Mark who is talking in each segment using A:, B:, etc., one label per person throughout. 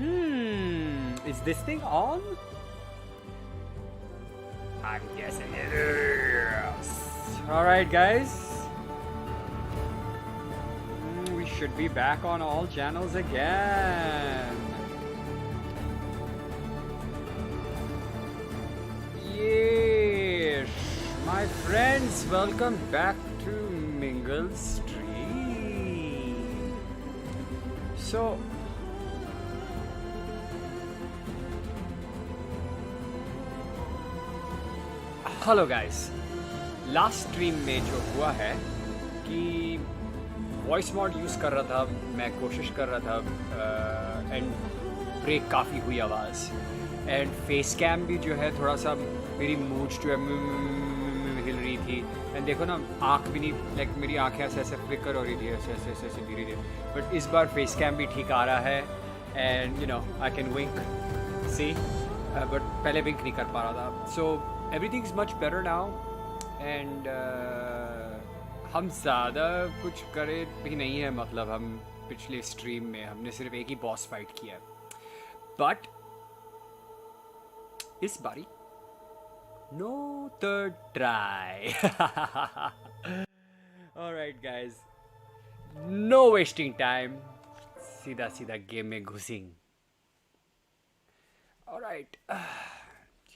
A: Is this thing on? I'm guessing it is. Alright, guys. We should be back on all channels again. Yes, my friends, welcome back to Mingle Stream. So, hello guys, last stream में जो हुआ है कि voice mod use कर रहा था, मैं कोशिश कर रहा था एंड ब्रेक काफ़ी हुई आवाज़, एंड फेस कैम भी जो है थोड़ा सा मेरी मूड जो है हिल रही थी, एंड देखो ना आँख भी नहीं, लाइक मेरी आँखें ऐसे ऐसे फ्लिकर हो रही थी, ऐसे ऐसे ऐसे ऐसे धीरे धीरे, बट इस बार फेस कैम भी ठीक आ रहा है and you know I can wink see, but पहले विंक नहीं कर पा रहा था. सो everything's much better now and हम ज़्यादा कुछ करे भी नहीं है, मतलब हम पिछले स्ट्रीम में हमने सिर्फ एक ही बॉस फाइट किया है, बट इस बारी no third try. Alright guys, no wasting time, सीधा सीधा गेम में घुसेंगे. ऑलराइट,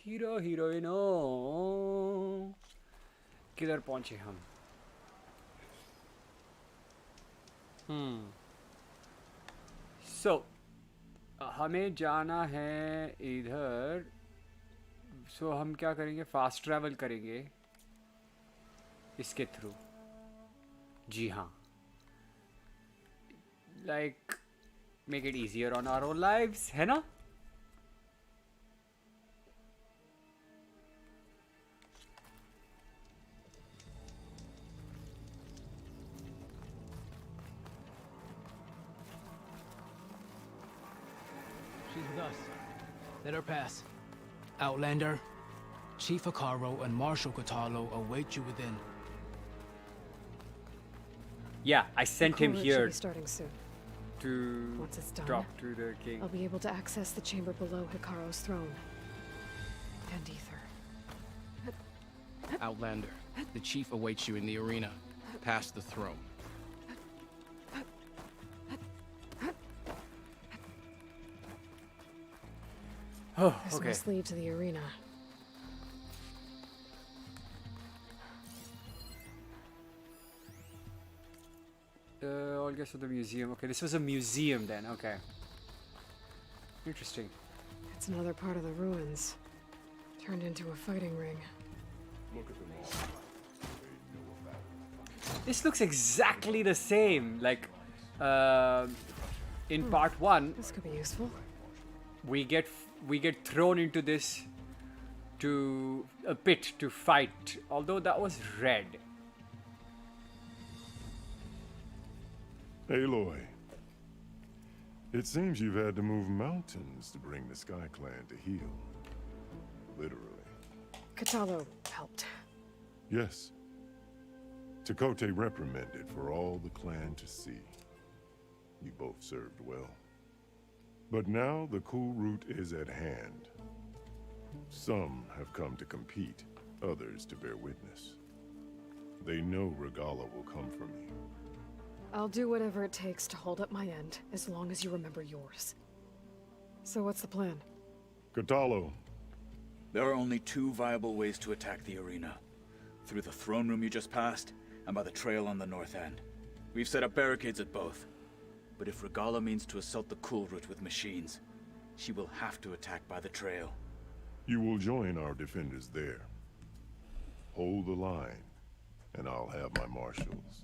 A: हीरो हीरोइनो किधर पहुंचे हम? सो हमें जाना है इधर. सो हम क्या करेंगे, फास्ट ट्रैवल करेंगे इसके थ्रू. जी हाँ, like make it easier on our own lives, है ना?
B: With us. Let her pass. Outlander, Chief Hikaru and Marshal Katalo await you within.
A: Yeah, I sent him here
C: Should be starting soon.
A: to
C: Once it's done,
A: talk to the king.
C: I'll be able to access the chamber below Hikaru's throne. And ether.
B: Outlander, the chief awaits you in the arena, past the throne.
A: Oh,
C: This
A: okay.
C: must lead to the arena.
A: I'll guess for the museum. Okay, this was a museum then. Okay. Interesting.
C: It's another part of the ruins. Turned into a fighting ring.
D: Look at them all.
A: This looks exactly the same. Like, in part 1,
C: This could be useful.
A: we get thrown into this to a pit to fight, although that was red.
D: Aloy, it seems you've had to move mountains to bring the Sky Clan to heal. Literally.
C: Katalo helped.
D: Yes. Takote reprimanded for all the clan to see. You both served well. But now the cool route is at hand. Some have come to compete, others to bear witness. They know Regala will come for me.
C: I'll do whatever it takes to hold up my end, as long as you remember yours. So what's the plan?
D: Katalo.
E: There are only two viable ways to attack the arena. Through the throne room you just passed, and by the trail on the north end. We've set up barricades at both. But if Regala means to assault the cool route with machines, she will have to attack by the trail.
D: You will join our defenders there. Hold the line, and I'll have my marshals.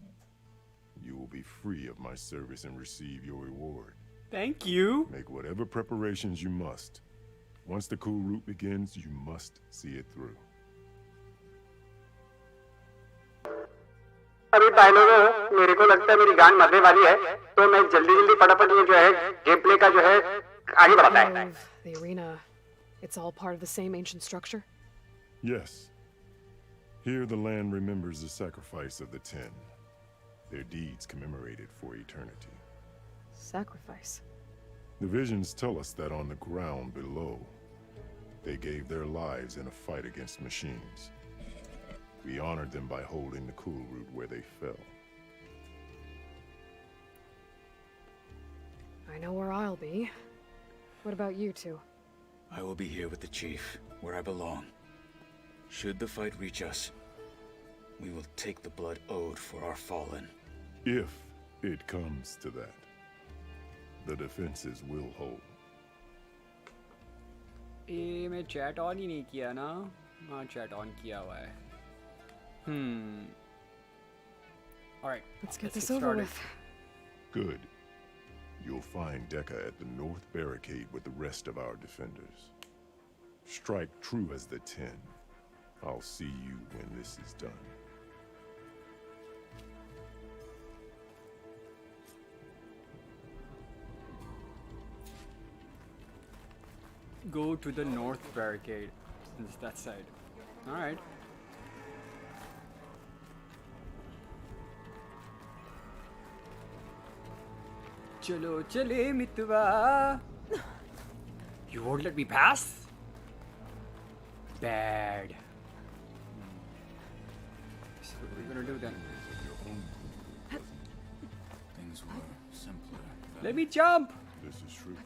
D: You will be free of my service and receive your reward.
A: Thank you.
D: Make whatever preparations you must. Once the cool route begins, you must see it through.
F: अभी dialogue मेरे को लगता है मेरी गान मरने वाली है, तो मैं जल्दी जल्दी फटाफट ये जो है गेम प्ले का जो है आगे बढ़ाता है.
C: The arena, it's all part of the same ancient structure?
D: Yes. Here the land remembers the sacrifice of the 10. Their deeds commemorated for eternity.
C: Sacrifice?
D: The visions tell us that on the ground below, they gave their lives in a fight against machines. We honored them by holding the cool root where they fell.
C: I know where I'll be. What about you two?
E: I will be here with the chief, where I belong. Should the fight reach us, we will take the blood owed for our fallen.
D: If it comes to that, the defenses will hold.
A: ये मैं chat on ही नहीं किया ना? हाँ chat on किया हुआ है. All right.
C: Let's get this
A: get
C: over
A: started.
C: with.
D: Good. You'll find Dekka at the north barricade with the rest of our defenders. Strike true as the 10. I'll see you when this is done.
A: Go to the north barricade. It's that side. All right. Chalo chale mitwa. You won't let me pass? Bad. So what are we gonna do then?
E: Things were simpler.
A: Let me jump.
D: This is true.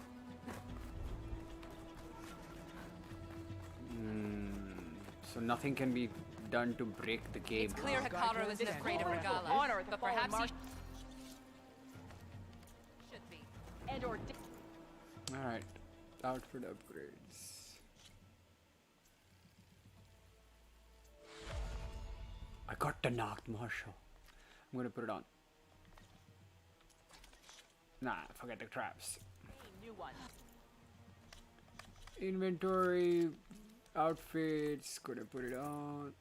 A: So nothing can be done to break the game.
G: It's clear Hikaru isn't afraid of Regala, but perhaps he should be. And or
A: Alright. Outfit upgrades. I got the knocked Marshall. I'm gonna put it on. Nah, forget the traps.
G: new one.
A: Inventory, outfits, gonna put it on.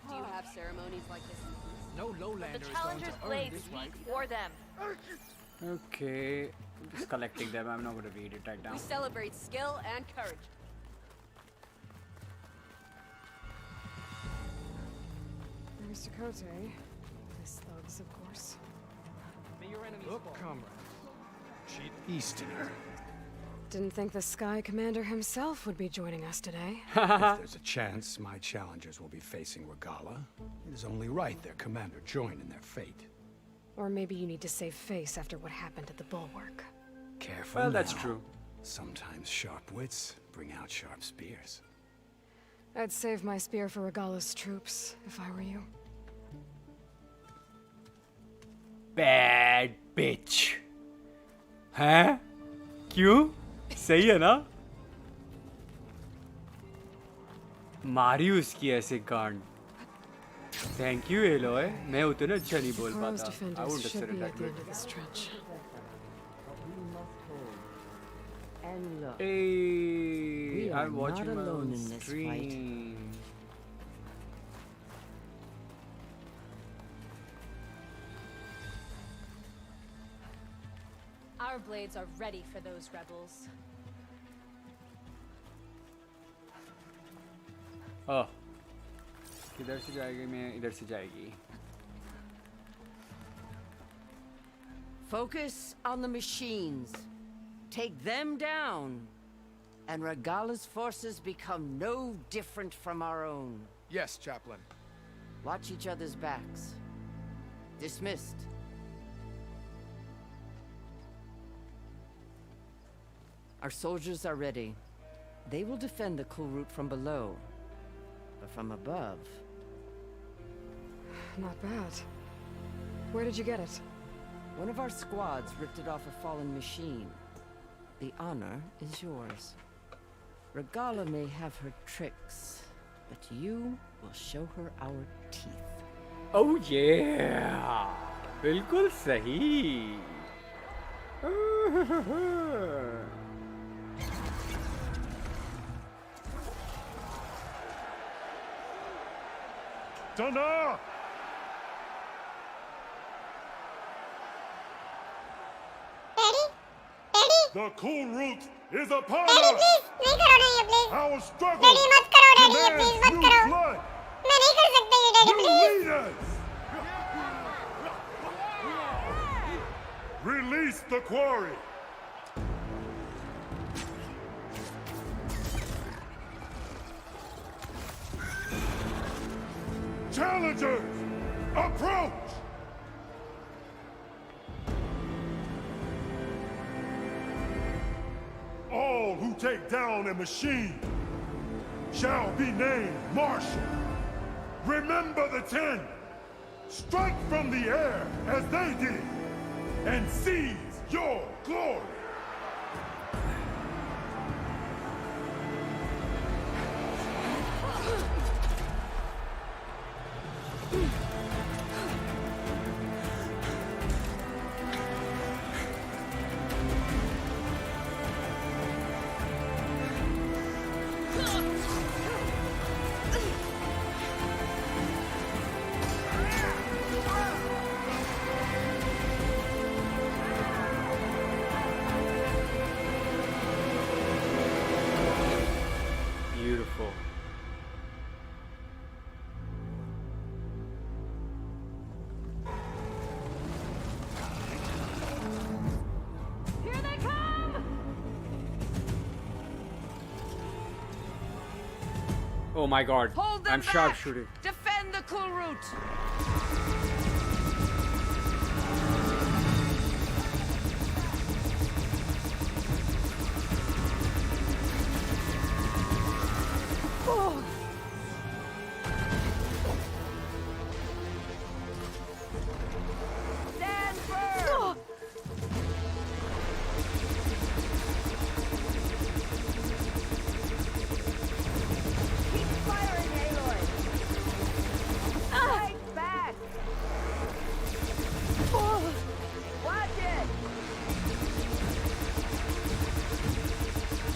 G: Do you have ceremonies like this?
B: No lowlander
G: The
B: is going
G: challengers
B: to earn
G: blades
B: this right.
G: speak for them.
A: Okay, I'm just collecting them. I'm not gonna read it right now.
G: We celebrate skill and courage.
C: Mr. Kote. This thugs, of course.
B: Look, comrade. Cheap Easterner.
C: Didn't think the Sky Commander himself would be joining us today.
H: If there's a chance my challengers will be facing Regala, it is only right their commander join in their fate.
C: Or maybe you need to save face after what happened at the Bulwark.
H: Careful
A: Well, that's
H: now.
A: true.
H: Sometimes sharp wits bring out sharp spears.
C: I'd save my spear for Regala's troops, if I were you.
A: Bad bitch. हैं? क्यों? सही है ना? मारी उसकी ऐसे गांड. Thank you, Aloy. मैं उतना अच्छा नहीं बोल
C: Koro's
A: पाता. I
C: defenders
A: wouldn't have
C: should
A: said it
C: be
A: that
C: at the
A: way.
C: end of this trench.
I: And look,
A: Hey,
I: We are
A: I'm watching
I: not
A: my
I: alone
A: own
I: in this
A: stream.
G: Our blades are ready for those rebels.
A: Oh. किधर से जाएगी मैं इधर से जाएगी.
I: focus on the machines. Take them down. And Regala's forces become no different from our own.
B: Yes, Chaplain.
I: Watch each other's backs. Dismissed. Our soldiers are ready. They will defend the cool route from below. But from above...
C: Not bad. Where did you get it?
I: One of our squads ripped it off a fallen machine. The honor is yours. Regala may have her tricks, but you will show her our teeth.
A: Oh yeah. बिल्कुल सही.
D: Dana! The cool route is upon us!
F: नहीं करो ना ये please
D: Our struggle
F: daddy मत करो daddy ये
D: demands
F: please मत
D: new
F: करो
D: blood!
F: मैं नहीं कर सकता ये
D: You leaders! Release the quarry! Challengers, approach! All who take down a machine shall be named Marshal. Remember the 10. Strike from the air as they did, and seize your glory.
A: Beautiful.
G: Here they come!
A: Oh my god.
I: Hold them
A: I'm
I: back!
A: sharpshooting.
I: Defend the cool route! Stand firm! Keep firing, Aloy! Fight back! Watch it!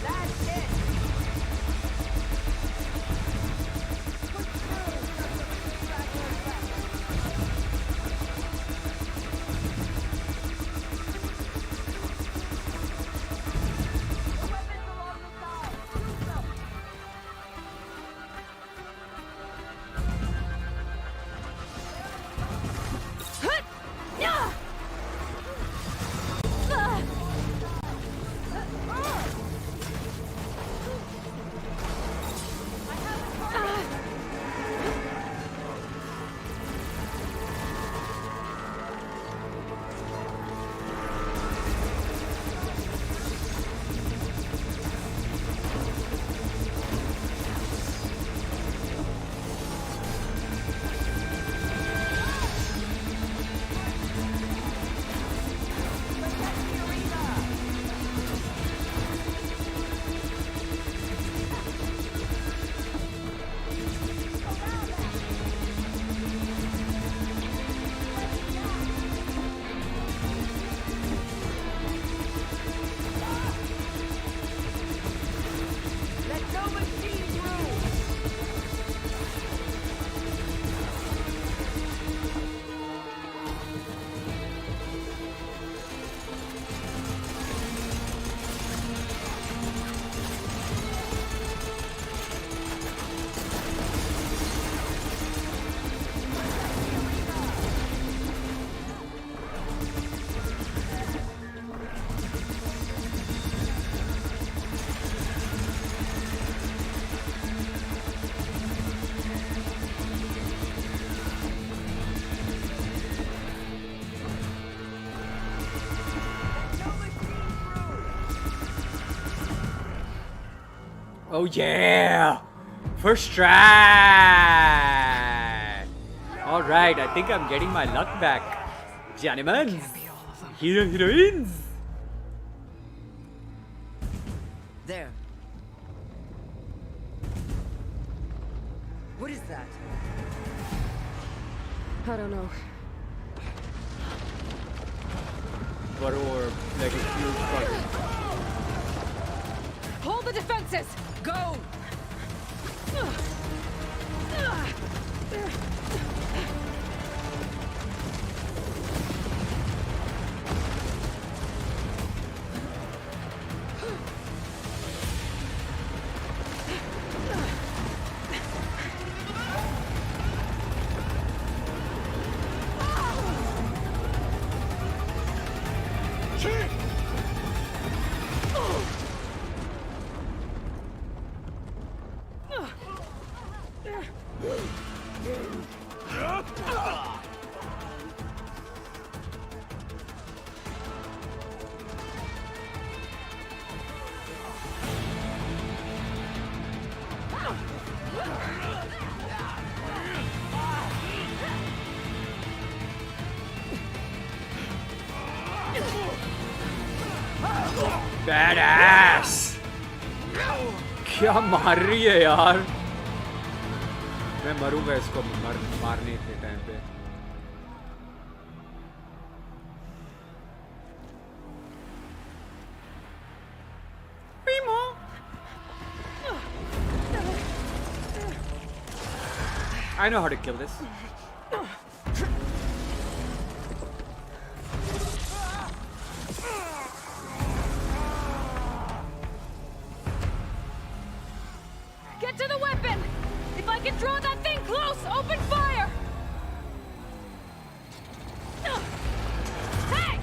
I: That's it! Push through! Just a few left. The weapons along the side! Use them! Let no machine rule!
A: Oh yeah! First try! Alright, I think I'm getting my luck back. Gentlemen! Heroines!
I: There. What is that?
C: I don't know.
A: But or like a huge fucking.
C: Hold the defenses!
I: Go!
A: Badass! क्या मार रही है यार? मैं मरूंगा इसको मारने के time पे. I know how to kill this.
G: Get to the weapon! If I can draw that thing close, open fire! Hey!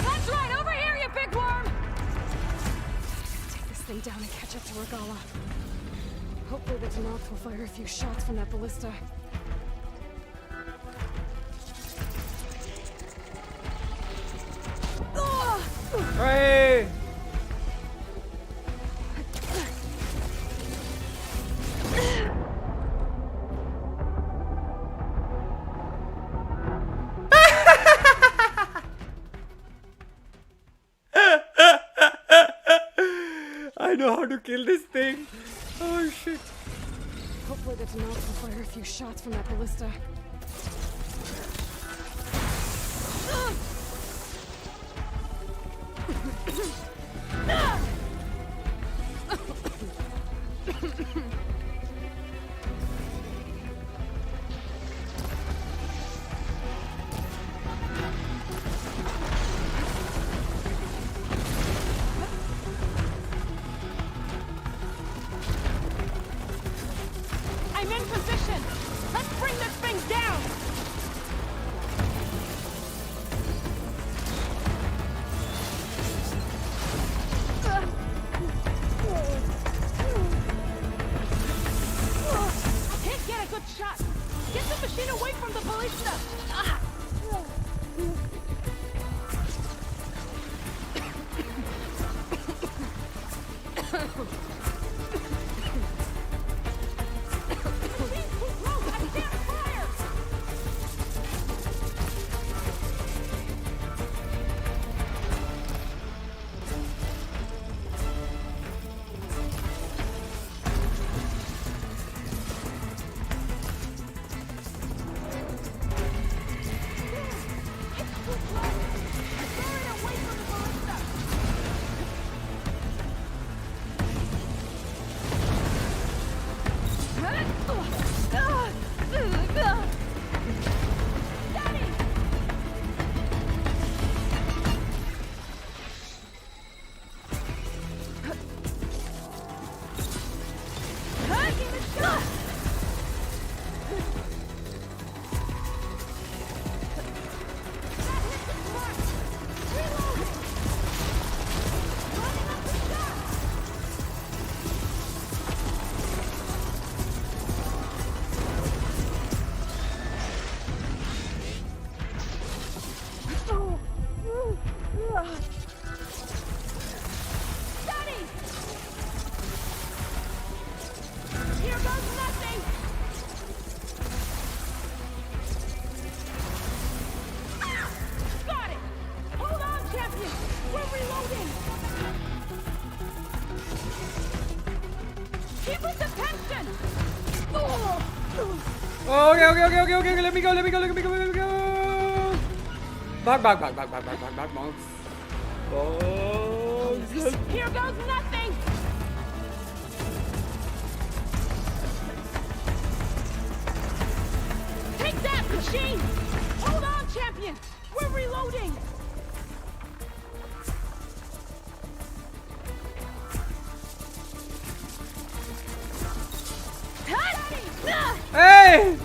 G: That's right, over here, you big worm!
C: Take this thing down and catch up to Regala. Hopefully the Tennoth will fire a few shots from that ballista.
A: Hey! I know how to kill this thing. Oh shit.
C: Hopefully the Tennoth will fire a few shots from that ballista.
G: I'm in position! Let's bring this thing down! Can't get a good shot! Get the machine away from the ballista! Ah.
A: Okay, let me go. Back. Oh,
G: here goes nothing! Take that, machine! Hold on, champion! We're reloading!
A: Hey!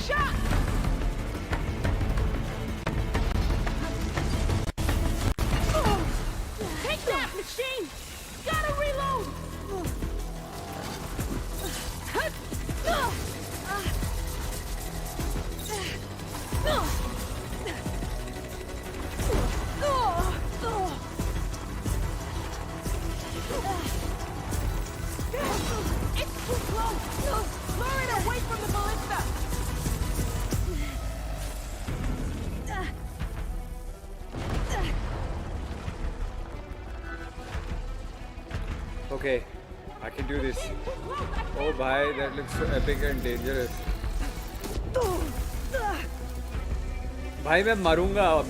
G: shot! Take that, machine! Gotta reload! It's too close! Lure it away from the ballista!
A: Okay, I can do this. Oh bhai, that looks so epic and dangerous. भाई मैं मरूंगा अब.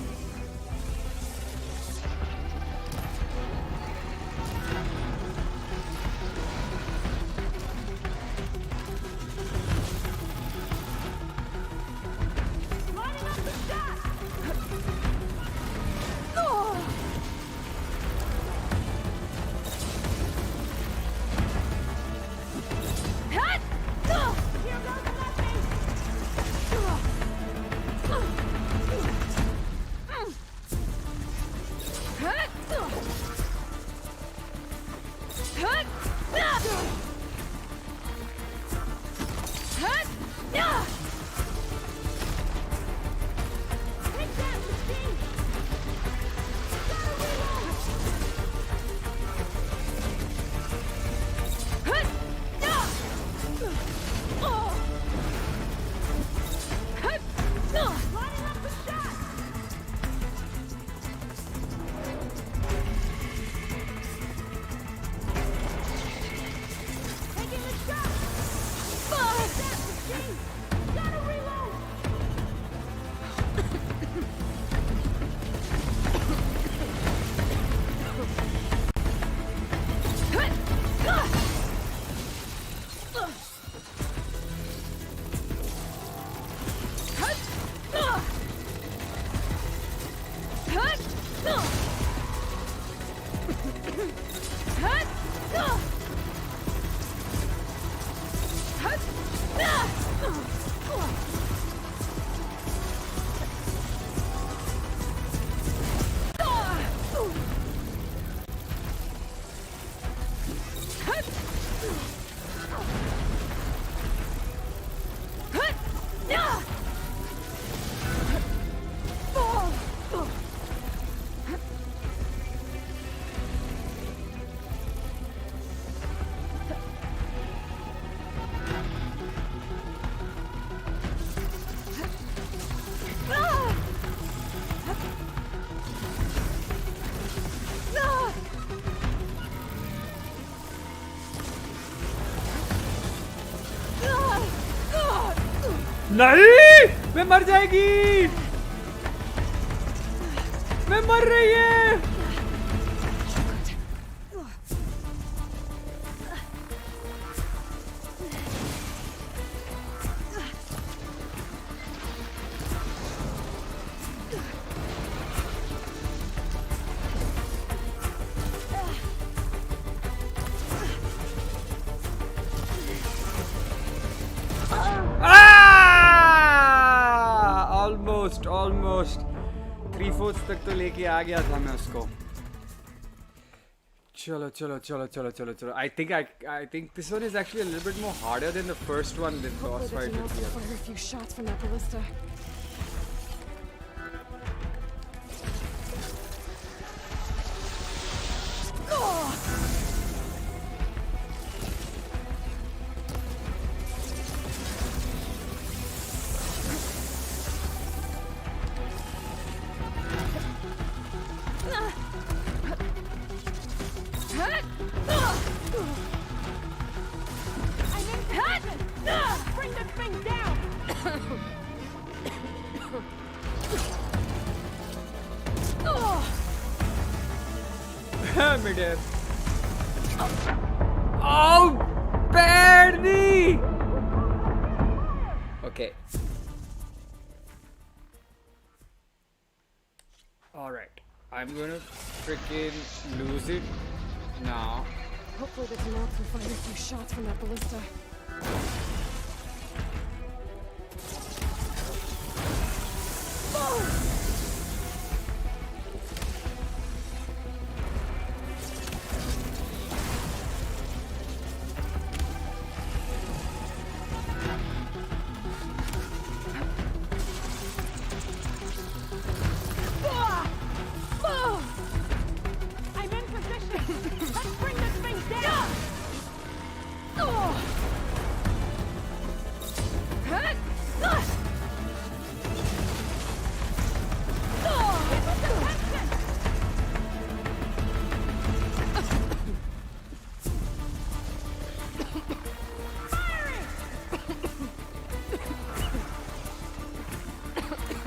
A: नहीं, मैं मर जाएगी, मैं मर रही है. ऑलमोस्ट 3/4 तक तो लेके आ गया था मैं उसको. चलो. I think this one is actually a little bit more harder than the first one. The boss fight with here.
C: Fire a few shots from that ballista.
G: Bring that thing down!
A: Midair. Oh, barely! Okay. Alright. I'm gonna freaking lose it now.
C: Hopefully the Zenith will fire a few shots from that ballista.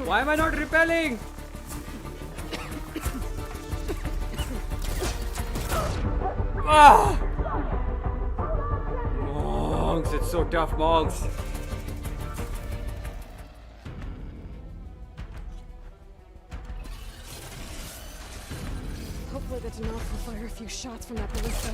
A: Why am I not repelling? Ah! Monks, it's so tough, monks.
C: Hopefully the Denok will fire a few shots from that ballista.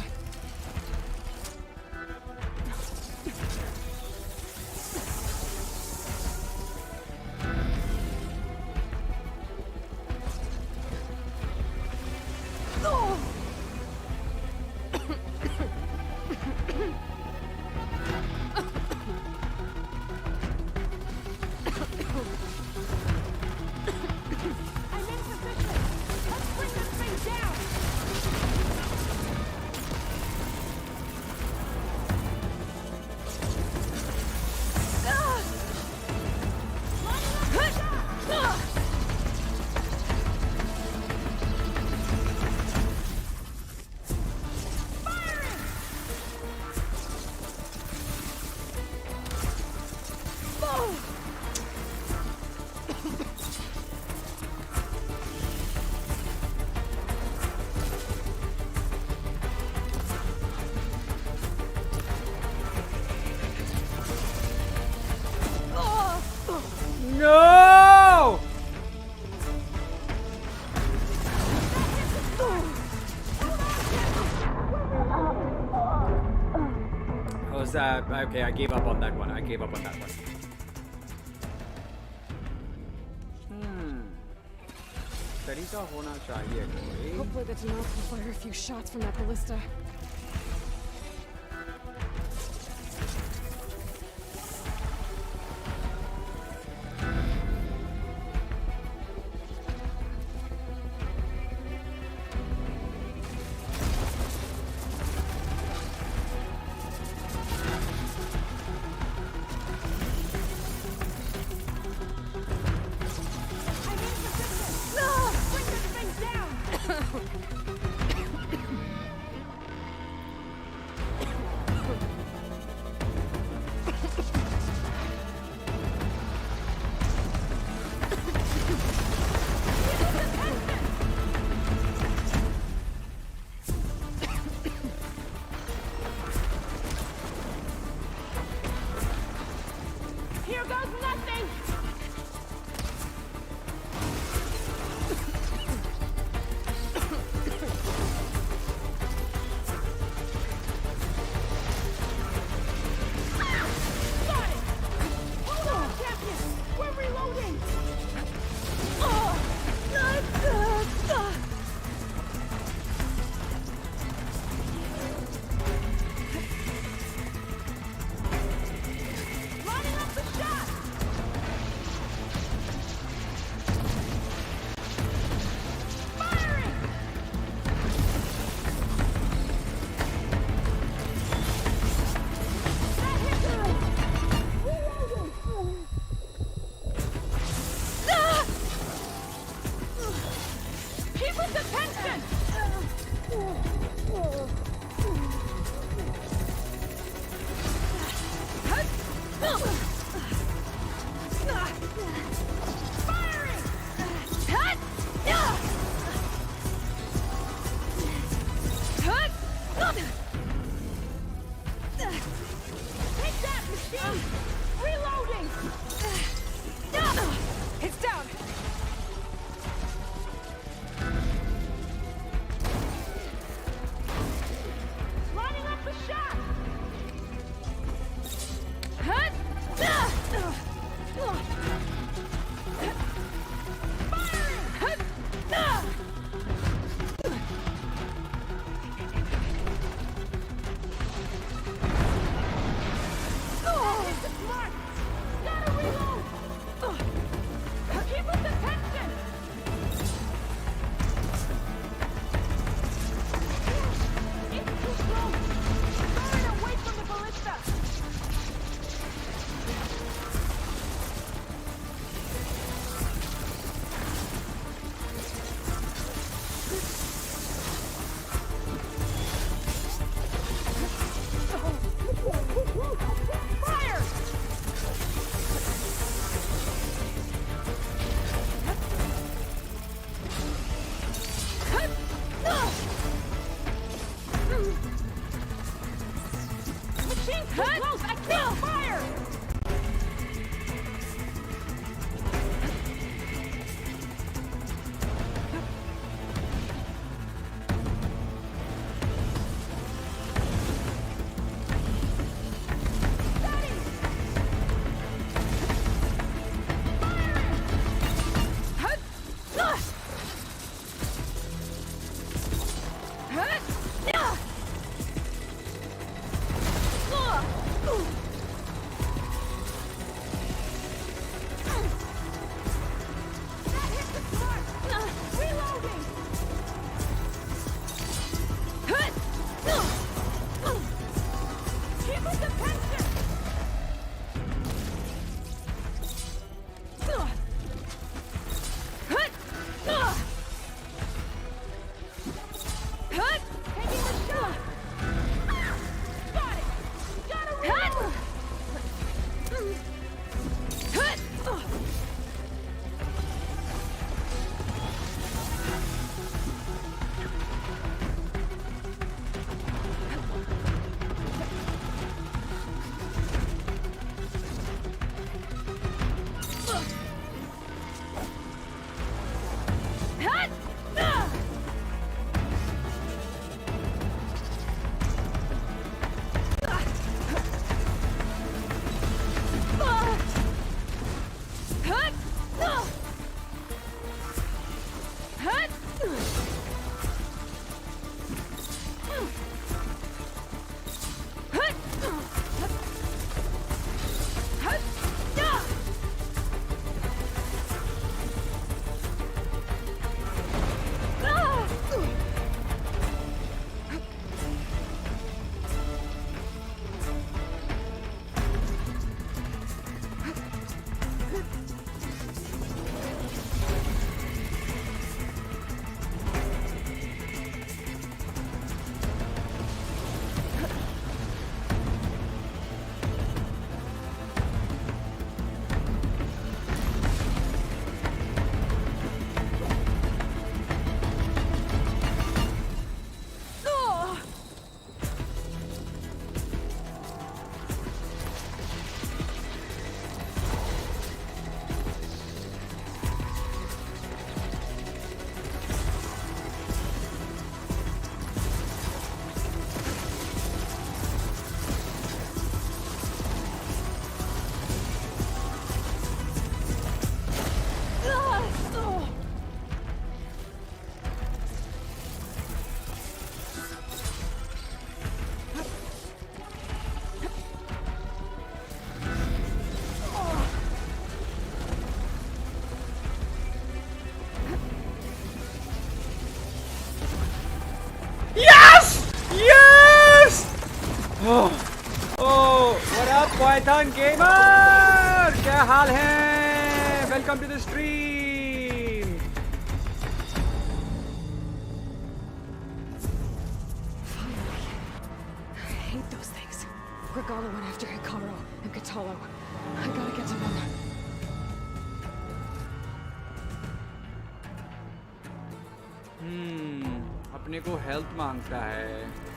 A: No! Was that okay? I gave up on that one. तरीका होना चाहिए कोई.
C: Hopefully the Denok will fire a few shots from that ballista.
A: Python gamer क्या हाल है? Welcome to the stream.
C: I hate those things. Regala went after Hikaru and Katalo. I gotta get to them.
A: अपने को health मांगता है।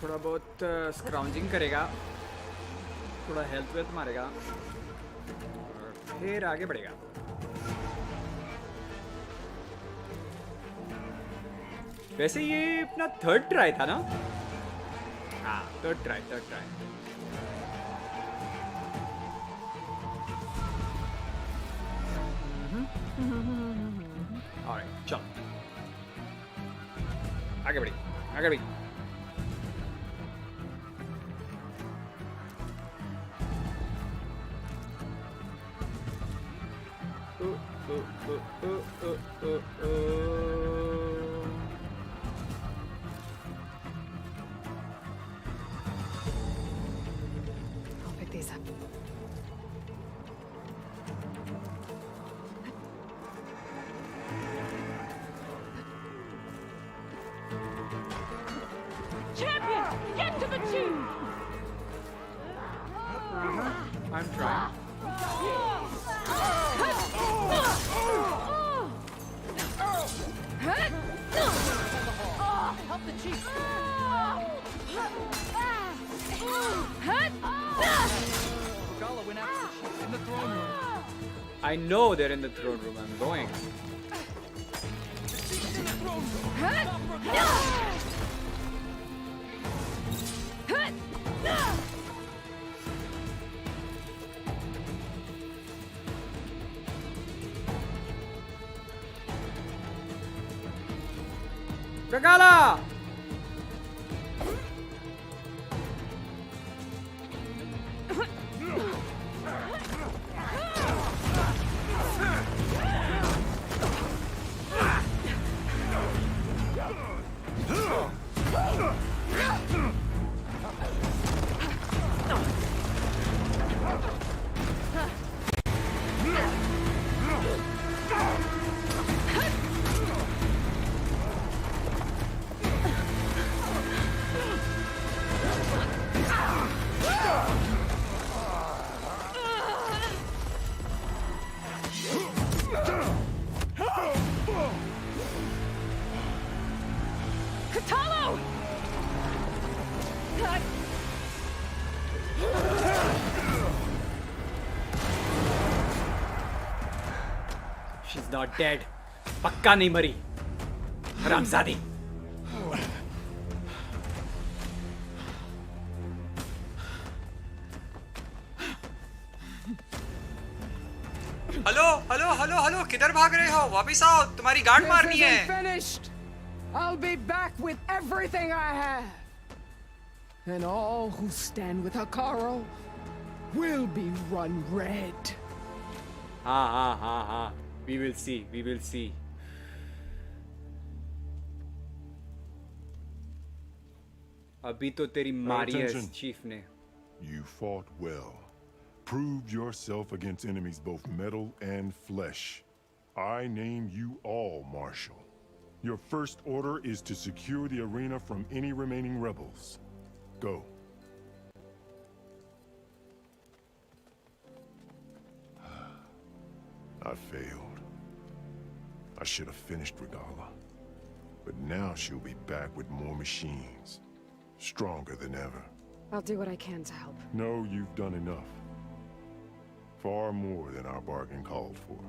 A: थोड़ा बहुत स्क्राउंजिंग करेगा, थोड़ा हेल्थ वेल्थ मारेगा और फिर आगे बढ़ेगा। वैसे ये अपना थर्ड ट्राई था ना? हाँ, थर्ड ट्राई। ऑलराइट, चलो आगे बढ़ी।
C: I'll pick these up.
G: Champion, get to the team!
A: I'm trying.
G: Help the chief!
B: Regala went after the chief in the throne room.
A: I know they're in the throne room. I'm going. Regala!
G: Kotallo!
A: She's not dead. पक्का नहीं मरी. हरामजादी.
J: Hello hello hello hello किधर भाग रहे हो? वापस आओ, तुम्हारी गांड मारनी है.
B: Finished. I'll be back with everything I have. And all who stand with Hikaru will be run red.
A: हाँ. We will see. We will see. अभी तो तेरी मारी है इस चीफ ने.
D: You fought well. Proved yourself against enemies both metal and flesh. I name you all Marshal. Your first order is to secure the arena from any remaining rebels. Go. I failed. I should have finished Regala. But now she'll be back with more machines. Stronger than ever.
C: I'll do what I can to help.
D: No, you've done enough. Far more than our bargain called for.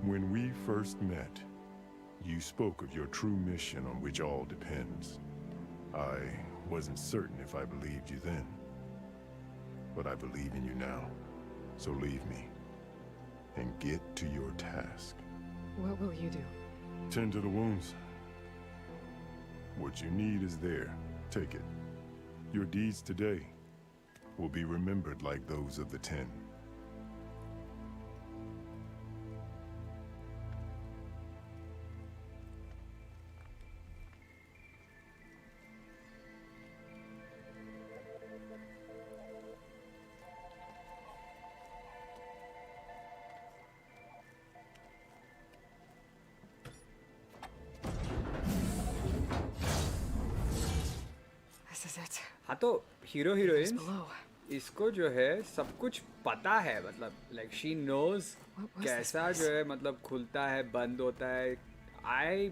D: When we first met, you spoke of your true mission on which all depends. I wasn't certain if I believed you then. But I believe in you now. So leave me. And get to your task.
C: What will you do?
D: Tend to the wounds. What you need is there. Take it. Your deeds today will be remembered like those of the 10.
C: This is it.
A: हाँ तो hero heroine
C: Below.
A: इसको जो है सब कुछ पता है, मतलब लाइक शी नोज कैसा जो है मतलब खुलता है बंद होता है. आई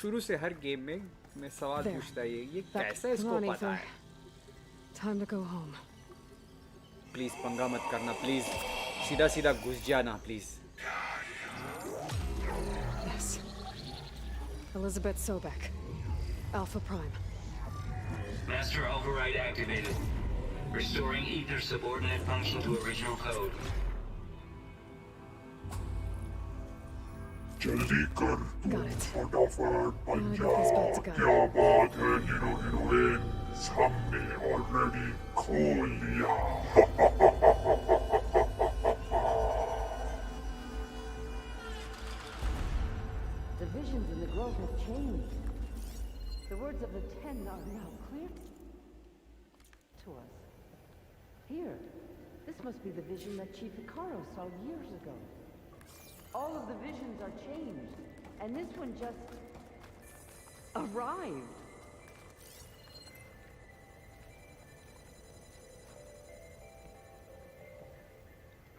A: शुरू से हर गेम में मैं सवाल पूछता है ये कैसे इसको पता है.
C: Time to go home.
A: Please पंगा मत करना प्लीज. सीधा सीधा घुस जाना please.
C: Yes. Elizabeth Sobek. Alpha Prime.
K: Master override activated. Restoring ether subordinate function to original code.
D: जल्दी कर तू फटाफट बन जा. क्या बात है हीरोइन, हमने ऑलरेडी खोल लिया.
I: The visions in the grove have changed. The words of the 10 are now clear to us. Here, this must be the vision that Chief Hikaru saw years ago. All of the visions are changed, and this one just arrived.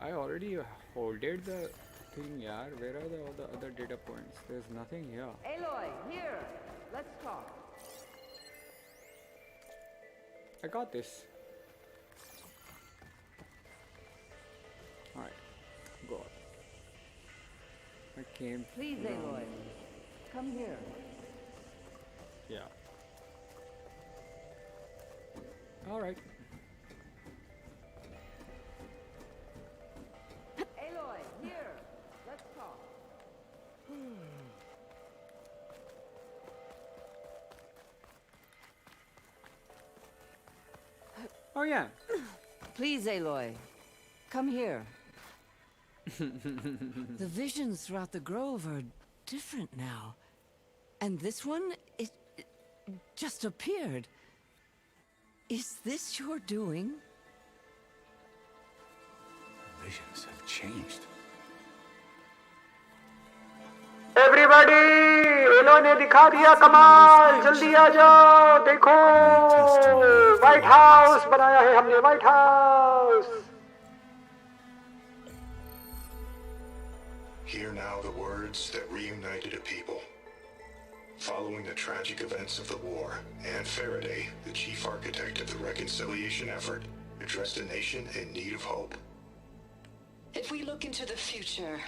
A: I already holded the thing, yaar. Where are all the other data points? There's nothing here.
I: Aloy, here. Let's talk.
A: I got this. Alright, go on. I came.
I: Please, Aloy. Come here.
A: Yeah. Alright.
I: Aloy, here. Let's talk.
A: Oh yeah.
I: Please, Aloy. Come here. The visions throughout the grove are different now. And this one, it just appeared. Is this your doing?
H: Visions have changed.
F: Everybody, एलो ने दिखा दिया कमाल. जल्दी आ जाओ. देखो, white house बनाया है हमने. White house.
L: Hear now the words that reunited a people. Following the tragic events of the war, Anne Faraday, the chief architect of the reconciliation effort, addressed a nation in need of hope.
M: If we look into the future,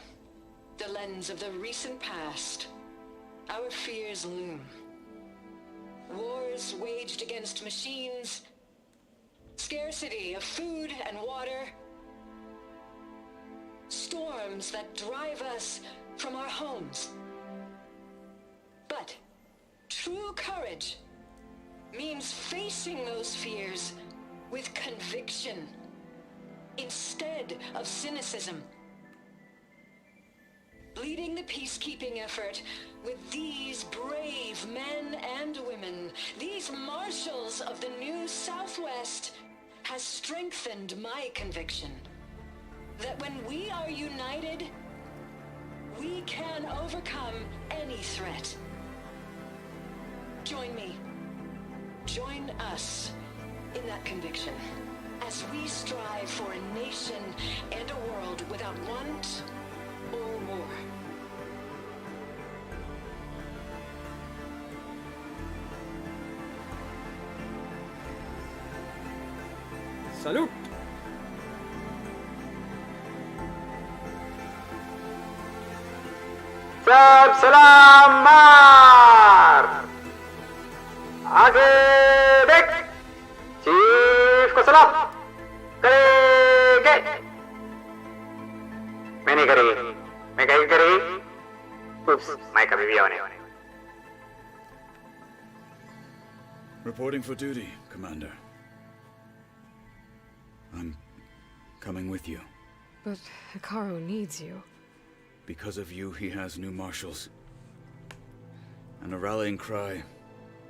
M: the lens of the recent past, our fears loom. Wars waged against machines, scarcity of food and water, storms that drive us from our homes. But true courage means facing those fears with conviction instead of cynicism. Leading the peacekeeping effort with these brave men and women, these marshals of the new Southwest, has strengthened my conviction that when we are united, we can overcome any threat. Join me. Join us in that conviction as we strive for a nation and a world without want or war.
A: Salute!
F: सब सलाम मार आगे देख chief को सलाम करेंगे मैंने करी मैं कहीं करी उप्स मैं कभी भी आने
E: Reporting for duty, Commander. I'm coming with you.
C: But Hikaru needs you.
E: Because of you, he has new marshals. And a rallying cry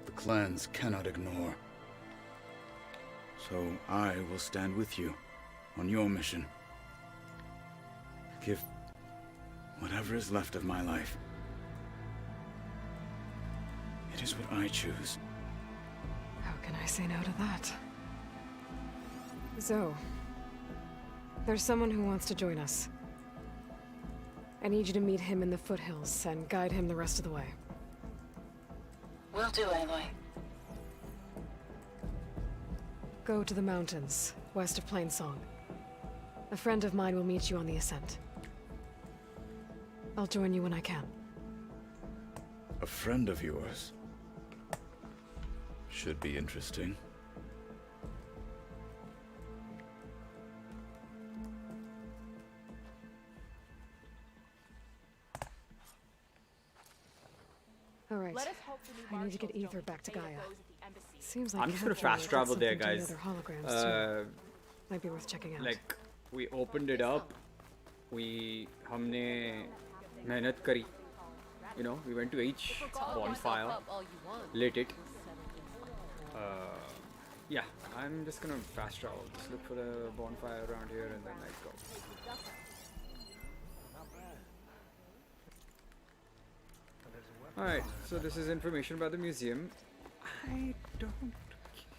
E: the clans cannot ignore. So I will stand with you on your mission. Give whatever is left of my life. It is what I choose.
C: How can I say no to that? Zoe, there's someone who wants to join us. I need you to meet him in the foothills and guide him the rest of the way.
M: Will do, Aloy.
C: Go to the mountains, west of Plainsong. A friend of mine will meet you on the ascent. I'll join you when I can.
E: A friend of yours? Should be interesting.
C: All right. I need to get Ether back to Gaia. Seems like
A: I'm just gonna fast travel there, guys.
C: Might be worth checking out.
A: Like, we opened it up. हमने मेहनत करी. You know, we went to each bonfire, lit it. Yeah, I'm just gonna fast travel. Just look for the bonfire around here and then like go. Alright, so this is information about the museum. I don't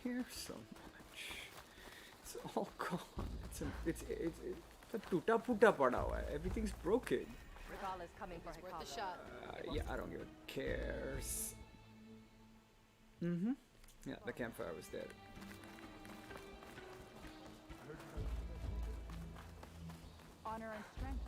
A: care so much. It's all gone. It's a tuta puta pada hua hai. Everything's broken.
G: Regala's coming for worth a shot.
A: Yeah, I don't give a cares. Yeah, the campfire was there.
G: Honor and strength.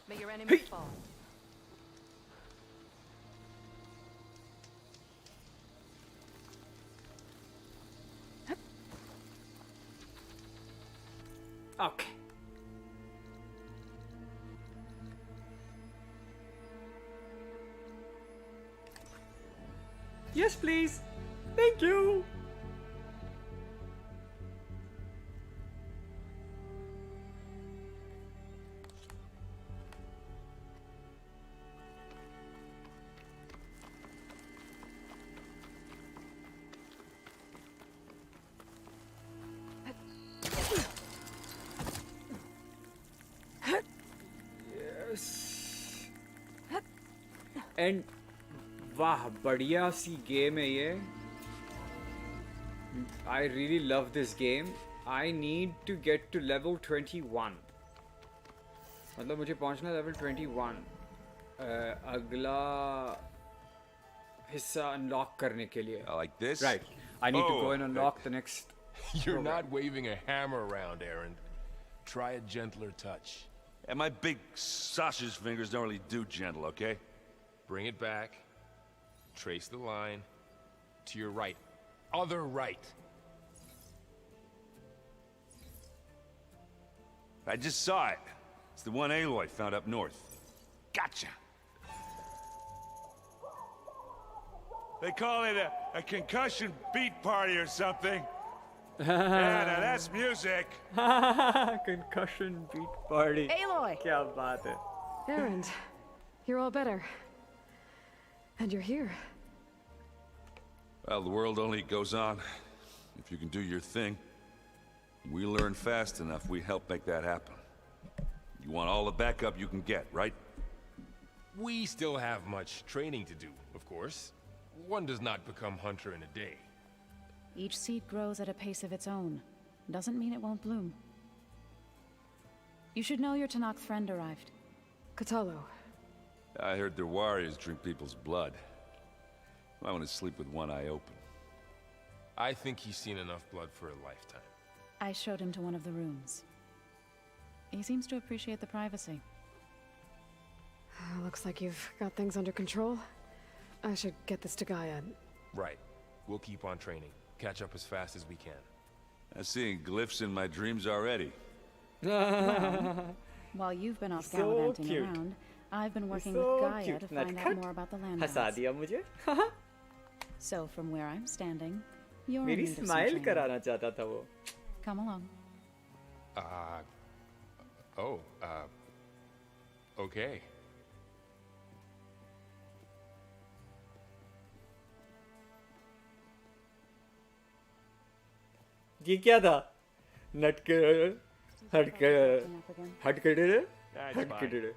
G: May your enemies fall.
A: Okay. Yes, please. Thank you. And वाह बढ़िया सी game है ये. I really love this game. I need to get to level 21. मतलब मुझे पहुंचना है level 21. अगला हिस्सा unlock करने के लिए.
N: Like this?
A: Right. I need to go and unlock the next.
O: You're not waving a hammer around, Aaron. Try a gentler touch.
N: And my big sausage fingers don't really do gentle, okay?
O: Bring it back. Trace the line. To your right. Other right.
N: I just saw it. It's the one Aloy found up north. Gotcha! They call it a concussion beat party or something. Yeah, now that's music.
A: Concussion beat party.
C: Aloy!
A: क्या बात है?
C: Aaron, you're all better. And you're here.
N: Well, the world only goes on if you can do your thing. We learn fast enough, we help make that happen. You want all the backup you can get, right?
O: We still have much training to do, of course. One does not become hunter in a day.
P: Each seed grows at a pace of its own. Doesn't mean it won't bloom. You should know your Tanakh friend arrived.
C: Katalo.
N: I heard their warriors drink people's blood. I want to sleep with one eye open.
O: I think he's seen enough blood for a lifetime.
P: I showed him to one of the rooms. He seems to appreciate the privacy.
C: Looks like you've got things under control. I should get this to Gaia.
O: Right. We'll keep on training. Catch up as fast as we can.
N: I'm seeing glyphs in my dreams already.
P: Well, while you've been off gallivanting around, I've been working with Gaia to find out more about the landmass. So from where I'm standing, you're in need of some training. Come along.
O: Okay.
A: ये क्या था? नटकर हटकर हटकर हटकर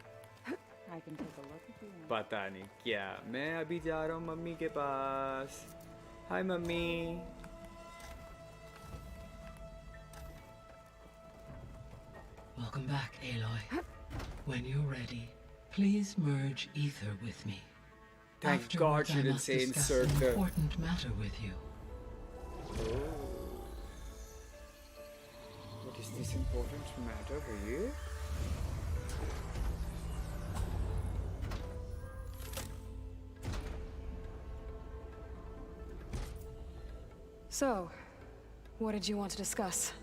A: पता नहीं क्या. मैं अभी जा रहा हूँ मम्मी के पास. हाय mummy.
Q: Welcome back, Aloy. When you're ready, please merge ether with me.
A: Thank God you didn't say insert
Q: an important matter with you.
A: What is this important matter for you?
C: So, what did you want to discuss?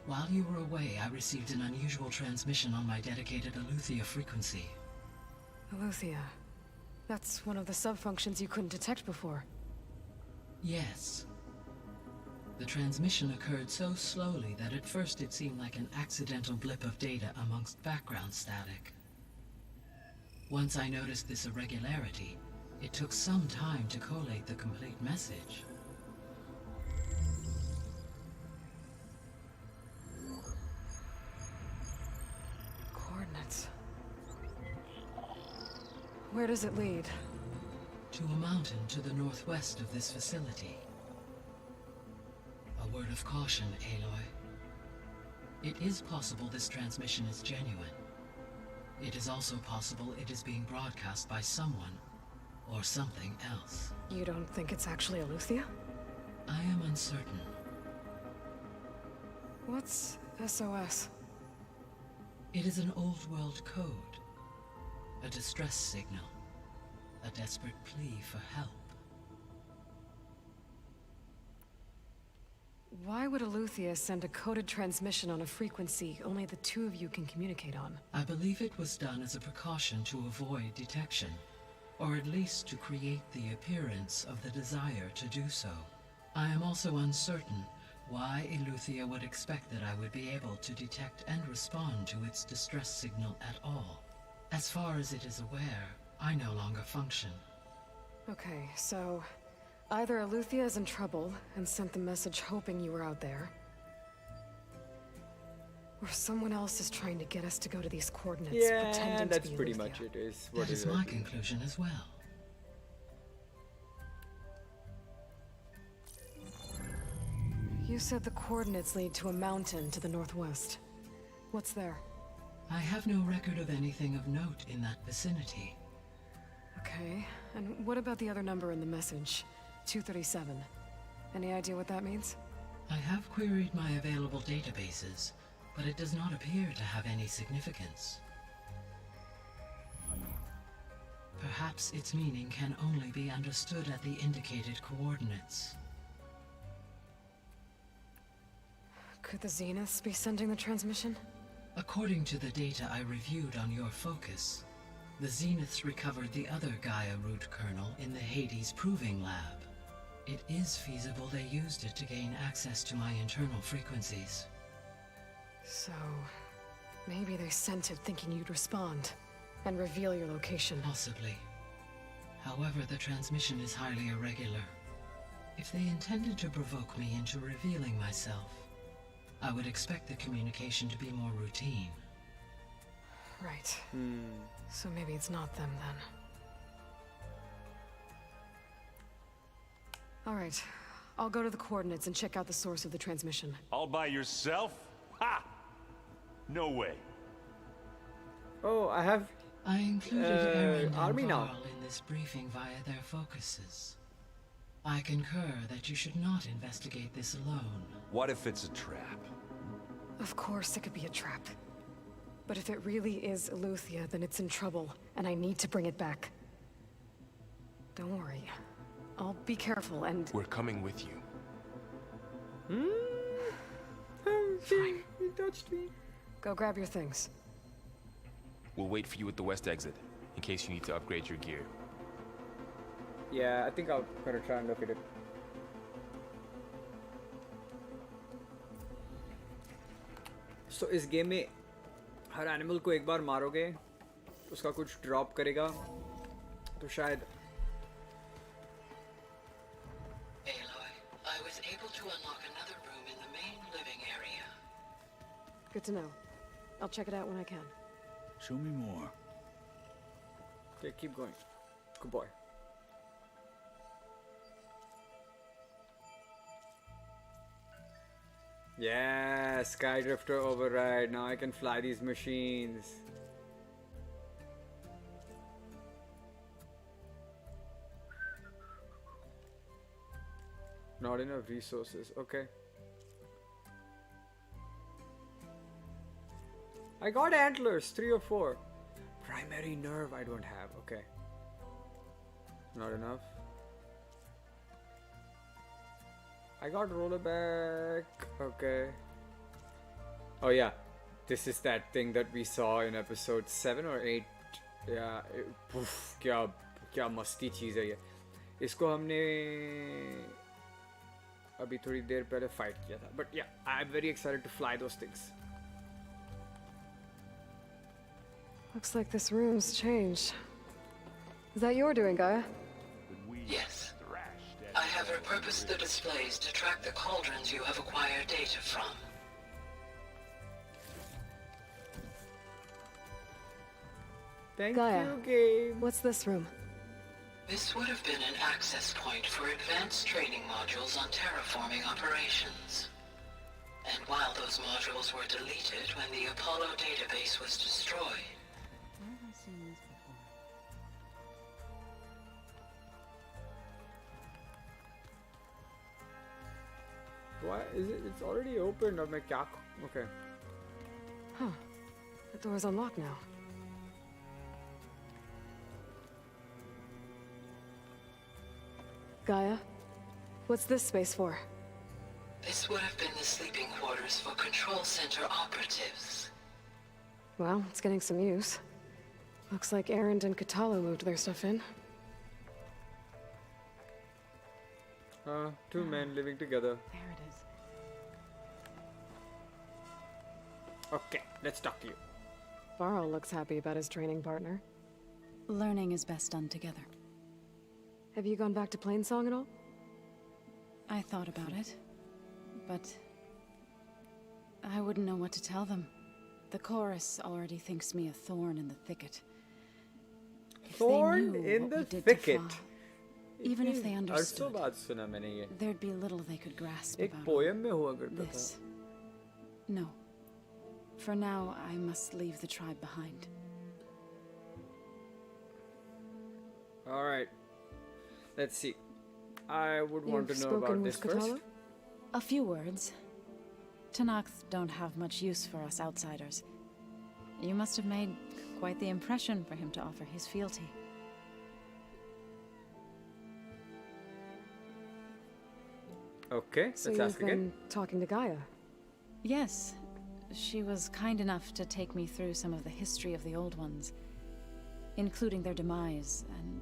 Q: While you were away, I received an unusual transmission on my dedicated Aletheia frequency.
C: Aletheia. That's one of the subfunctions you couldn't detect before.
Q: Yes. The transmission occurred so slowly that at first it seemed like an accidental blip of data amongst background static. Once I noticed this irregularity, it took some time to collate the complete message.
C: Coordinates. Where does it lead?
Q: To a mountain to the northwest of this facility. A word of caution, Aloy. It is possible this transmission is genuine. It is also possible it is being broadcast by someone or something else.
C: You don't think it's actually Aletheia?
Q: I am uncertain.
C: What's SOS?
Q: It is an old world code. A distress signal. A desperate plea for help.
C: Why would Aletheia send a coded transmission on a frequency only the two of you can communicate on?
Q: I believe it was done as a precaution to avoid detection, or at least to create the appearance of the desire to do so. I am also uncertain why Aletheia would expect that I would be able to detect and respond to its distress signal at all. As far as it is aware, I no longer function.
C: Okay, so either Aletheia is in trouble and sent the message hoping you were out there, or someone else is trying to get us to go to these coordinates pretending to be
A: that's pretty
C: Aletheia.
A: much it is.
Q: That is my conclusion as well.
C: You said the coordinates lead to a mountain to the northwest. What's there?
Q: I have no record of anything of note in that vicinity.
C: Okay, and what about the other number in the message? 237. Any idea what that means?
Q: I have queried my available databases, but it does not appear to have any significance. Perhaps its meaning can only be understood at the indicated coordinates.
C: Could the Zeniths be sending the transmission?
Q: According to the data I reviewed on your focus, the Zeniths recovered the other Gaia root kernel in the Hades Proving Lab. It is feasible they used it to gain access to my internal frequencies.
C: So, maybe they sent it thinking you'd respond and reveal your location.
Q: Possibly. However, the transmission is highly irregular. If they intended to provoke me into revealing myself, I would expect the communication to be more routine.
C: Right. So maybe it's not them then. All right. I'll go to the coordinates and check out the source of the transmission.
N: All by yourself? Ha! No way.
R: Oh, I
Q: included Aaron and
R: army now.
Q: Varl in this briefing via their focuses. I concur that you should not investigate this alone.
N: What if it's a trap?
C: Of course it could be a trap. But if it really is Eleuthia, then it's in trouble, and I need to bring it back. Don't worry. I'll be careful and...
O: We're coming with you.
C: Fine. You touched me. Go grab your things.
O: We'll wait for you at the west exit, in case you need to upgrade your gear.
R: Yeah, I think I'm gonna try and look at it. So इस game में हर animal को एक बार मारोगे उसका कुछ drop करेगा तो शायद
Q: I was able to unlock another room in the main living area.
C: Good to know. I'll check it out when I can.
E: Show me more.
R: Okay, keep going. Good boy. Yeah, Skydrifter override. Now I can fly these machines. Not enough resources. Okay. I got antlers, 3 or 4. Primary nerve I don't have. Okay. Not enough. I got rollerback. Okay. Oh yeah. This is that thing that we saw in episode 7 or 8. Yeah. क्या मस्ती चीज़ है ये. इसको हमने अभी थोड़ी देर पहले fight किया था. But yeah, I'm very excited to fly those things.
C: Looks like this room's changed. Is that your doing, Gaia?
Q: Yes. I have repurposed the displays to track the cauldrons you have acquired data from.
R: Thank
C: Gaia,
R: you, game.
C: What's this room?
Q: This would have been an access point for advanced training modules on terraforming operations. And while those modules were deleted when the Apollo database was destroyed,
P: where have I seen this before?
R: Why is it? It's already open. I'm like, okay.
C: Huh. The door's unlocked now. Gaia, what's this space for?
Q: this would have been the sleeping quarters for control center operatives.
C: Well, it's getting some use. Looks like Aaron and Katalo moved their stuff in.
R: Two men living together.
P: There it is.
R: Okay, let's talk to you.
C: Varl looks happy about his training partner.
P: Learning is best done together.
C: Have you gone back to Plainsong at all?
P: I thought about it, but I wouldn't know what to tell them. The chorus already thinks me a thorn in the thicket. If
R: Thorn
P: they knew
R: in
P: what
R: the
P: we did
R: thicket.
P: To Even if they understood,
R: बात सुना मैंने ये.
P: there'd be little they could grasp
R: एक
P: about
R: poem में हुआ करता
P: this.
R: था.
P: No. For now, I must leave the tribe behind.
R: All right. Let's see. I would want to know about this first.
P: A few words. Tenakth don't have much use for us outsiders. You must have made quite the impression for him to offer his fealty.
R: Okay,
C: So
R: let's ask
C: you've
R: again.
C: been talking to Gaia?
P: Yes. She was kind enough to take me through some of the history of the Old Ones, including their demise and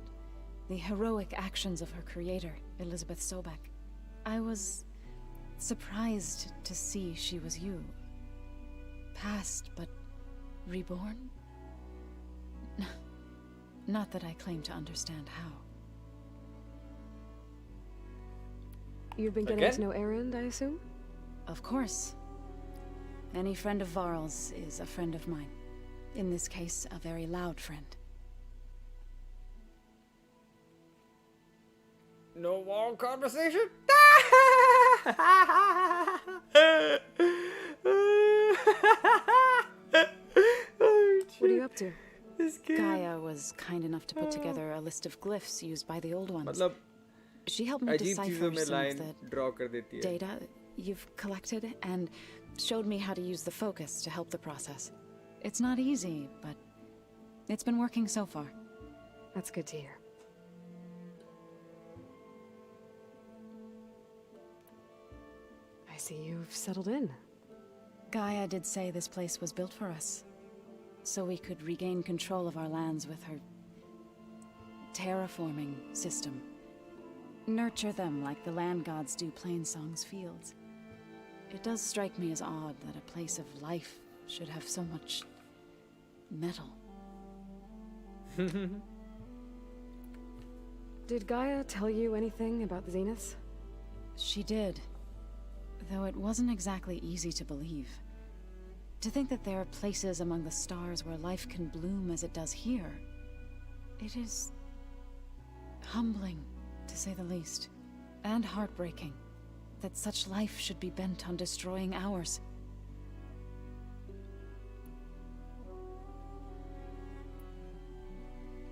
P: the heroic actions of her creator, Elizabeth Sobek. I was surprised to see she was you. Past, but reborn? Not that I claim to understand how.
C: You've been getting to know Erend, I assume?
P: Of course. Any friend of Varl's is a friend of mine. In this case, a very loud friend.
R: No more conversation?
C: What are you up to?
P: Gaia was kind enough to put together a list of glyphs used by the Old Ones.
R: मतलब
P: She helped me
R: अजीब
P: decipher
R: चीजों में
P: some of
R: line
P: the
R: draw कर देती है.
P: data you've collected and showed me how to use the focus to help the process. It's not easy, but it's been working so far.
C: That's good to hear. I see you've settled in.
P: Gaia did say this place was built for us, so we could regain control of our lands with her terraforming system. Nurture them like the land gods do Plainsong's fields. It does strike me as odd that a place of life should have so much metal.
C: Did Gaia tell you anything about the Zeniths?
P: She did, though it wasn't exactly easy to believe. To think that there are places among the stars where life can bloom as it does here, it is humbling, to say the least, and heartbreaking that such life should be bent on destroying ours.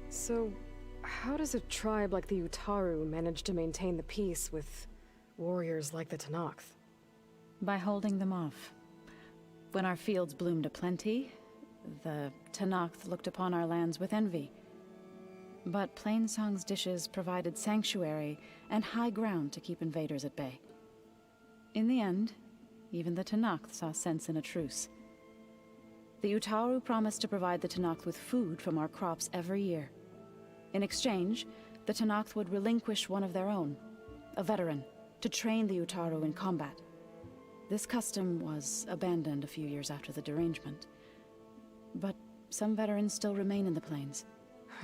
C: So, how does a tribe like the Utaru manage to maintain the peace with warriors like the Tenakth?
P: By holding them off. When our fields bloomed aplenty, the Tenakth looked upon our lands with envy. But Plainsong's dishes provided sanctuary and high ground to keep invaders at bay. In the end, even the Tenakth saw sense in a truce. The Utaru promised to provide the Tenakth with food from our crops every year. In exchange, the Tenakth would relinquish one of their own, a veteran, to train the Utaru in combat. This custom was abandoned a few years after the derangement. But some veterans still remain in the plains.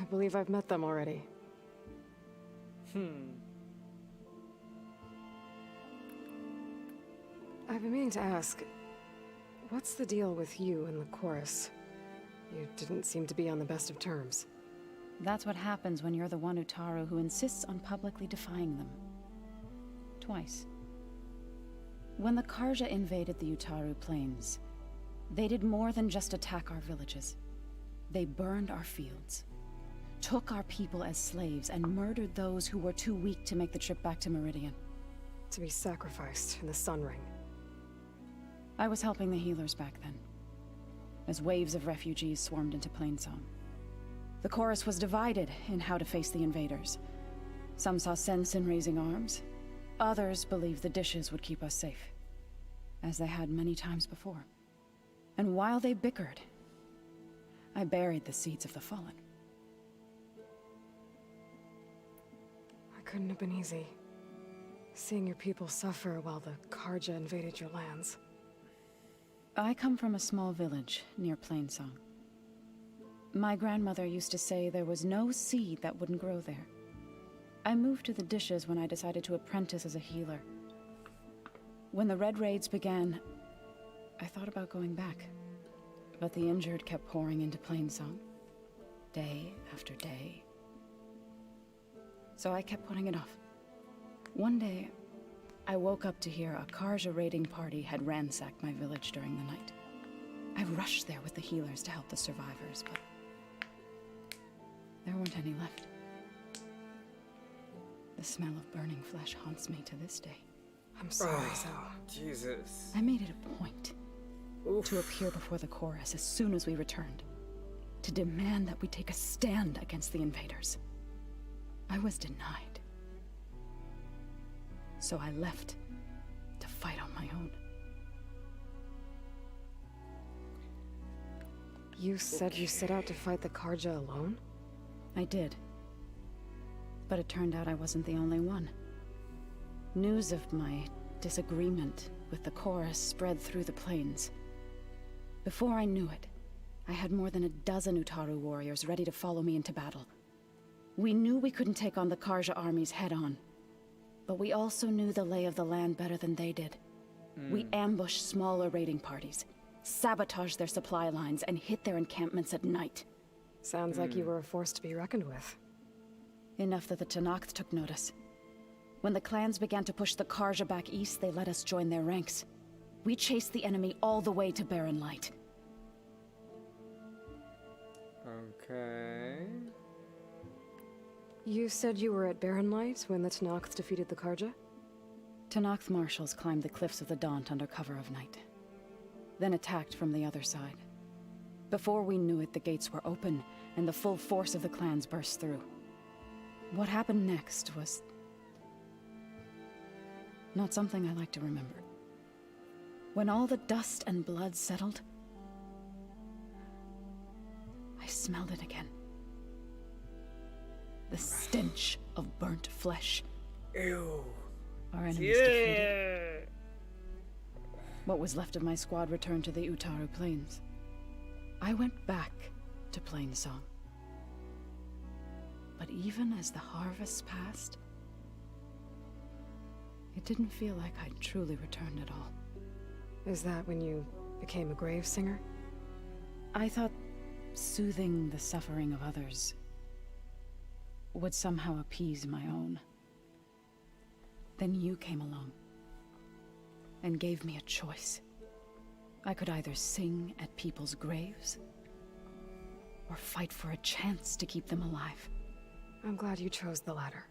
C: I believe I've met them already. I've been meaning to ask, what's the deal with you and the chorus? You didn't seem to be on the best of terms.
P: That's what happens when you're the one Utaru who insists on publicly defying them. Twice. When the Karja invaded the Utaru plains, they did more than just attack our villages. They burned our fields, took our people as slaves, and murdered those who were too weak to make the trip back to Meridian.
C: To be sacrificed in the Sun Ring.
P: I was helping the healers back then, as waves of refugees swarmed into Plainsong. The chorus was divided in how to face the invaders. Some saw sense in raising arms. Others believed the dishes would keep us safe, as they had many times before. And while they bickered, I buried the seeds of the fallen.
C: It couldn't have been easy, seeing your people suffer while the Karja invaded your lands.
P: I come from a small village near Plainsong. My grandmother used to say there was no seed that wouldn't grow there. I moved to the dishes when I decided to apprentice as a healer. When the Red Raids began, I thought about going back. But the injured kept pouring into Plainsong, day after day. So I kept putting it off. One day, I woke up to hear a Karja raiding party had ransacked my village during the night. I rushed there with the healers to help the survivors, but there weren't any left. The smell of burning flesh haunts me to this day.
R: I'm sorry, Jesus.
P: I made it a point to appear before the chorus as soon as we returned, to demand that we take a stand against the invaders. I was denied. So I left to fight on my own.
C: You said you set out to fight the Karja alone?
P: I did. But it turned out I wasn't the only one. News of my disagreement with the chorus spread through the plains. Before I knew it, I had more than a dozen Utaru warriors ready to follow me into battle. We knew we couldn't take on the Karja armies head-on, but we also knew the lay of the land better than they did. We ambushed smaller raiding parties, sabotaged their supply lines, and hit their encampments at night.
C: Sounds like you were a force to be reckoned with.
P: Enough that the Tenakth took notice. When the clans began to push the Karja back east, they let us join their ranks. We chased the enemy all the way to Barren Light.
R: Okay.
C: You said you were at Barren Light when the Tenakth defeated the Karja?
P: Tenakth marshals climbed the cliffs of the Daunt under cover of night, then attacked from the other side. Before we knew it, the gates were open, and the full force of the clans burst through. What happened next was not something I like to remember. When all the dust and blood settled, I smelled it again. The stench of burnt flesh.
R: Ew.
P: Our enemies defeated. What was left of my squad returned to the Utaru Plains. I went back to Plainsong. But even as the harvest passed, it didn't feel like I'd truly returned at all.
C: Is that when you became a grave singer?
P: I thought soothing the suffering of others would somehow appease my own. Then you came along and gave me a choice. I could either sing at people's graves or fight for a chance to keep them alive.
C: I'm glad you chose the latter.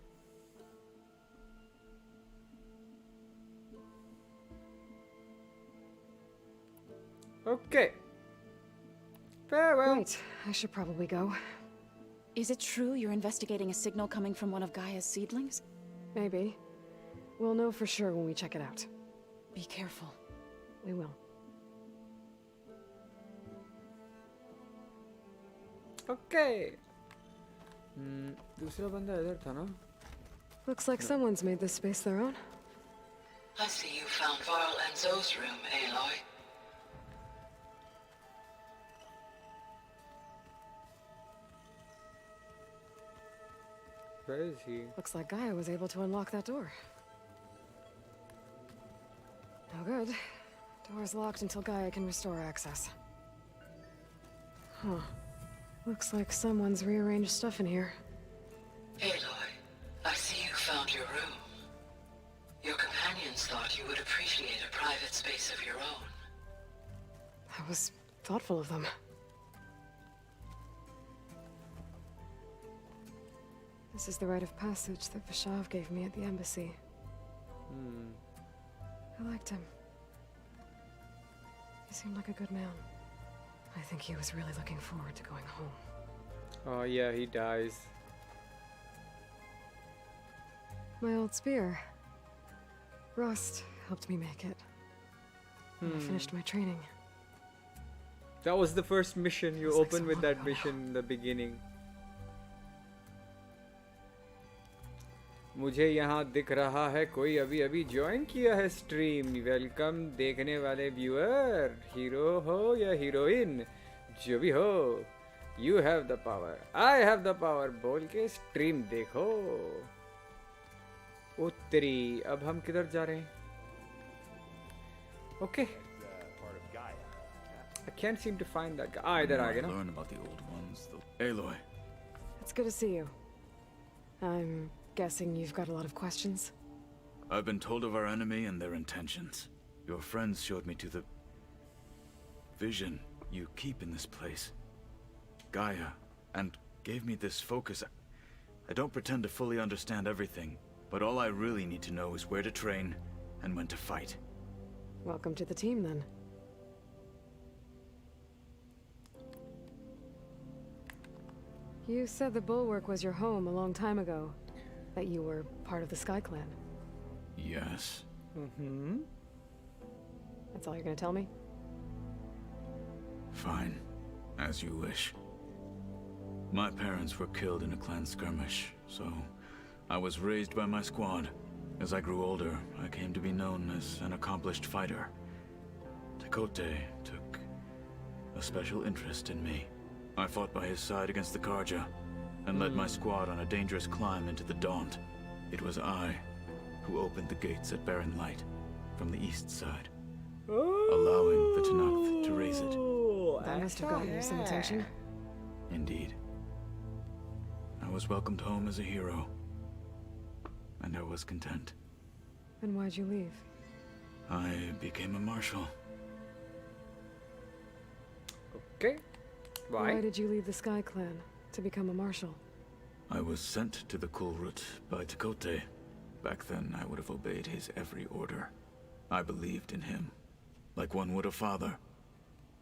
R: Okay. Farewell.
C: Right, I should probably go.
P: Is it true you're investigating a signal coming from one of Gaia's seedlings?
C: Maybe. We'll know for sure when we check it out.
P: Be careful.
C: We will.
R: Okay. दूसरा बंदा इधर था ना?
C: Looks like someone's made this space their own.
S: I see you found Varl and Zoe's room, Aloy.
R: Where is he?
C: Looks like Gaia was able to unlock that door. No good. Door's locked until Gaia can restore access. Huh. Looks like someone's rearranged stuff in here.
S: Aloy, I see you found your room. Your companions thought you would appreciate a private space of your own.
C: That was thoughtful of them. This is the rite of passage that Vishav gave me at the embassy. I liked him. He seemed like a good man. I think he was really looking forward to going home.
R: Oh yeah, he dies.
C: My old spear. Rust helped me make it. When I finished my training.
R: That was the first mission. You opened with that mission in the beginning. मुझे यहाँ दिख रहा है कोई अभी अभी join किया है स्ट्रीम. वेलकम देखने वाले व्यूअर, हीरो हो या हीरोइन, जो भी हो, you have the power, I have the power बोल के स्ट्रीम देखो. उत्तरी. अब हम किधर जा रहे हैं? Okay. I can't seem to find that guy. इधर आ गया ना.
E: Learn about the old ones, though. Aloy.
C: It's good to see you. I'm guessing you've got a lot of questions?
E: I've been told of our enemy and their intentions. Your friends showed me to the vision you keep in this place, Gaia, and gave me this focus. I don't pretend to fully understand everything, but all I really need to know is where to train and when to fight.
C: Welcome to the team, then. You said the Bulwark was your home a long time ago. That you were part of the Sky Clan.
E: Yes.
C: Mm-hmm. That's all you're gonna tell me?
E: Fine. As you wish. My parents were killed in a clan skirmish, so I was raised by my squad. As I grew older, I came to be known as an accomplished fighter. Tekote took a special interest in me. I fought by his side against the Karja, and led my squad on a dangerous climb into the Daunt. It was I who opened the gates at Barren Light from the east side, allowing the Tenakth to raise it.
C: That must have gotten you some attention.
E: Indeed. I was welcomed home as a hero, and I was content.
C: Then why'd you leave?
E: I became a marshal.
R: Okay.
C: Why did you leave the Sky Clan to become a marshal?
E: I was sent to the Kulrut by Tekote. Back then, I would have obeyed his every order. I believed in him, like one would a father.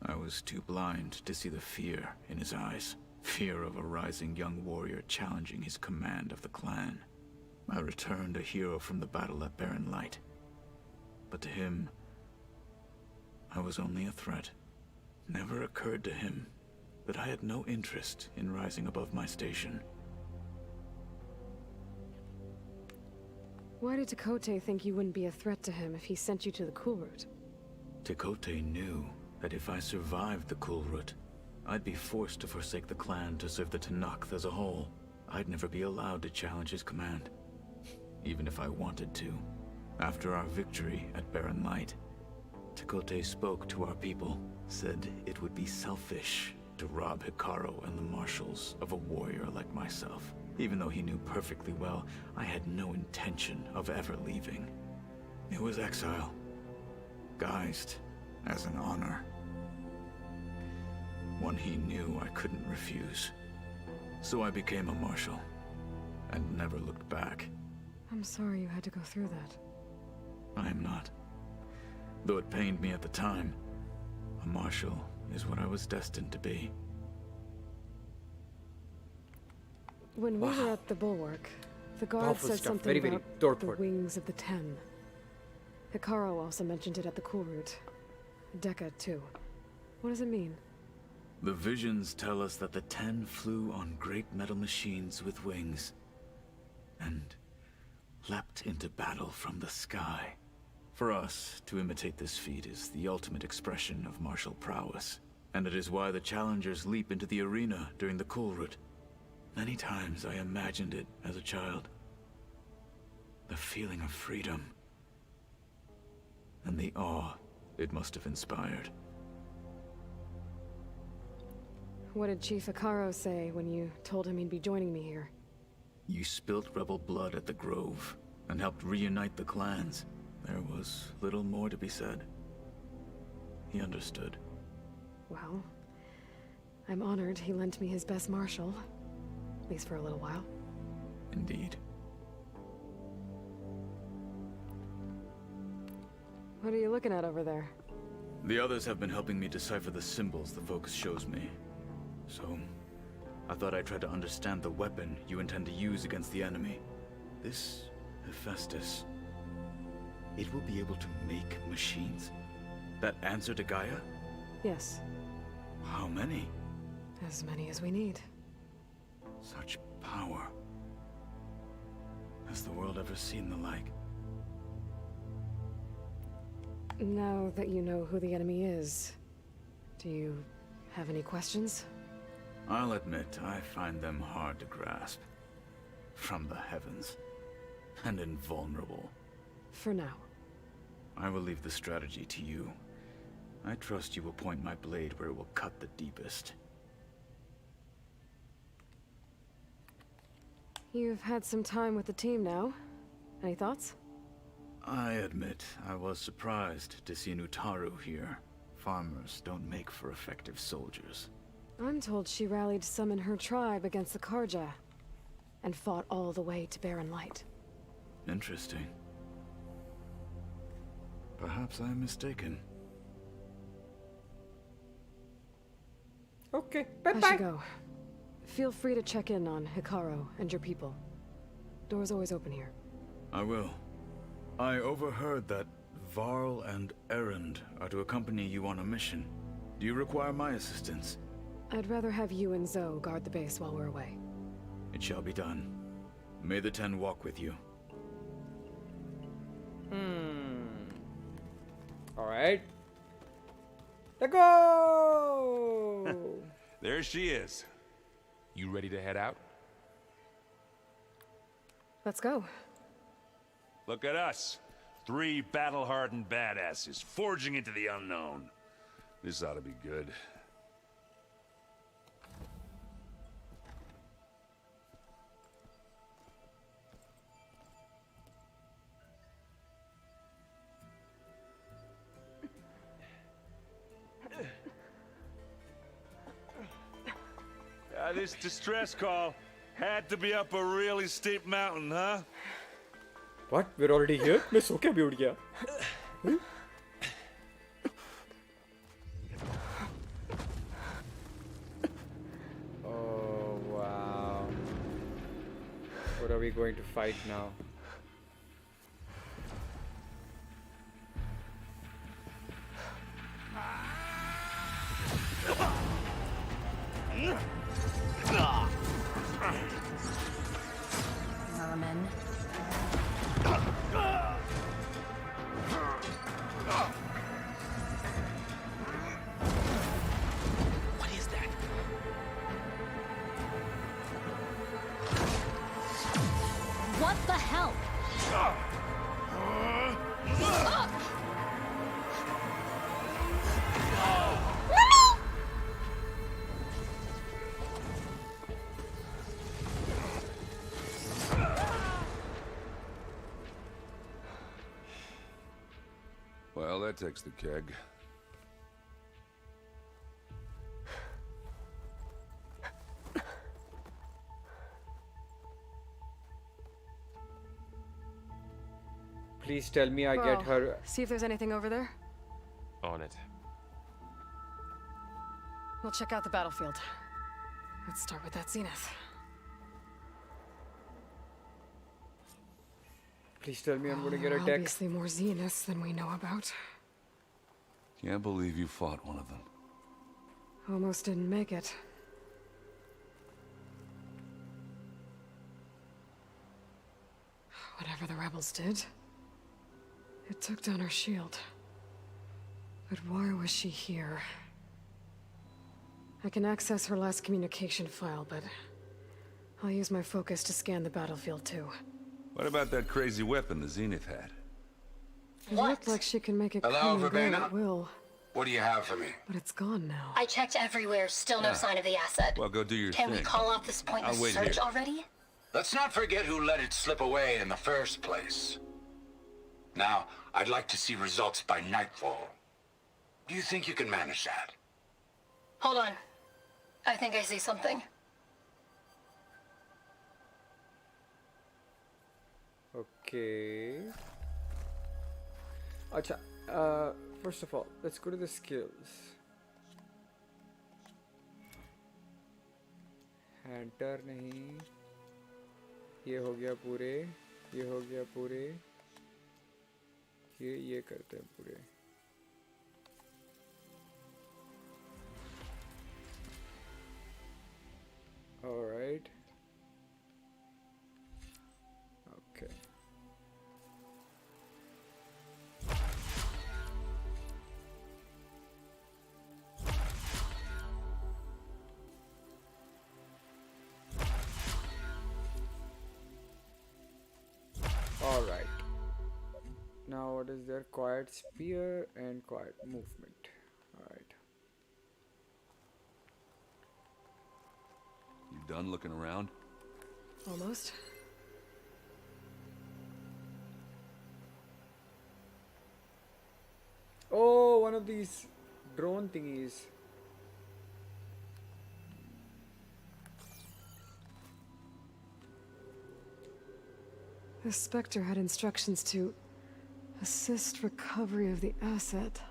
E: I was too blind to see the fear in his eyes. Fear of a rising young warrior challenging his command of the clan. I returned a hero from the battle at Barren Light. But to him, I was only a threat. Never occurred to him that I had no interest in rising above my station.
C: Why did Tekote think you wouldn't be a threat to him if he sent you to the Kulrut?
E: Tekote knew that if I survived the Kulrut, I'd be forced to forsake the clan to serve the Tenakth as a whole. I'd never be allowed to challenge his command, even if I wanted to. After our victory at Barren Light, Tekote spoke to our people, said it would be selfish to rob Hikaru and the marshals of a warrior like myself. Even though he knew perfectly well, I had no intention of ever leaving. It was exile, guised as an honor. One he knew I couldn't refuse. So I became a marshal, and never looked back.
C: I'm sorry you had to go through that.
E: I am not. Though it pained me at the time, a marshal is what I was destined to be.
C: When we were at the Bulwark, the guard said something about the Wings of the Ten. Hikaru also mentioned it at the Kulrut. Dekka, too. What does it mean?
E: The visions tell us that the Ten flew on great metal machines with wings, and leapt into battle from the sky. For us, to imitate this feat is the ultimate expression of martial prowess, and it is why the challengers leap into the arena during the Kulrut. Many times I imagined it as a child. The feeling of freedom, and the awe it must have inspired.
C: What did Chief Hikaru say when you told him he'd be joining me here?
E: You spilt rebel blood at the Grove, and helped reunite the clans. There was little more to be said. He understood.
C: Well, I'm honored he lent me his best marshal. At least for a little while.
E: Indeed.
C: What are you looking at over there?
E: The others have been helping me decipher the symbols the focus shows me. So, I thought I'd try to understand the weapon you intend to use against the enemy. This Hephaestus, it will be able to make machines that answer to Gaia?
C: Yes.
E: How many?
C: As many as we need.
E: Such power. Has the world ever seen the like?
C: Now that you know who the enemy is, do you have any questions?
E: I'll admit, I find them hard to grasp. From the heavens. And invulnerable.
C: For now.
E: I will leave the strategy to you. I trust you will point my blade where it will cut the deepest.
C: You've had some time with the team now. Any thoughts?
E: I admit, I was surprised to see Nutaru here. Farmers don't make for effective soldiers.
C: I'm told she rallied some in her tribe against the Karja, and fought all the way to Barren Light.
E: Interesting. Perhaps I'm mistaken.
R: Okay,
C: I should go. Feel free to check in on Hikaru and your people. Door's always open here.
E: I will. I overheard that Varl and Erend are to accompany you on a mission. Do you require my assistance?
C: I'd rather have you and Zoe guard the base while we're away.
E: It shall be done. May the Ten walk with you.
R: Alright. Let's go!
N: There she is.
O: You ready to head out?
C: Let's go.
N: Look at us. 3 battle-hardened badasses forging into the unknown. This ought to be good. This distress call had to be up a really steep mountain, huh?
R: What? We're already here? मैं सो के भी उड़ गया. Oh wow. What are we going to fight now?
G: Vermin.
K: What is that?
G: What the hell?
N: Well, that takes the keg.
R: Please tell me I get her.
C: See if there's anything over there.
O: On it.
C: We'll check out the battlefield. Let's start with that Zenith.
R: Please tell me I'm gonna get a deck.
C: Obviously more Zeniths than we know about.
N: Can't believe you fought one of them.
C: Almost didn't make it. Whatever the rebels did, it took down her shield. But why was she here? I can access her last communication file, but I'll use my focus to scan the battlefield too.
N: What about that crazy weapon the Zenith had?
C: It looked like she can make it
T: Hello,
C: come and go
T: Verbena?
C: at will.
T: What do you have for me?
C: But it's gone now.
U: I checked everywhere, still no sign of the asset.
N: Well, go do your
U: Can
N: thing.
U: we call off this pointless
N: I'll wait
U: search
N: here.
U: already?
T: Let's not forget who let it slip away in the first place. Now, I'd like to see results by nightfall. Do you think you can manage that?
U: Hold on. I think I see something.
R: Okay. Acha, first of all, let's go to the skills. Hunter नहीं. ये हो गया पूरे. ये हो गया पूरे. ये करते हैं पूरे. All right. Okay. All right. Now what is there? Quiet spear and quiet movement. All right.
N: You done looking around?
C: Almost.
R: Oh, one of these drone thingies.
C: The Spectre had instructions to assist recovery of the asset.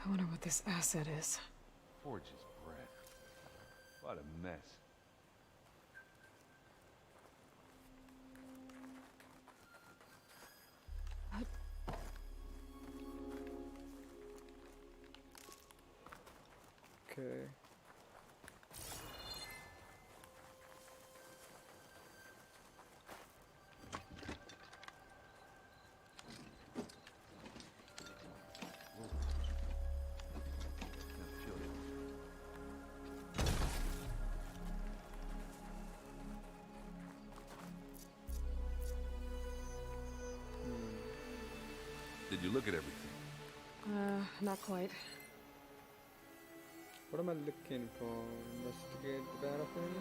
C: I wonder what this asset is.
N: Forge's breath. What a mess.
R: Okay.
N: Did you look at everything?
C: Not quite.
R: What am I looking for? Investigate the battlefield?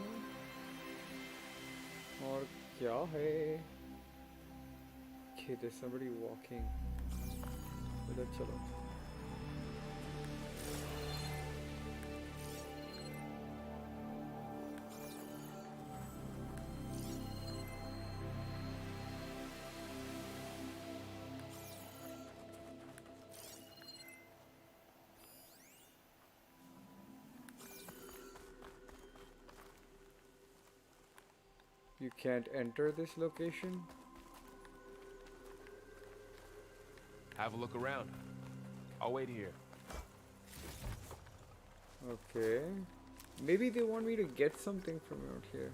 R: Or kya hai? Okay, there's somebody walking. Let's chalo. You can't enter this location?
O: Have a look around. I'll wait here.
R: Okay. Maybe they want me to get something from out here.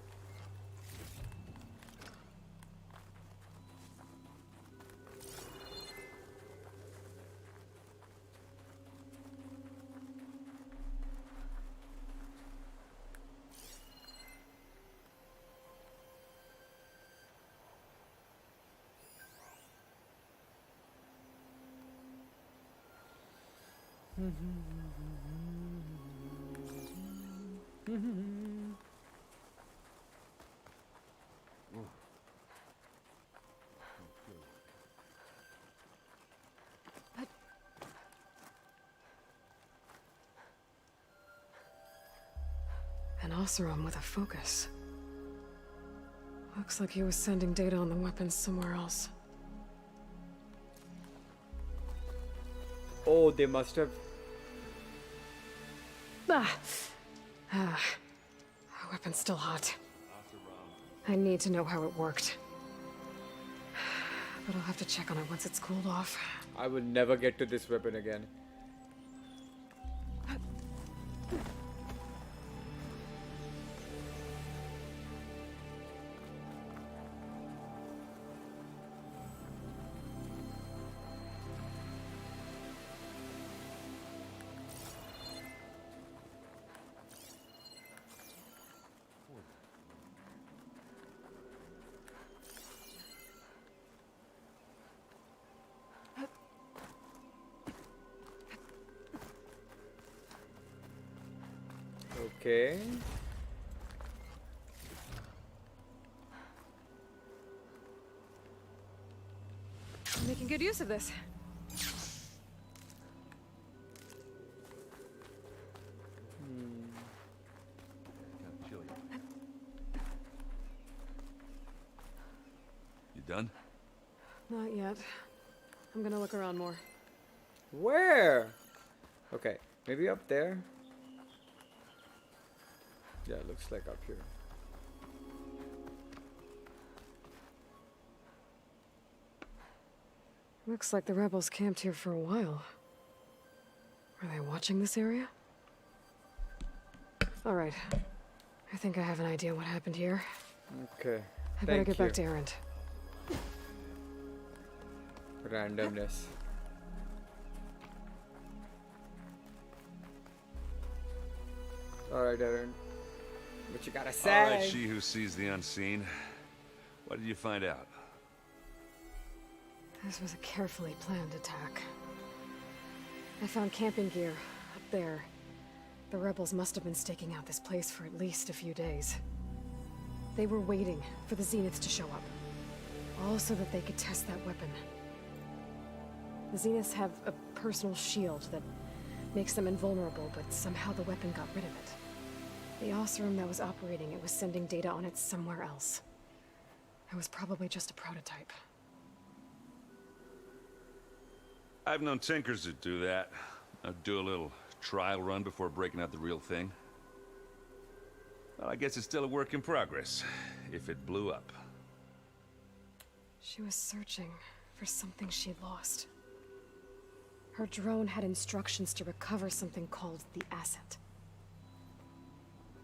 C: An Oseram with a focus. Looks like he was sending data on the weapons somewhere else.
R: Oh, they must have.
C: The weapon's still hot. I need to know how it worked. But I'll have to check on it once it's cooled off.
R: I will never get to this weapon again. Okay.
C: I'm making good use of this.
N: You done?
C: Not yet. I'm gonna look around more.
R: Where? Okay, maybe up there. Yeah, it looks like up here.
C: Looks like the rebels camped here for a while. Are they watching this area? All right. I think I have an idea what happened here.
R: Okay.
C: I better get back to errand.
R: Randomness. Alright, Aaron. What you gotta say?
N: All right, she who sees the unseen. What did you find out?
C: This was a carefully planned attack. I found camping gear up there. The rebels must have been staking out this place for at least a few days. They were waiting for the Zeniths to show up. All so that they could test that weapon. The Zeniths have a personal shield that makes them invulnerable, but somehow the weapon got rid of it. The Osram that was operating it was sending data on it somewhere else. It was probably just a prototype.
N: I've known tinkers that do that. I'd do a little trial run before breaking out the real thing. Well, I guess it's still a work in progress, if it blew up.
C: She was searching for something she'd lost. Her drone had instructions to recover something called the asset.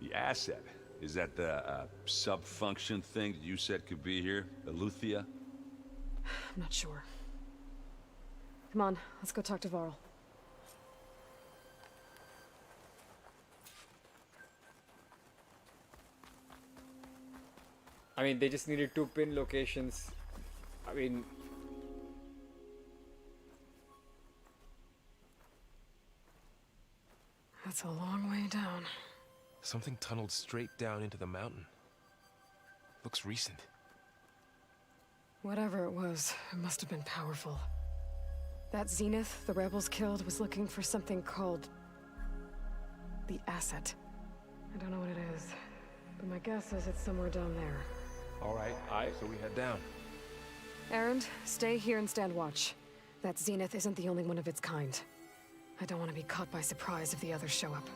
N: The asset? Is that the sub-function thing that you said could be here? Eleuthia?
C: I'm not sure. Come on, let's go talk to Varl.
R: I mean, they just needed 2 pin locations. I mean...
C: That's a long way down.
O: Something tunneled straight down into the mountain. Looks recent.
C: Whatever it was, it must have been powerful. That Zenith the rebels killed was looking for something called... the asset. I don't know what it is, but my guess is it's somewhere down there.
O: Alright, so we head down.
C: Erend, stay here and stand watch. That Zenith isn't the only one of its kind. I don't want to be caught by surprise if the others show up.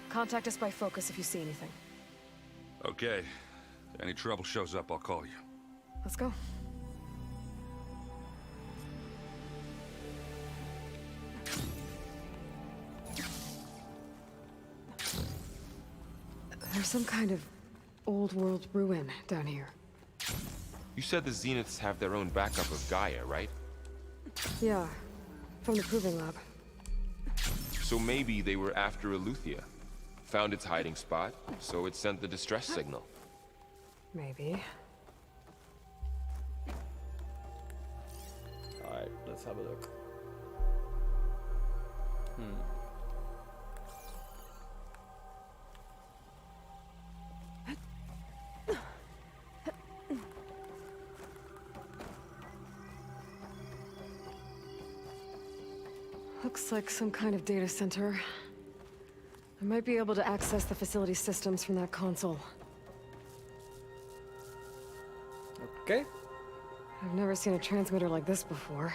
C: Contact us by focus if you see anything.
N: Okay. If any trouble shows up, I'll call you.
C: Let's go. There's some kind of old world ruin down here.
O: You said the Zeniths have their own backup of Gaia, right?
C: Yeah, from the proving lab.
O: So maybe they were after Eleuthia. Found its hiding spot, so it sent the distress signal.
C: Maybe.
R: Alright, let's have a look.
C: Looks like some kind of data center. I might be able to access the facility systems from that console.
R: Okay.
C: I've never seen a transmitter like this before.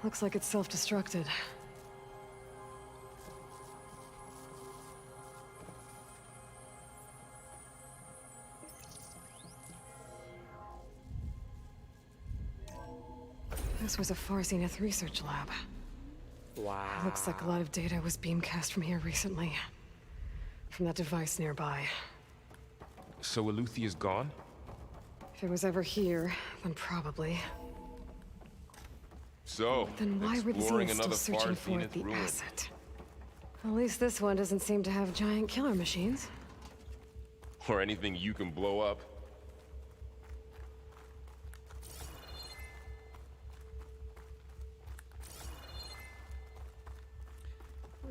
C: Looks like it's self-destructed. This was a Far Zenith research lab.
R: Wow.
C: Looks like a lot of data was beamcast from here recently. From that device nearby.
O: So Eleuthia's gone?
C: If it was ever here, then probably.
O: So,
C: Then why were the
O: exploring
C: Zeniths still
O: another
C: searching
O: Far
C: for
O: Zenith
C: the
O: ruin.
C: asset? At least this one doesn't seem to have giant killer machines.
O: Or anything you can blow up.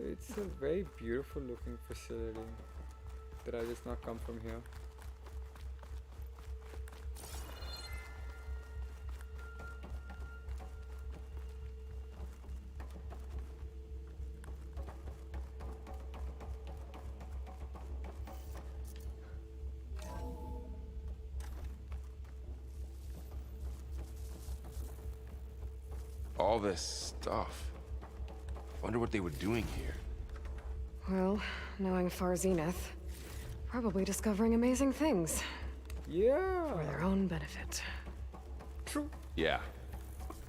R: It's a very beautiful looking facility. Did I just not come from here?
O: All this stuff. Wonder what they were doing here.
C: Well, knowing Far Zenith, probably discovering amazing things.
R: Yeah.
C: For their own benefit.
R: True.
O: Yeah.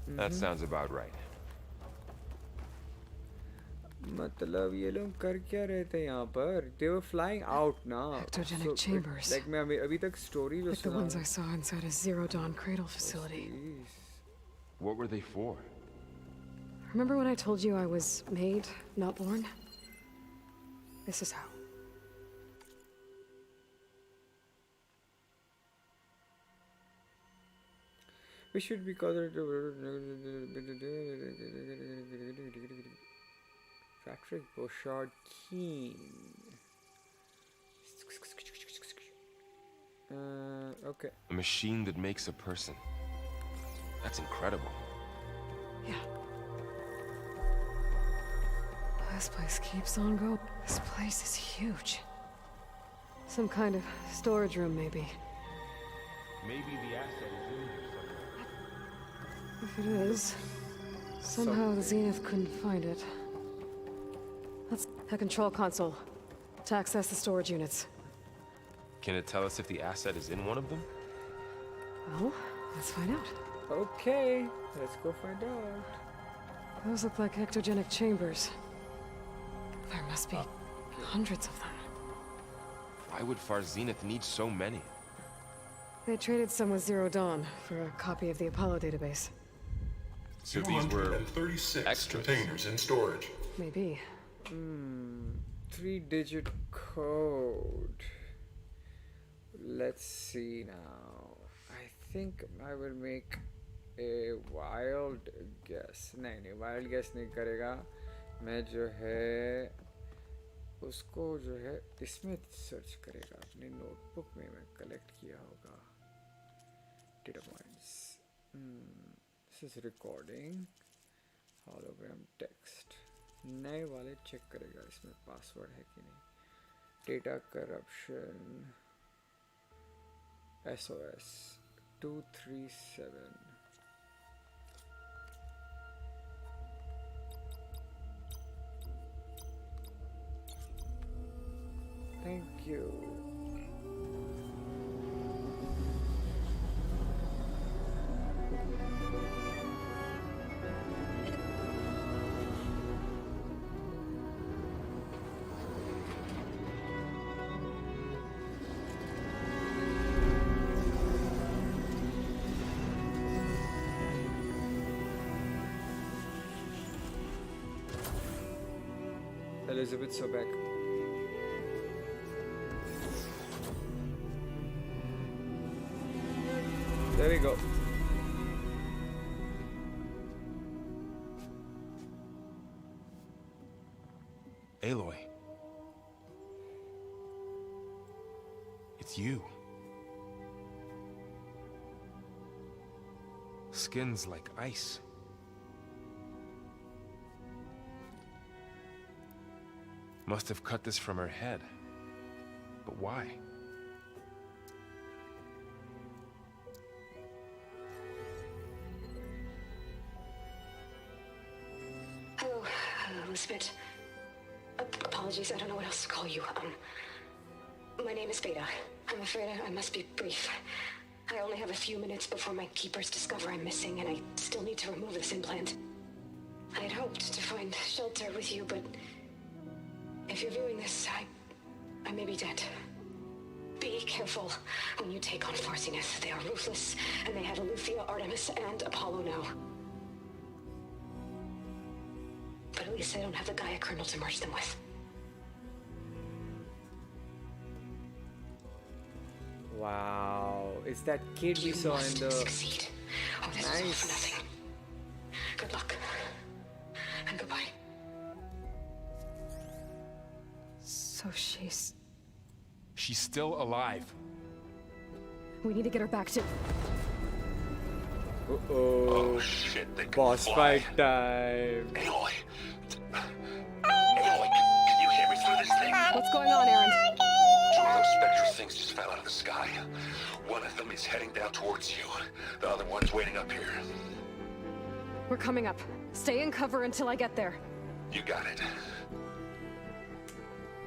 O: That sounds about right.
R: मतलब ये लोग कर क्या रहे थे यहाँ पर? They were flying out now.
C: Ectogenic chambers.
R: Like मैं अभी तक story जो
C: Like the
R: सुना
C: ones I saw inside a Zero Dawn cradle facility.
O: What were they for?
C: Remember when I told you I was made, not born? This is how.
R: We should be called Patrick Bouchard Keane. Okay.
O: A machine that makes a person. That's incredible.
C: Yeah. This place keeps on going. This place is huge. Some kind of storage room, maybe.
O: Maybe the asset is in here somewhere.
C: If it is, somehow the Zenith couldn't find it. That's a control console to access the storage units.
O: Can it tell us if the asset is in one of them?
C: Well, let's find out.
R: Okay, let's go find out.
C: Those look like ectogenic chambers. There must be hundreds of them.
O: Why would Far Zenith need so many?
C: They traded some with Zero Dawn for a copy of the Apollo database.
O: So these were
L: 36
O: extras.
L: containers in storage.
C: Maybe.
R: 3-digit code. Let's see now. I think I will make a wild guess. नहीं wild guess नहीं करेगा. मैं जो है उसको जो है इसमें सर्च करेगा. अपनी नोटबुक में मैं कलेक्ट किया होगा. Data points. This is recording. Hologram text. नए वाले चेक करेगा इसमें पासवर्ड है कि नहीं. Data corruption. SOS 237. Thank you. Elizabeth Sobek. There we go.
O: Aloy. It's you. Skin's like ice. Must have cut this from her head. But why?
M: Hello, Elizabeth. Apologies, I don't know what else to call you. My name is Beta. I'm afraid I must be brief. I only have a few minutes before my keepers discover I'm missing, and I still need to remove this implant. I had hoped to find shelter with you, but if you're viewing this, I may be dead. Be careful when you take on Far Zenith. They are ruthless, and they have Eleuthia, Artemis, and Apollo now. But at least they don't have the Gaia kernel to merge them with.
R: Wow, it's that kid we saw in the...
M: Succeed. Oh, this is all for nothing. Good luck. And goodbye.
C: So she's
O: still alive.
C: We need to get her back to...
R: Uh-oh.
T: Oh shit, they can
R: Boss
T: fly.
R: fight time.
T: Aloy! Aloy, can you hear me through this thing?
C: What's going on, Aaron?
T: Two of those spectral things just fell out of the sky. One of them is heading down towards you. The other one's waiting up here.
C: We're coming up. Stay in cover until I get there.
T: You got it.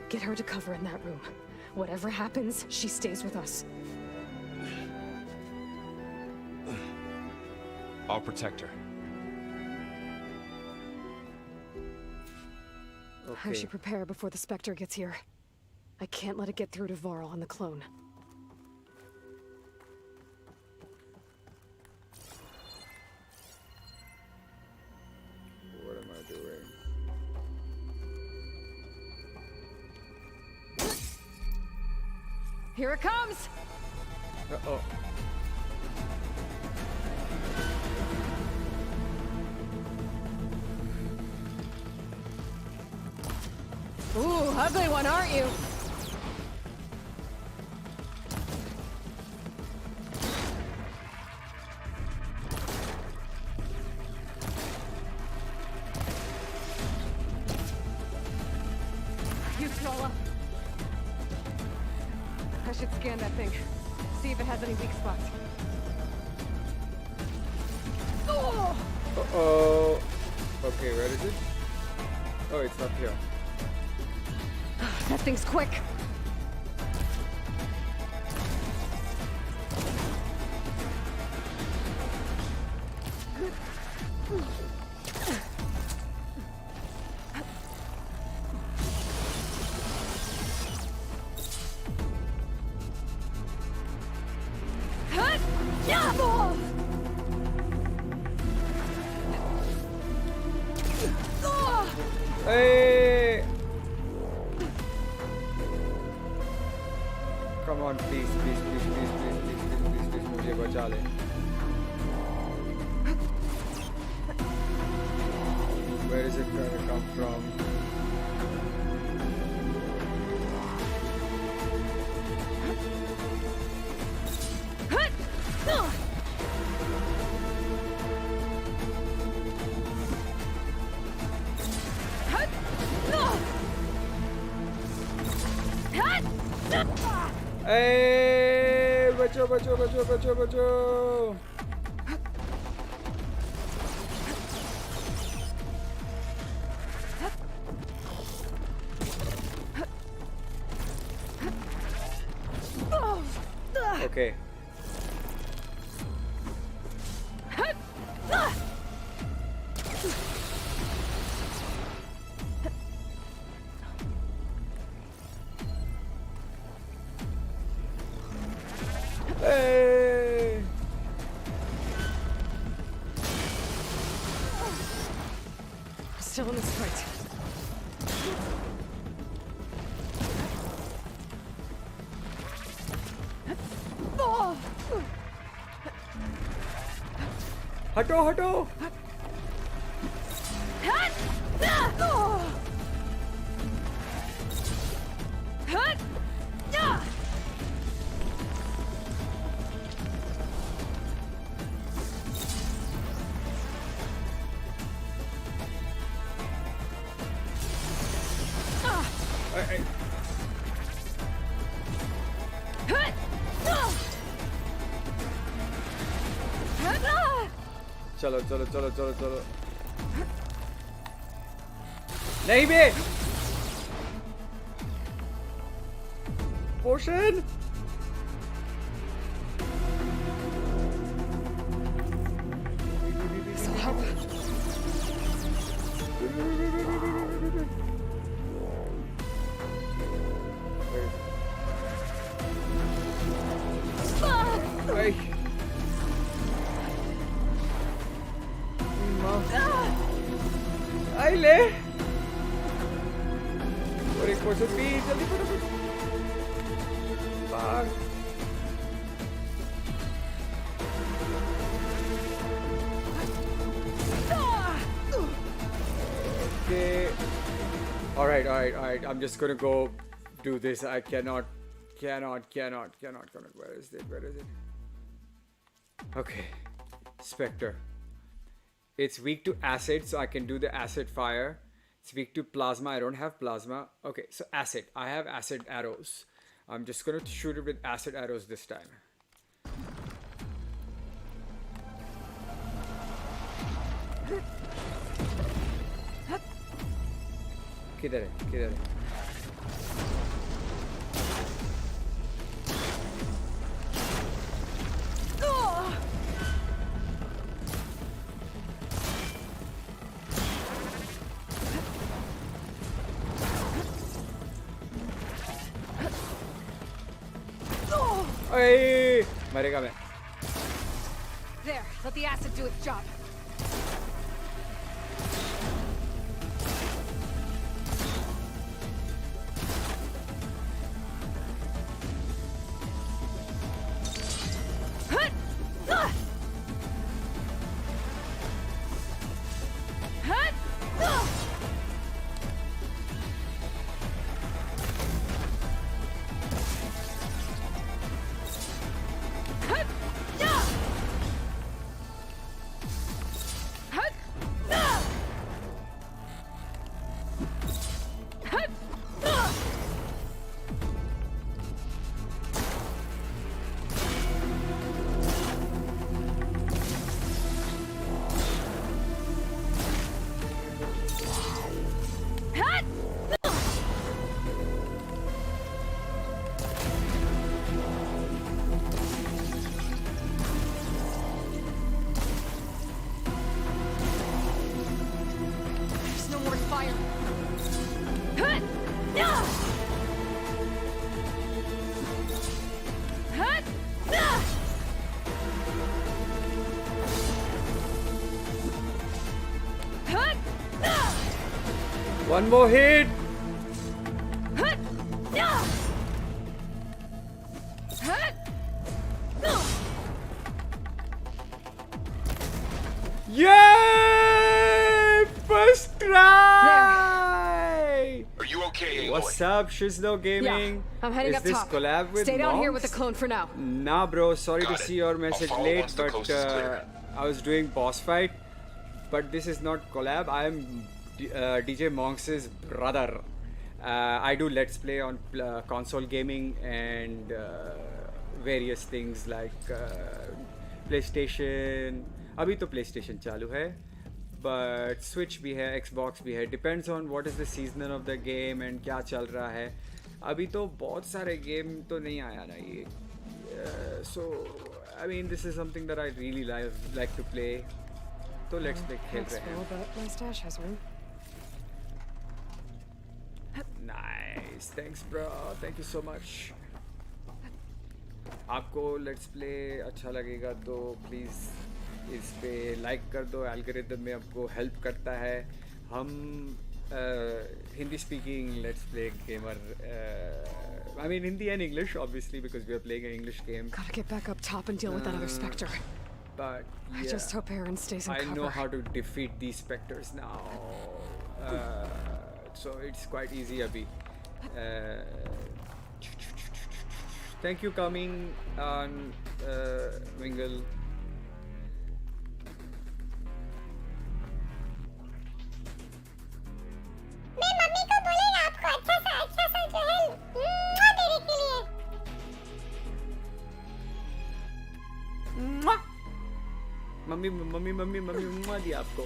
C: Get her to cover in that room. Whatever happens, she stays with us.
O: I'll protect her.
C: I should prepare before the Spectre gets here. I can't let it get through to Varl on the clone.
R: What am I doing?
C: Here it comes!
R: Uh-oh.
C: Ooh, ugly one, aren't you? you, Trolla. I should scan that thing. See if it has any weak spots. Oh!
R: Uh-oh. Okay, where is it? Oh, it's up here.
C: That thing's quick.
R: Hey! Come on, please, please, please, please, please, please, please, please, मुझे बचा ले. Where is it gonna come from? Hey, बचो बचो बचो बचो बचो. Okay. Hey!
C: Still in the sprint.
R: हटो हटो. चलो चलो चलो चलो चलो. नहीं बे. पोशन. ले और एक पोशन भी जल्दी फटाफट. भाग. Okay. All right. I'm just gonna go do this. I cannot. Where is it? Okay. Spectre. It's weak to acid, so I can do the acid fire. It's weak to plasma. I don't have plasma. Okay, so acid. I have acid arrows. I'm just gonna shoot it with acid arrows this time. किधर है? Hey, मरेगा मैं.
C: There, let the acid do its job.
R: One more hit. Yay! First try!
U: Are you okay, Aloy?
R: What's up, Shizno Gaming?
C: Yeah, I'm heading
R: Is
C: up
R: this
C: top.
R: collab with
C: Stay down here with the
R: monks?
C: clone for now.
R: Nah, bro. Sorry
U: Got
R: to
U: it.
R: see your message
U: I'll follow
R: late,
U: once the
R: but
U: coast is clear.
R: I was doing boss fight. But this is not collab. I am DJ Monks' brother. I do let's play on console gaming and various things like PlayStation. अभी तो PlayStation चालू है, but Switch भी है, Xbox भी है. Depends on what is the season of the game and क्या चल रहा है. अभी तो बहुत सारे game तो नहीं आया ना ये. So I mean this is something that I really like to play. तो let's play खेल रहे हैं.
C: My stash has room.
R: Nice, thanks bro, thank you so much. आपको लेट्स प्ले अच्छा लगेगा तो प्लीज़ इस पे लाइक कर दो. एल्गोरिथम में आपको हेल्प करता है. हम Hindi speaking let's play gamer. I mean Hindi and English obviously because we are playing an English game.
C: Gotta get back up top and deal with that other specter.
R: But yeah,
C: I just hope Aaron stays in cover.
R: I know how to defeat these specters now. So it's quite easy abhi. Thank you coming on mingle.
J: मैं mummy को बोलेगा आपको अच्छा सा जो है देने के लिए.
R: मम्मी मुआ दिया आपको.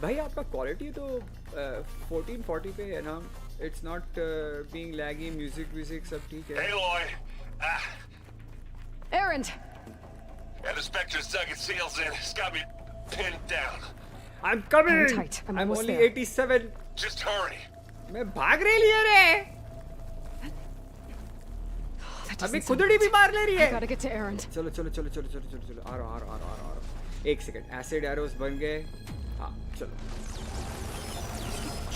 R: भाई आपका क्वालिटी तो 1440 पे है ना. It's not being laggy. Music सब ठीक है.
U: Aloy!
C: Aaron!
U: Yeah, the Spectre's dug its heels in. It's got me pinned down.
R: I'm coming.
C: Hang tight. I'm almost
R: only
C: there.
R: 87.
U: Just hurry.
R: मैं भाग रही रे. अभी खुदड़ी भी मार ले रही है.
C: I gotta get to Aaron.
R: चलो. आ रहा. एक सेकंड. एसिड एरोस बन गए. हाँ चलो.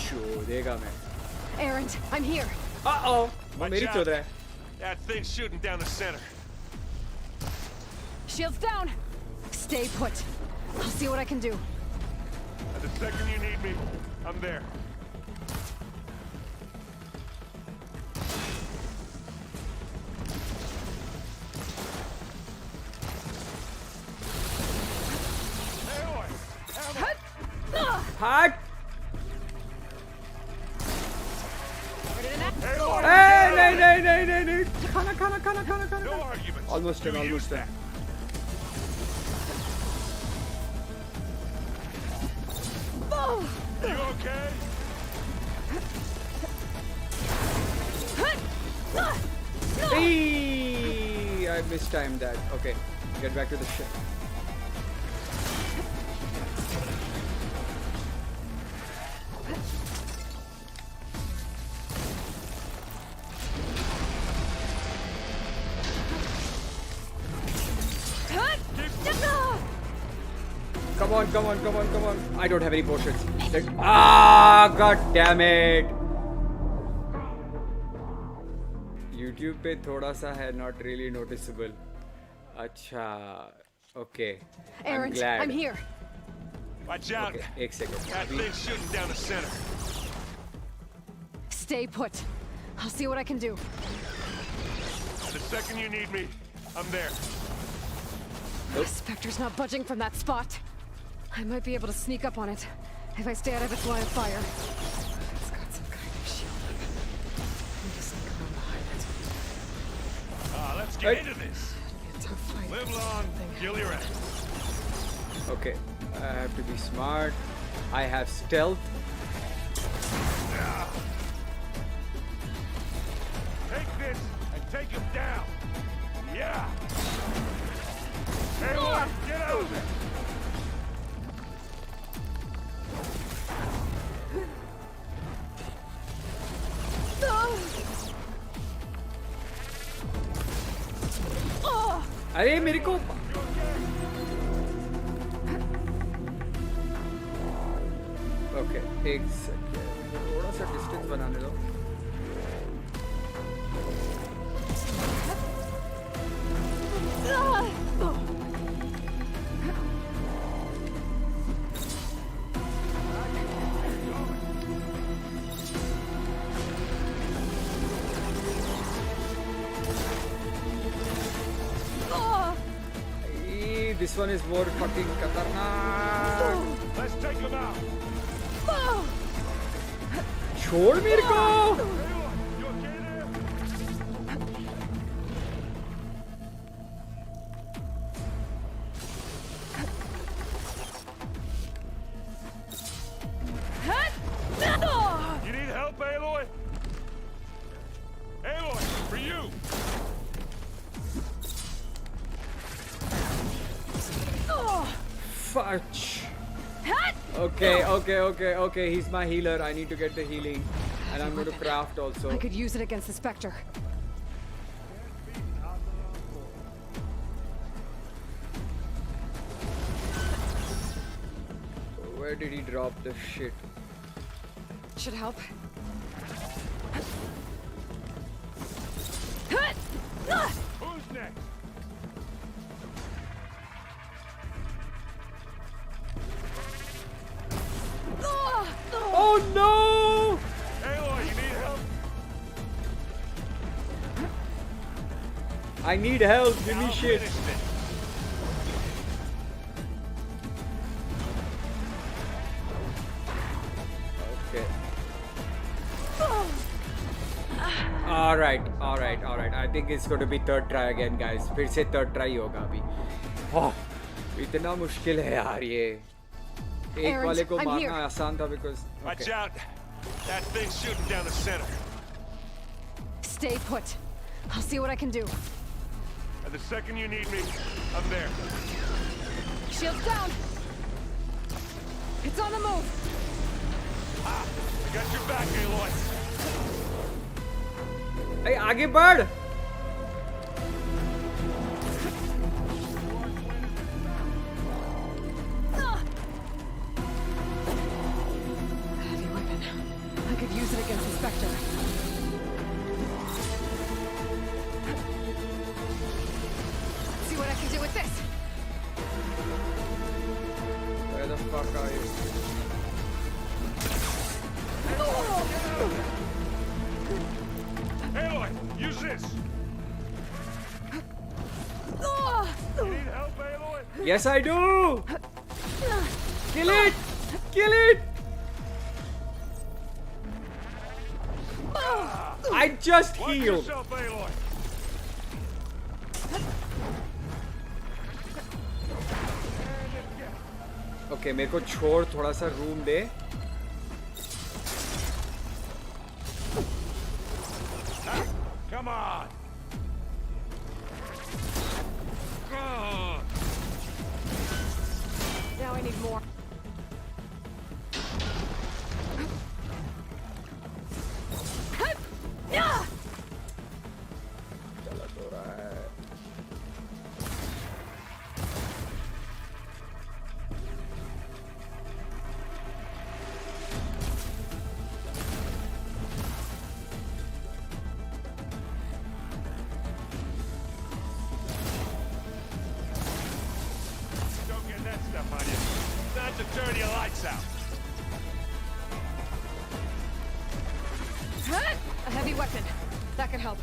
R: चोदेगा मैं.
C: Aaron, I'm here.
R: Uh-oh. मेरी चोद रहा है.
O: That thing's shooting down the center.
C: Shields down. Stay put. I'll see what I can do.
O: The second you need me, I'm there.
R: Hot. नहीं. खाना. Almost done.
O: You okay?
R: Hey, I mistimed that. Okay, get back to the ship. Come on. I don't have any potions. God damn it. YouTube पे थोड़ा सा है, not really noticeable. अच्छा, okay.
C: Aaron, I'm here.
O: Watch out.
R: Okay, एक second.
O: That thing's shooting down the center.
C: Stay put. I'll see what I can do.
O: The second you need me, I'm there.
C: The Spectre's not budging from that spot. I might be able to sneak up on it if I stay out of its line of fire. It's got some kind of shield. I'm just sneak around behind it.
O: Let's get into this.
C: It's a fight.
O: Live long, kill your ass.
R: Okay, I have to be smart. I have stealth.
O: Take this and take him down. Yeah. Hey, boy, get out of there.
R: मेरे को okay एक second थोड़ा सा distance बनाने दो This one is more fucking khatarnak.
U: Let's take him out.
R: छोड़ मेरे को.
U: You need help, Aloy? Aloy, for you.
R: Fudge. Okay. He's my healer. I need to get the healing. And I'm going to craft also.
C: I could use it against the Spectre.
R: Where did he drop the shit?
C: Should help.
U: Who's next?
R: Oh no!
U: Aloy, you need help?
R: I need help. Give me shit. Okay. Alright. I think it's going to be third try again, guys. फिर से third try होगा अभी. Oh, इतना मुश्किल है यार ये. एक वाले को मारना आसान था because.
U: Watch out! That thing's shooting down the center.
C: Stay put. I'll see what I can do.
U: And the second you need me, I'm there.
C: Shields down. It's on the move.
U: I got your back, Aloy.
R: Hey, आगे बढ़.
C: Use it against the Spectre. Let's see what I can do with this.
R: Where the fuck are you?
U: Aloy, use this. You need help, Aloy?
R: Yes, I do. Kill it! Kill it! I just healed. Okay, मेरे को छोड़ थोड़ा सा room they.
U: Come on.
C: Now I need more.
U: Turn your lights out.
C: A heavy weapon. That can help.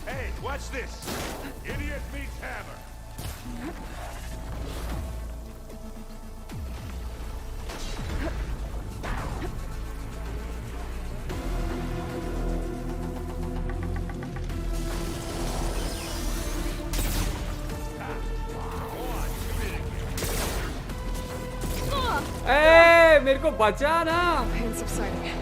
U: Hey, watch this. Idiot meets hammer.
R: Hey, मेरे को बचा ना.
C: Pain subsiding.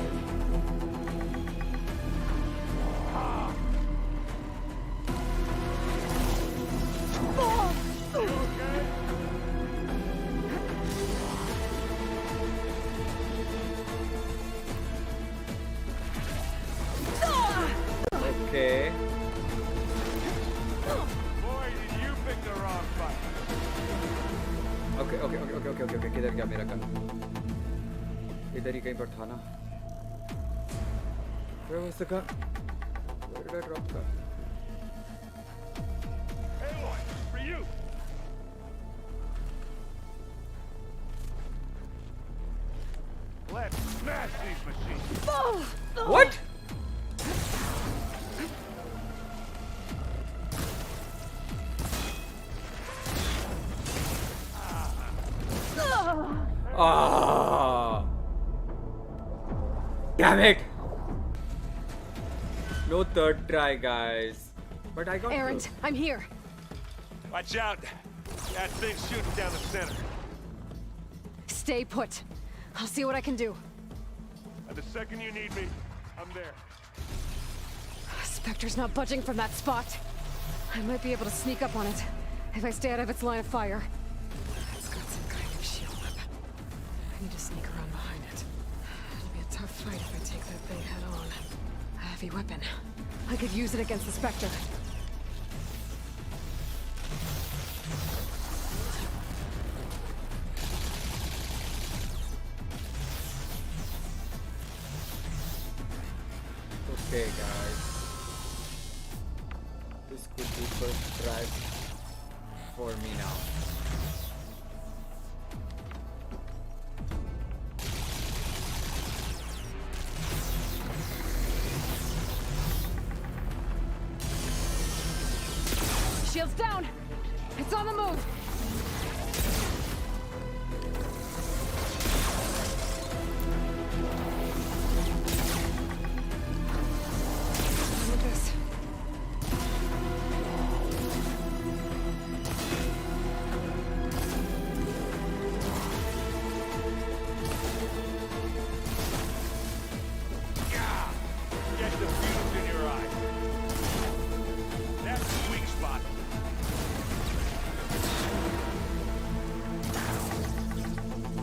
R: Okay किधर गया मेरा गन? इधर ही कहीं पर था ना? Where was the gun? Where did I drop the gun?
U: Aloy, for you. Let's smash these machines.
R: What? Ah! Damn it! No third try, guys. But I got.
C: Errant, I'm here.
U: Watch out. That thing's shooting down the center.
C: Stay put. I'll see what I can do.
U: And the second you need me, I'm there.
C: Spectre's not budging from that spot. I might be able to sneak up on it if I stay out of its line of fire. It's got some kind of shield web. I need to sneak around behind it. It'll be a tough fight if I take that thing head on. A heavy weapon. I could use it against the Spectre.
R: Okay, guys. This could be first try for me now.
C: Shield's down! It's on the move! Look at this.
U: Get the fuse in your eye. That's the weak spot.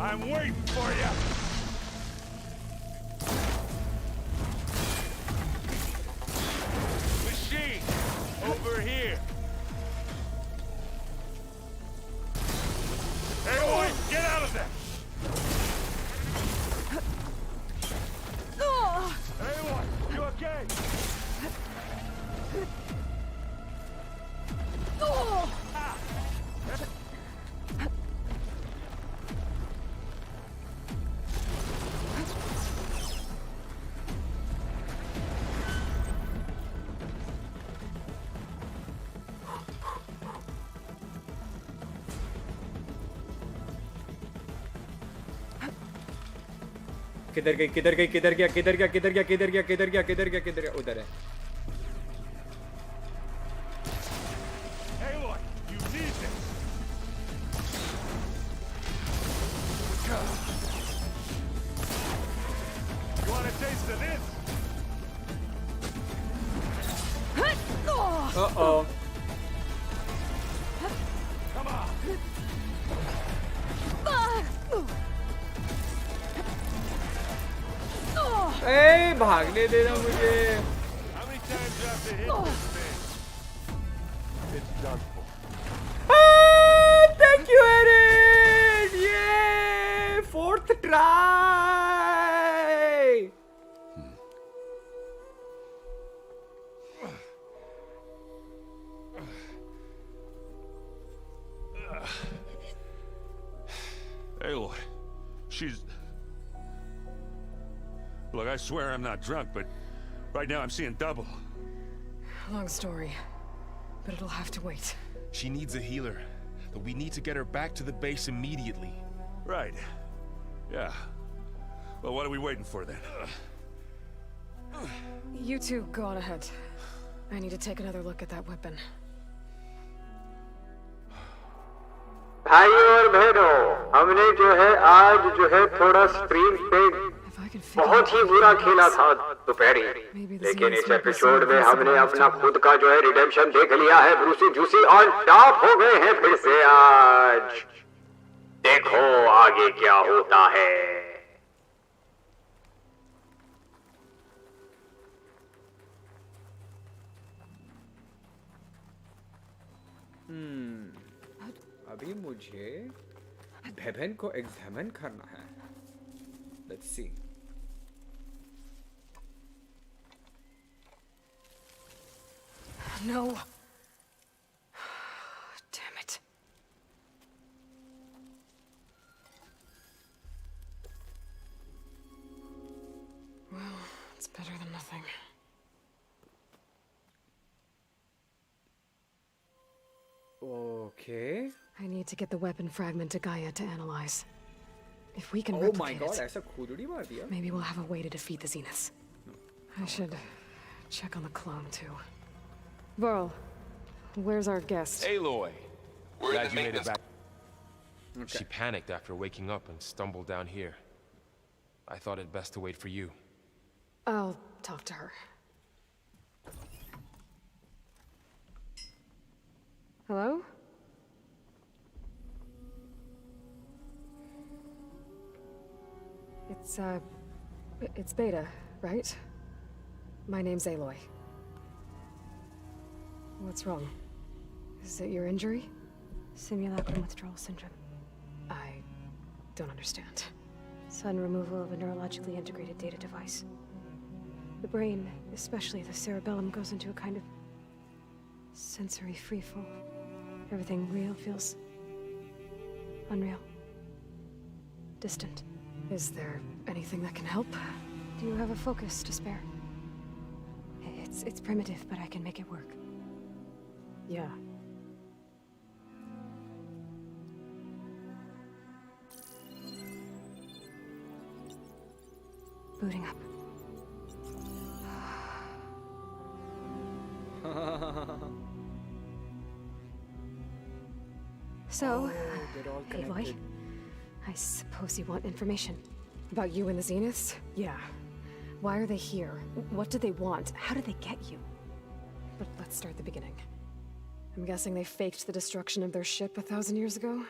U: I'm waiting for you. Machine, over here. Hey, boy, get out of there. Hey, boy, you okay?
R: किधर गई किधर गई किधर गया किधर गया किधर गया किधर गया किधर गया किधर गया किधर गया उधर है
U: Hey, boy, you need this. You want a taste of this?
R: Uh-oh.
U: Come on.
R: ए भागने देना मुझे
U: How many times do I have to hit this thing? It's done for.
R: Thank you, Erin! Yay! Fourth try!
N: Aloy, she's... Look, I swear I'm not drunk, but right now I'm seeing double.
C: Long story, but it'll have to wait.
O: She needs a healer, but we need to get her back to the base immediately.
N: Right. Yeah. Well, what are we waiting for then?
C: You two go on ahead. I need to take another look at that weapon.
F: भाइयों और बहनों, हमने जो है आज जो है थोड़ा स्क्रीन पे बहुत ही बुरा खेला था दोपहरी, लेकिन इस एपिसोड में हमने अपना खुद का जो है रिडेम्पशन देख लिया है। ब्रूसी जूसी ऑन टॉप हो गए हैं फिर से आज। देखो आगे क्या होता है।
R: अभी मुझे हेवन को एग्जामिन करना है. Let's see.
C: No. Damn it. Well, it's better than nothing.
R: Okay.
C: I need to get the weapon fragment to Gaia to analyze. If we can
R: Oh
C: replicate
R: my god,
C: it,
R: ऐसा खुदड़ी मार दिया.
C: maybe we'll have a way to defeat the Zeniths. I should check on the clone too. Varl, where's our guest?
O: Aloy!
U: We're in
O: Glad
U: the
O: you made it
U: maintenance.
O: back.
R: Okay.
O: She panicked after waking up and stumbled down here. I thought it best to wait for you.
C: I'll talk to her. Hello? It's Beta, right? My name's Aloy. What's wrong? Is it your injury?
B: Simulacrum withdrawal syndrome.
C: I don't understand.
B: Sudden removal of a neurologically integrated data device. The brain, especially the cerebellum, goes into a kind of sensory freefall. Everything real feels unreal. Distant.
C: Is there anything that can help?
B: Do you have a focus to spare? It's primitive, but I can make it work.
C: Yeah.
B: Booting up. So, Aloy, I suppose you want information.
C: About you and the Zeniths? Yeah. Why are they here? What do they want? How did they get you? But let's start at the beginning. I'm guessing they faked the destruction of their ship 1,000 years ago?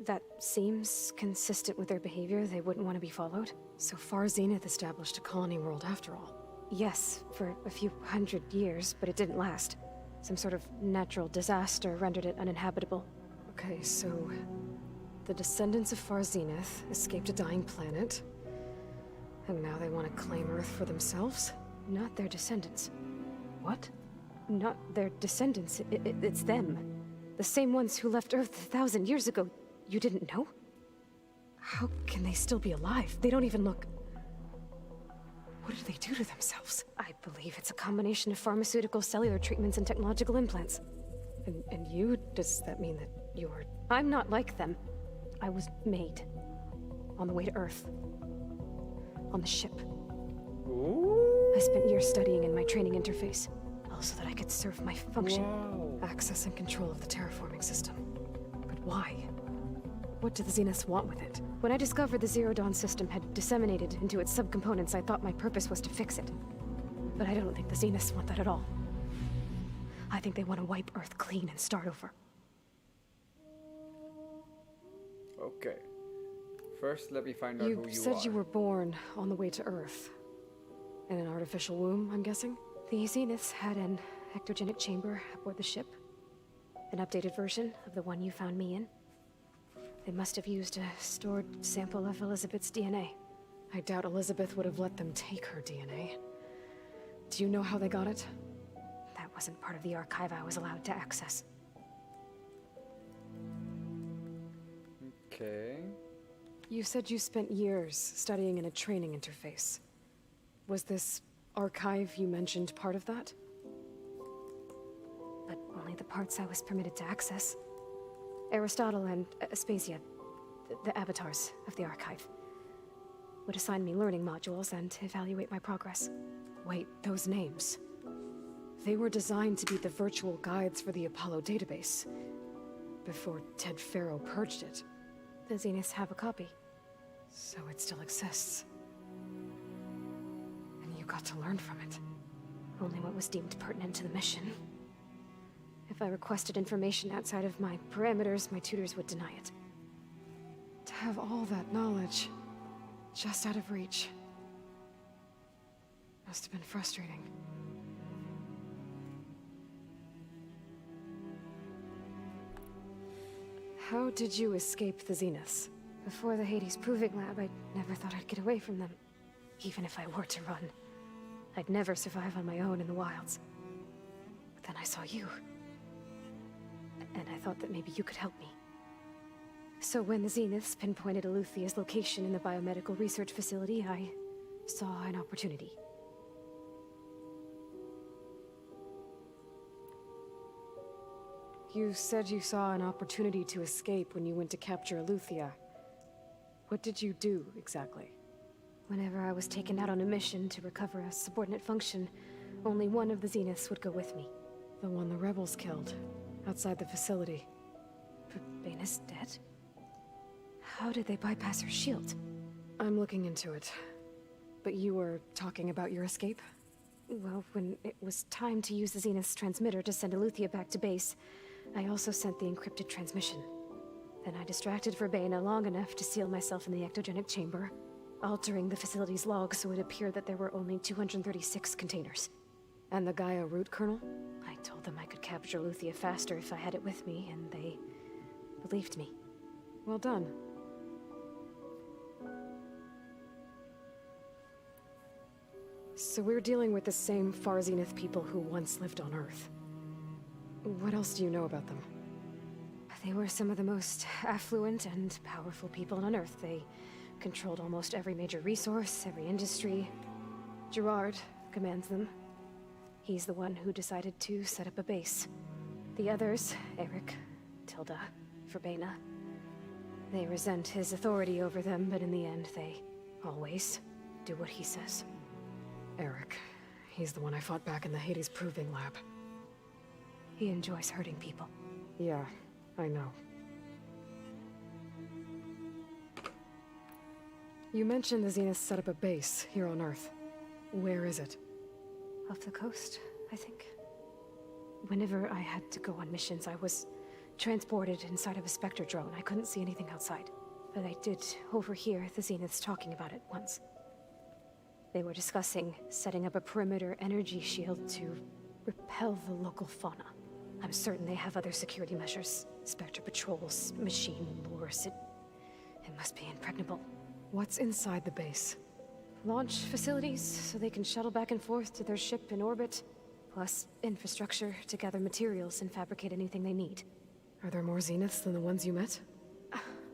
B: That seems consistent with their behavior. They wouldn't want to be followed.
C: So far, Zenith established a colony world after all.
B: Yes, for a few hundred years, but it didn't last. Some sort of natural disaster rendered it uninhabitable.
C: Okay, so the descendants of Far Zenith escaped a dying planet, and now they want to claim Earth for themselves?
B: Not their descendants.
C: What?
B: Not their descendants. It's them. The same ones who left Earth 1,000 years ago. You didn't know?
C: How can they still be alive? They don't even look... What did they do to themselves?
B: I believe it's a combination of pharmaceutical, cellular treatments, and technological implants.
C: And you? Does that mean that you're...
B: I'm not like them. I was made. On the way to Earth. On the ship.
R: Ooh.
B: I spent years studying in my training interface. All so that I could serve my function.
R: Wow.
C: Access and control of the terraforming system. But why? What do the Zeniths want with it?
B: When I discovered the Zero Dawn system had disseminated into its subcomponents, I thought my purpose was to fix it. But I don't think the Zeniths want that at all. I think they want to wipe Earth clean and start over.
R: Okay. First, let me find out who you are.
C: You said you were born on the way to Earth. In an artificial womb, I'm guessing?
B: The Zeniths had an ectogenic chamber aboard the ship. An updated version of the one you found me in. They must have used a stored sample of Elizabeth's DNA.
C: I doubt Elizabeth would have let them take her DNA. Do you know how they got it?
B: That wasn't part of the archive I was allowed to access.
R: Okay.
C: You said you spent years studying in a training interface. Was this archive you mentioned part of that?
B: But only the parts I was permitted to access. Aristotle and Aspasia, the avatars of the archive, would assign me learning modules and evaluate my progress.
C: Wait, those names. They were designed to be the virtual guides for the Apollo database, before Ted Faro purged it.
B: The Zeniths have a copy.
C: So it still exists. And you got to learn from it.
B: Only what was deemed pertinent to the mission. If I requested information outside of my parameters, my tutors would deny it.
C: To have all that knowledge, just out of reach, must have been frustrating. How did you escape the Zeniths?
B: Before the Hades Proving Lab, I never thought I'd get away from them. Even if I were to run, I'd never survive on my own in the wilds. But then I saw you. And I thought that maybe you could help me. So when the Zeniths pinpointed Eluthia's location in the biomedical research facility, I saw an opportunity. You said you saw an opportunity to escape when you went to capture Eluthia. What did you do, exactly? Whenever I was taken out on a mission to recover a subordinate function, only one of the Zeniths would go with me.
C: The one the rebels killed, outside the facility.
B: Verbena's dead? How did they bypass her shield?
C: I'm looking into it. But you were talking about your escape?
B: Well, when it was time to use the Zenith's transmitter to send Eluthia back to base, I also sent the encrypted transmission. Then I distracted Verbena long enough to seal myself in the ectogenic chamber, altering the facility's log so it appeared that there were only 236 containers.
C: And the Gaia root kernel?
B: I told them I could capture Eluthia faster if I had it with me, and they believed me.
C: Well done. So we're dealing with the same Far Zenith people who once lived on Earth. What else do you know about them?
B: They were some of the most affluent and powerful people on Earth. They controlled almost every major resource, every industry. Gerard commands them. He's the one who decided to set up a base. The others, Eric, Tilda, Verbena, they resent his authority over them, but in the end, they always do what he says.
C: Eric. He's the one I fought back in the Hades Proving Lab.
B: He enjoys hurting people.
C: Yeah, I know. You mentioned the Zenith set up a base here on Earth. Where is it?
B: Off the coast, I think. Whenever I had to go on missions, I was transported inside of a Spectre drone. I couldn't see anything outside. But I did overhear the Zeniths talking about it once. They were discussing setting up a perimeter energy shield to repel the local fauna. I'm certain they have other security measures. Spectre patrols, machine lures. It must be impregnable.
C: What's inside the base?
B: Launch facilities, so they can shuttle back and forth to their ship in orbit. Plus infrastructure to gather materials and fabricate anything they need.
C: Are there more Zeniths than the ones you met?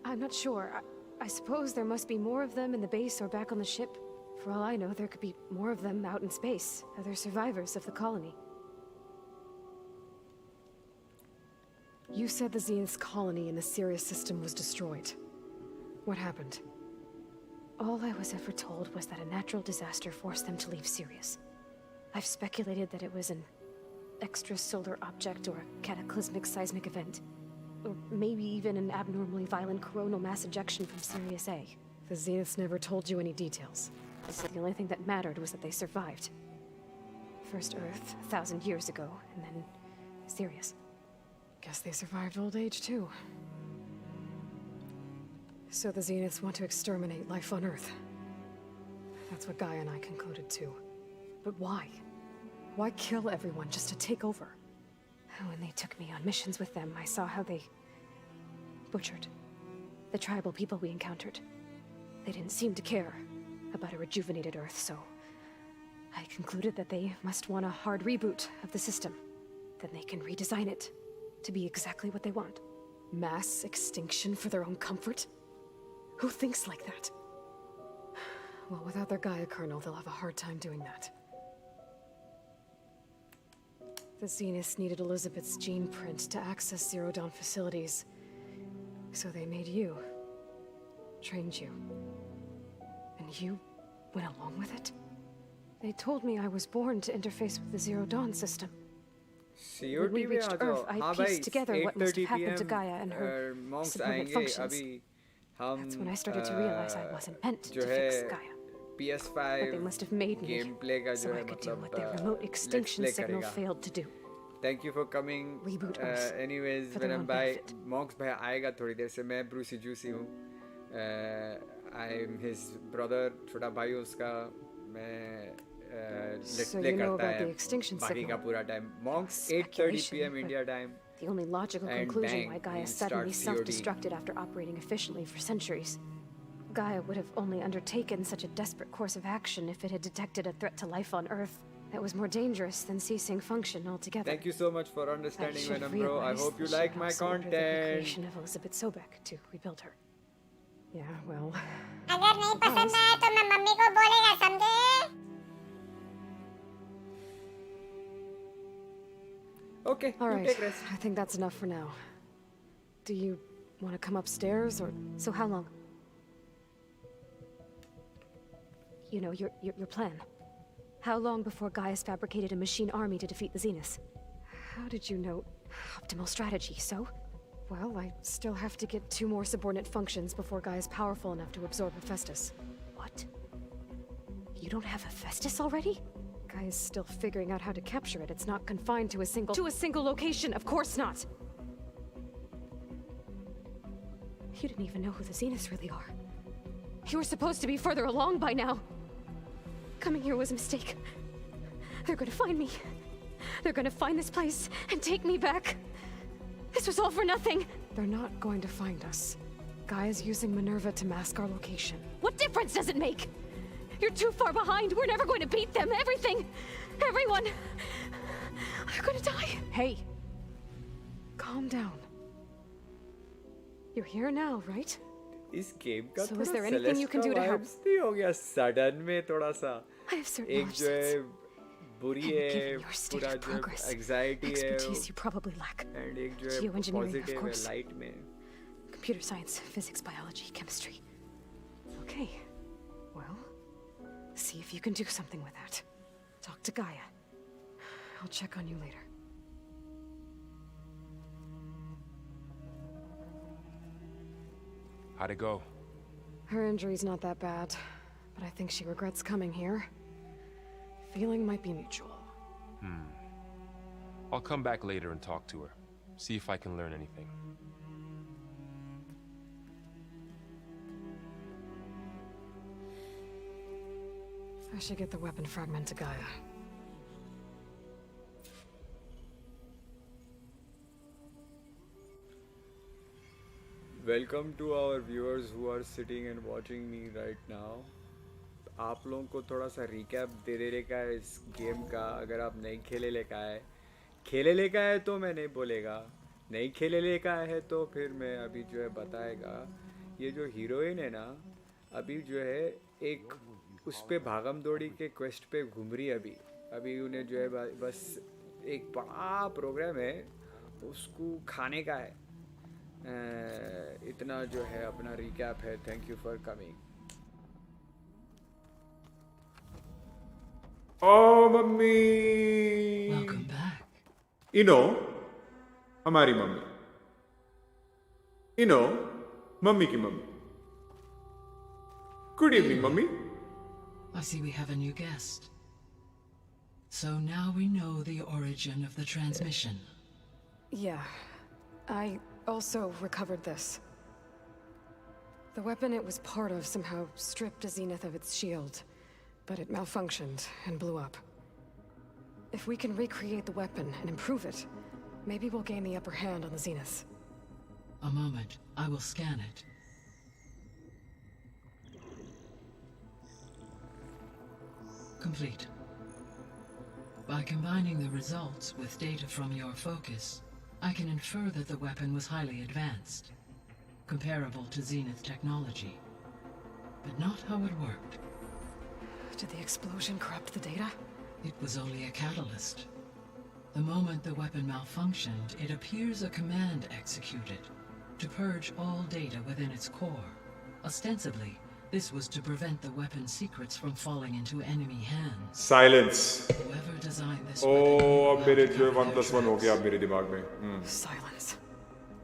B: I'm not sure. I suppose there must be more of them in the base or back on the ship. For all I know, there could be more of them out in space, other survivors of the colony.
C: You said the Zenith's colony in the Sirius system was destroyed. What happened?
B: All I was ever told was that a natural disaster forced them to leave Sirius. I've speculated that it was an extrasolar object or a cataclysmic seismic event. Or maybe even an abnormally violent coronal mass ejection from Sirius A.
C: The Zeniths never told you any details.
B: The only thing that mattered was that they survived. First Earth, 1,000 years ago, and then Sirius.
C: Guess they survived old age, too. So the Zeniths want to exterminate life on Earth. That's what Gaia and I concluded, too. But why? Why kill everyone just to take over?
B: When they took me on missions with them, I saw how they butchered the tribal people we encountered. They didn't seem to care about a rejuvenated Earth, so I concluded that they must want a hard reboot of the system. Then they can redesign it to be exactly what they want.
C: Mass extinction for their own comfort? Who thinks like that? Well, without their Gaia kernel, they'll have a hard time doing that. The Zeniths needed Elizabeth's gene print to access Zero Dawn facilities. So they made you. Trained you. And you went along with it?
B: They told me I was born to interface with the Zero Dawn system.
R: When
B: we reached Earth, I pieced together what must have happened to Gaia and her subordinate functions. That's when I started to realize I wasn't meant to fix Gaia.
R: PS5
B: But they must have made me so I could do what their remote extinction signal failed to do.
R: Thank you for coming.
B: Reboot Earth.
R: Anyways, मेरा भाई Monks भाई आएगा थोड़ी देर से. मैं BruceyJucey हूँ. I'm his brother. छोटा भाई उसका. मैं let's play करता है. बाकी का पूरा time. Monks 8:30 p.m. India time.
B: The only logical
R: And
B: conclusion
R: bang,
B: why Gaia
R: we
B: suddenly
R: start COD.
B: self-destructed after operating efficiently for centuries. Gaia would have only undertaken such a desperate course of action if it had detected a threat to life on Earth that was more dangerous than ceasing function altogether.
R: Thank you so much for understanding,
B: I should
R: Venom bro. I
B: realize
R: hope you
B: this
R: like
B: should
R: my
B: also order the
R: content.
B: recreation of Elizabeth Sobek to rebuild her. Yeah, well.
J: अगर नहीं पसंद आया तो मैं mummy को बोलेगा, समझे?
R: Okay,
B: All
R: you
B: right,
R: take rest.
B: I think that's enough for now. Do you want to come upstairs, or so? How long? You know, your plan. How long before Gaia's fabricated a machine army to defeat the Zenith? How did you know? Optimal strategy, so? Well, I still have to get 2 more subordinate functions before Gaia's powerful enough to absorb Hephaestus. What? You don't have Hephaestus already? Gaia's still figuring out how to capture it. It's not confined to a single location, of course not! You didn't even know who the Zeniths really are. You were supposed to be further along by now. Coming here was a mistake. They're gonna find me. They're gonna find this place and take me back. This was all for nothing. They're not going to find us. Gaia's using Minerva to mask our location. What difference does it make? You're too far behind. We're never going to beat them. Everything, everyone, are gonna die. Hey, calm down. You're here now, right?
R: इस game का
B: So
R: थोड़ा
B: is there anything you can do to help?
R: vibes नहीं हो गया sudden में थोड़ा सा
B: I have certain
R: एक
B: knowledge
R: जो है
B: sets.
R: बुरी
B: And
R: है
B: given your state
R: पूरा
B: of
R: जो
B: progress,
R: एंजाइटी है
B: expertise you probably lack.
R: And एक जो है
B: Geoengineering, of
R: पॉजिटिव है
B: course.
R: लाइट में
B: Computer science, physics, biology, chemistry. Okay. Well, see if you can do something with that. Talk to Gaia. I'll check on you later.
O: How'd it go?
B: Her injury's not that bad, but I think she regrets coming here. Feeling might be mutual.
O: I'll come back later and talk to her. See if I can learn anything.
B: I should get the weapon fragment to Gaia.
R: Welcome to our viewers who are sitting and watching me right now. आप लोगों को थोड़ा सा recap दे देने का है इस game का. अगर आप नहीं खेले लेका है तो मैं नहीं बोलेगा. नहीं खेले लेका है तो फिर मैं अभी जो है बताएगा. ये जो हीरोइन है ना अभी जो है एक उस पे भागम दौड़ी के क्वेस्ट पे घूम रही है अभी उन्हें जो है बस एक बड़ा प्रोग्राम है उसको खाने का है. इतना जो है अपना रिकैप है. Thank you for coming.
D: Oh mummy इनो हमारी मम्मी इनो मम्मी की मम्मी. Good evening mummy.
Q: I see we have a new guest. So now we know the origin of the transmission.
B: Yeah. I also recovered this. The weapon it was part of somehow stripped a Zenith of its shield, but it malfunctioned and blew up. If we can recreate the weapon and improve it, maybe we'll gain the upper hand on the Zeniths.
Q: A moment. I will scan it. Complete. By combining the results with data from your focus, I can infer that the weapon was highly advanced, comparable to Zenith technology, but not how it worked.
B: Did the explosion corrupt the data?
Q: It was only a catalyst. The moment the weapon malfunctioned, it appears a command executed to purge all data within its core. Ostensibly, this was to prevent the weapon's secrets from falling into enemy hands.
D: Silence.
Q: Whoever designed this
D: Oh, अब मेरे जो 1+1 हो गया अब मेरे दिमाग में.
B: Silence.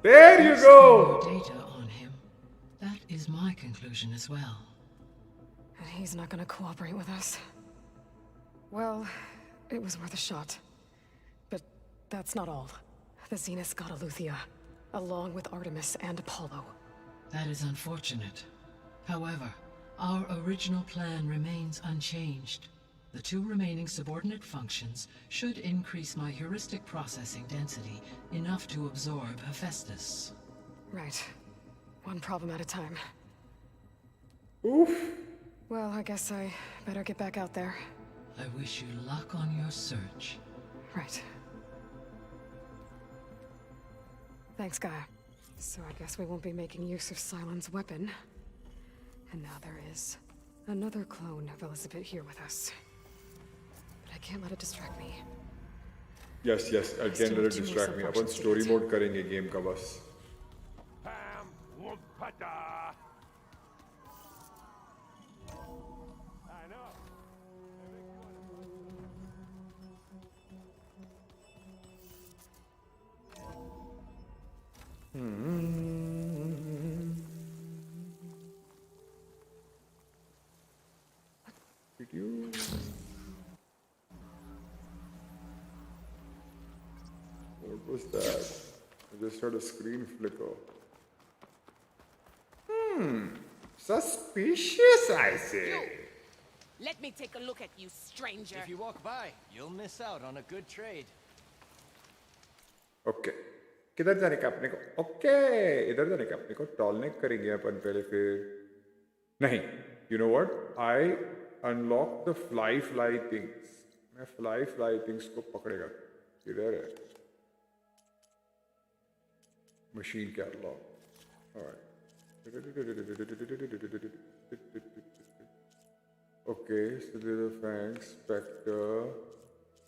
D: There you
Q: There's
D: go.
Q: more data on him. That is my conclusion as well.
B: And he's not gonna cooperate with us. Well, it was worth a shot. But that's not all. The Zenith got Eleuthia, along with Artemis and Apollo.
Q: That is unfortunate. However, our original plan remains unchanged. The 2 remaining subordinate functions should increase my heuristic processing density enough to absorb Hephaestus.
C: Right. One problem at a time.
R: Oof.
C: Well, I guess I better get back out there.
Q: I wish you luck on your search.
C: Right. Thanks, Gaia. So I guess we won't be making use of Cylon's weapon. And now there is another clone of Elizabeth here with us. But I can't let it distract me.
D: Yes, yes, I can't let it distract me. Upon story mode करेंगे game का बस. Did you? What was that? I just heard a screen flicker. Suspicious, I say.
G: Let me take a look at you, stranger.
I: If you walk by, you'll miss out on a good trade.
D: Okay. किधर जाने का अपने को? Okay, इधर जाने का अपने को टॉलनेक करेंगे अपन पहले फिर. नहीं. You know what? I unlock the fly things. मैं fly things को पकड़ेगा. किधर है? Machine can unlock. All right. Okay, so there's a Fang, Spectre,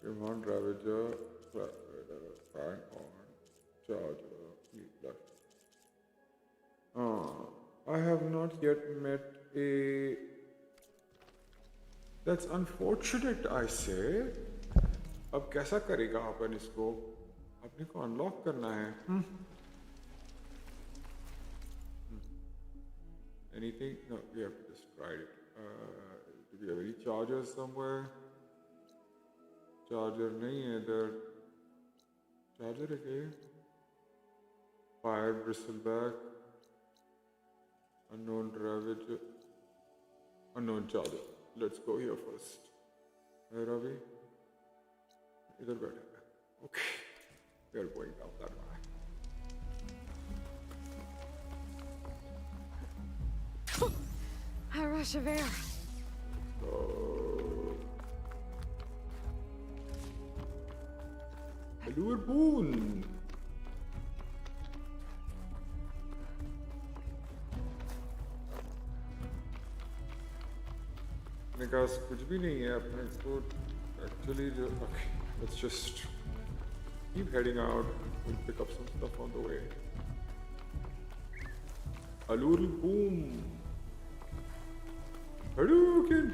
D: Human Ravager, Fang on, Charger, left. I have not yet met a... That's unfortunate, I say. अब कैसा करेगा अपन इसको? अपने को unlock करना है. Anything? No, we have to just try it. Do we have any chargers somewhere? Charger nahi hai idhar. Charger hai kya? Fire bristleback. Unknown ravage. Unknown charger. Let's go here first. Where are we? Idhar baithe hai. Okay. We are going down that way.
C: A rush of air.
D: Allure boon. मेरे पास कुछ भी नहीं है अपने को actually okay, let's just keep heading out. We'll pick up some stuff on the way. Allure boom. Hadouken!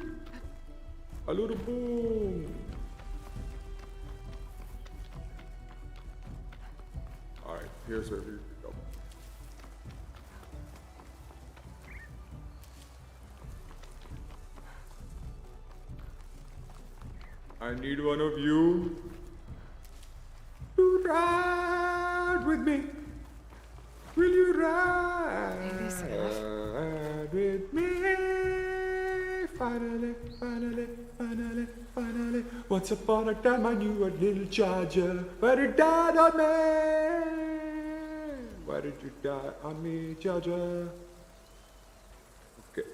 D: Allure boom! Alright, here's where we go. I need one of you to ride with me. Will you ride with me? Finally, finally, finally, finally. Once upon a time I knew a little charger, but it died on me. Why did you die on me, charger? Okay.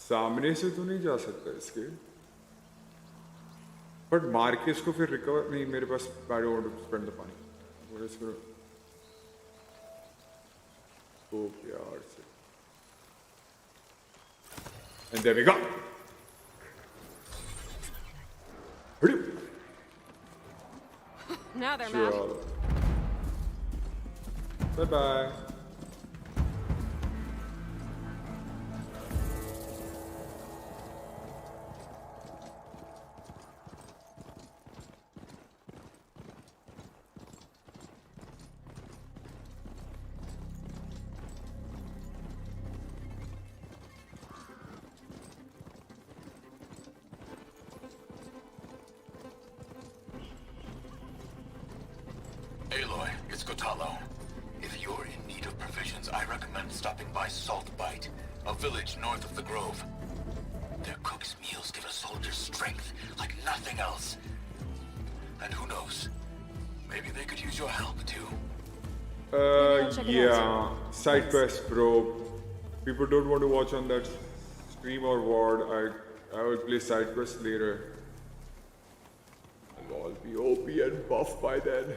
D: सामने से तो नहीं जा सकता इसके. But मार के इसको फिर recover नहीं मेरे पास. I don't want to spend the money. What is gonna? Oh यार से. And there we go.
C: Now they're mad.
D: Bye-bye.
T: Aloy, it's Gotalo. If you're in need of provisions, I recommend stopping by Saltbite, a village north of the Grove. Their cook's meals give a soul hold your strength like nothing else. And who knows? Maybe they could use your help too.
D: Yeah, side quest, bro. People don't want to watch on that stream or what. I will play side quest later. I'll all be OP and buff by then.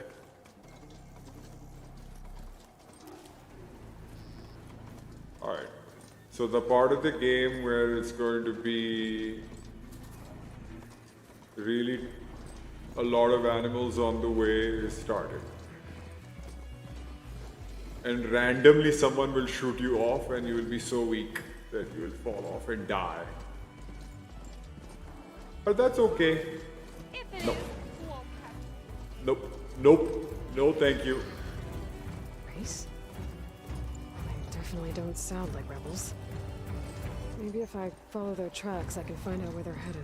D: Alright. So the part of the game where it's going to be really a lot of animals on the way is started. And randomly someone will shoot you off and you will be so weak that you will fall off and die. But that's okay. No. Nope. Nope. No thank you.
C: Race? They definitely don't sound like rebels. Maybe if I follow their tracks, I can find out where they're headed.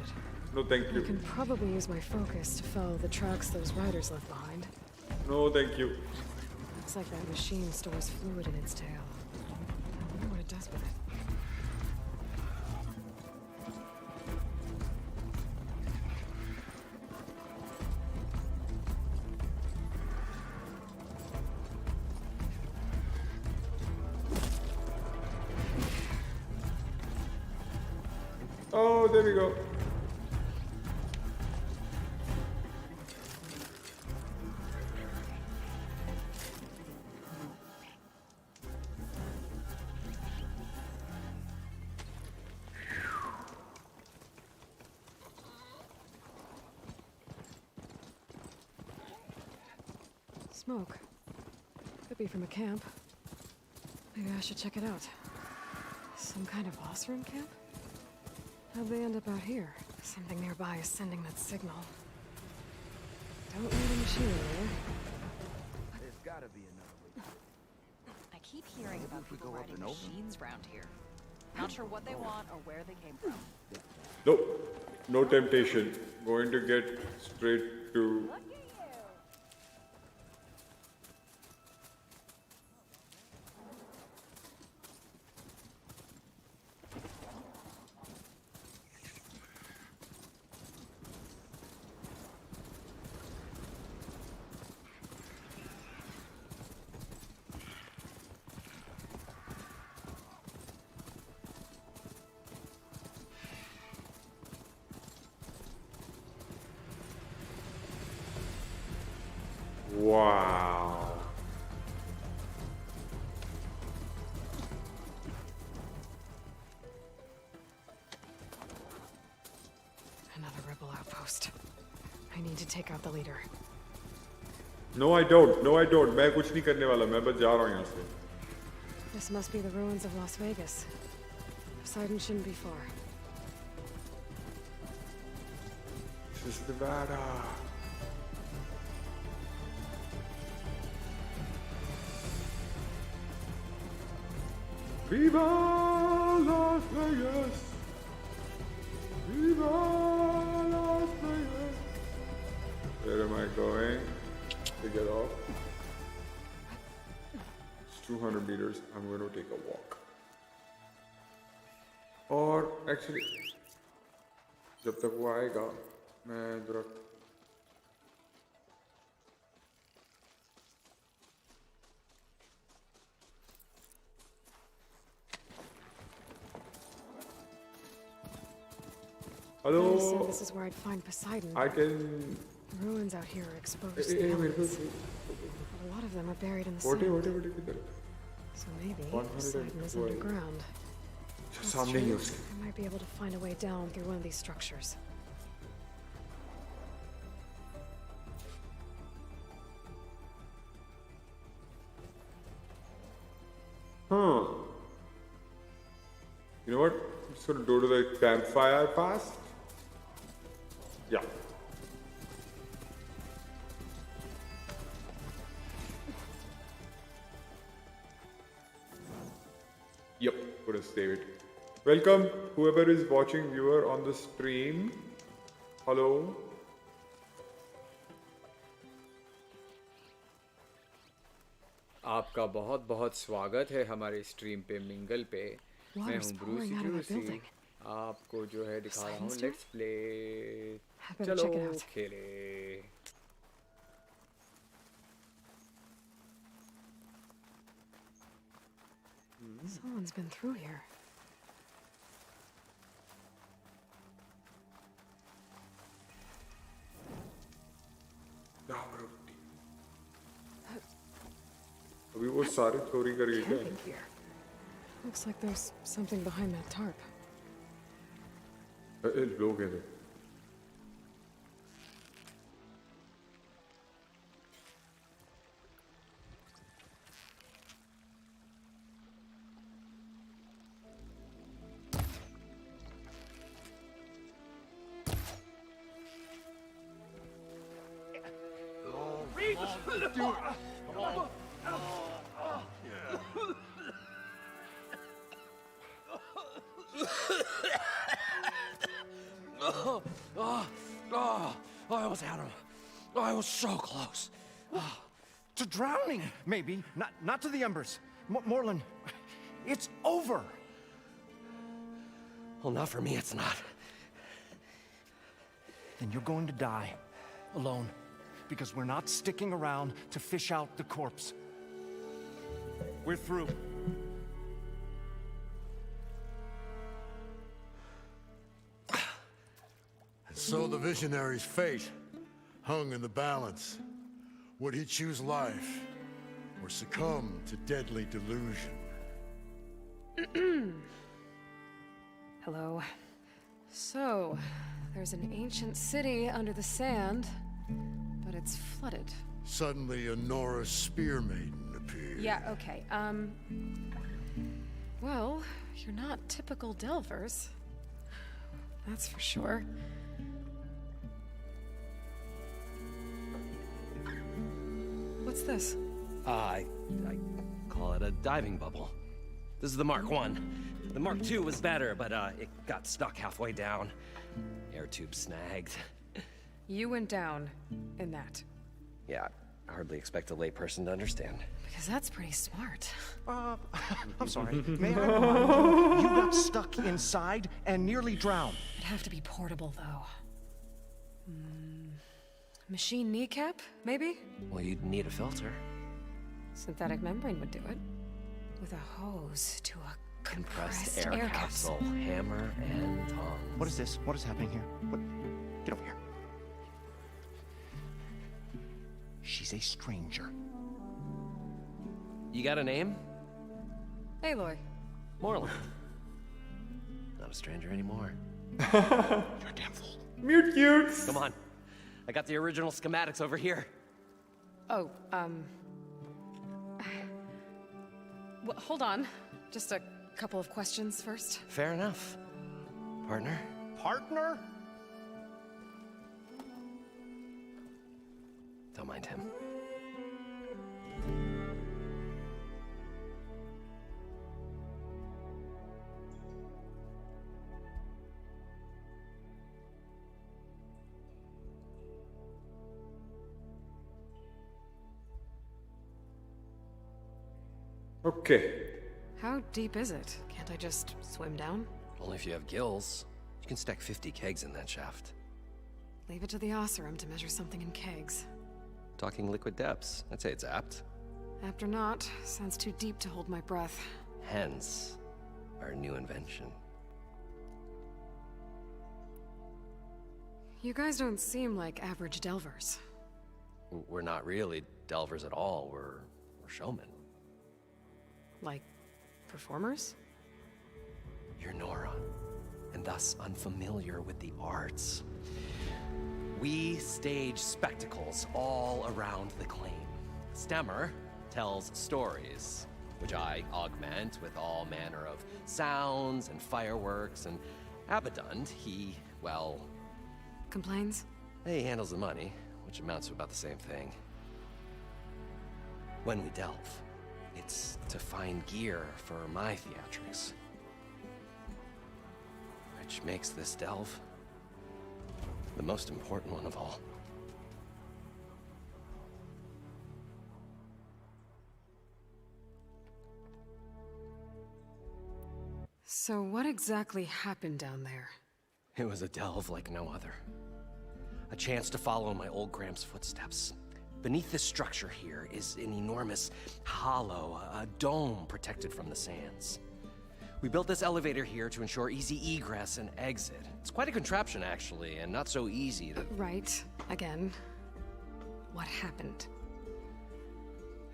D: No thank you.
C: I can probably use my focus to follow the tracks those riders left behind.
D: No thank you.
C: Looks like that machine stores fluid in its tail. I wonder what it does with it.
D: Oh, there we go.
C: Smoke. Could be from a camp. Maybe I should check it out. Some kind of boss room camp? How'd they end up out here? Something nearby is sending that signal. Don't need a machine there.
H: There's gotta be another way.
V: I keep hearing about people riding machines around here. Not sure what they want or where they came from.
D: Nope. No temptation. Going to get straight to... Wow.
C: Another rebel outpost. I need to take out the leader.
D: No, I don't. No, I don't. मैं कुछ नहीं करने वाला. मैं बस जा रहा हूँ यहाँ से.
C: This must be the ruins of Las Vegas. Poseidon shouldn't be far.
D: This is Nevada. Viva Las Vegas! Viva Las Vegas! Where am I going to get off? It's 200 meters. I'm going to take a walk. Or actually, जब तक वो आएगा, मैं जरा Hello.
C: You said this is where I'd find Poseidon.
D: I can.
C: The ruins out here are exposed to elements. A lot of them are buried in the sand. So maybe Poseidon is underground. That's true. I might be able to find a way down through one of these structures.
D: Huh. You know what? I'm just gonna go to the campfire fast. Yeah. Yep, gonna save it. Welcome, whoever is watching, viewer on the stream. Hello.
R: आपका बहुत बहुत स्वागत है हमारे stream पे mingle पे। मैं हूँ ब्रूसी जूसी। आपको जो है दिखा रहा हूँ. Let's play.
B: Check it
R: चलो
B: out.
R: खेले.
B: Someone's been through here.
D: अभी वो सारी चोरी करी क्या?
B: Camping gear. Looks like there's something behind that tarp.
D: लोग हैं.
I: I almost had him. I was so close.
A: To drowning, maybe. Not to the Embers. Morlun, it's over.
I: Well, not for me, it's not.
A: Then you're going to die. Alone. Because we're not sticking around to fish out the corpse. We're through.
P: So the visionary's fate hung in the balance. Would he choose life or succumb to deadly delusion?
B: Hello. So, there's an ancient city under the sand, but it's flooded.
P: Suddenly a Nora spear maiden appeared.
B: Yeah, okay. Well, you're not typical Delvers. That's for sure. What's this?
I: I call it a diving bubble. This is the Mark I. The Mark II was better, but it got stuck halfway down. Air tube snagged.
B: You went down in that.
I: Yeah, I hardly expect a layperson to understand.
B: Because that's pretty smart.
A: I'm sorry. May I remind you got stuck inside and nearly drowned.
B: It'd have to be portable, though. Machine kneecap, maybe?
I: Well, you'd need a filter.
B: Synthetic membrane would do it. With a hose to a compressed
I: air capsule. Hammer and tongs.
A: What is this? What is happening here? What? Get over here. She's a stranger.
I: You got a name?
B: Aloy.
I: Morlun. Not a stranger anymore.
A: You're a damn fool.
D: Mute cutes.
I: Come on. I got the original schematics over here.
B: Oh, well, hold on. Just a couple of questions first.
I: Fair enough. Partner?
A: Partner?
I: Don't mind him.
D: Okay.
B: How deep is it? Can't I just swim down?
I: Only if you have gills. You can stack 50 kegs in that shaft.
B: Leave it to the Oseram to measure something in kegs.
I: Talking liquid depths. I'd say it's apt.
B: Apt or not, sounds too deep to hold my breath.
I: Hence, our new invention.
B: You guys don't seem like average delvers.
I: We're not really delvers at all. We're showmen.
B: Like, performers?
I: You're Nora, and thus unfamiliar with the arts. We stage spectacles all around the claim. Stemmer tells stories, which I augment with all manner of sounds and fireworks, and Abaddon, he, well...
B: Complains?
I: He handles the money, which amounts to about the same thing. When we delve, it's to find gear for my theatrics. Which makes this delve the most important one of all.
C: So what exactly happened down there?
I: It was a delve like no other. A chance to follow my old Gramps' footsteps. Beneath this structure here is an enormous hollow, a dome protected from the sands. We built this elevator here to ensure easy egress and exit. It's quite a contraption, actually, and not so easy to...
C: Right. Again. What happened?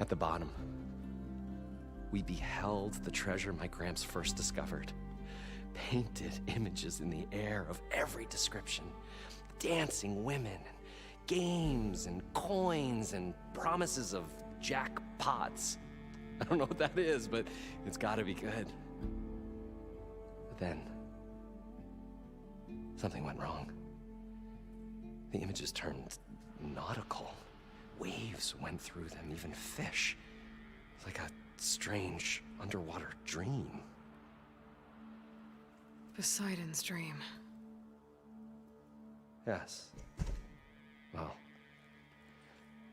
I: At the bottom, we beheld the treasure my Gramps first discovered. Painted images in the air of every description. Dancing women, games and coins and promises of jackpots. I don't know what that is, but it's gotta be good. But then, something went wrong. The images turned nautical. Waves went through them, even fish. It's like a strange underwater dream.
C: Poseidon's dream.
I: Yes. Well,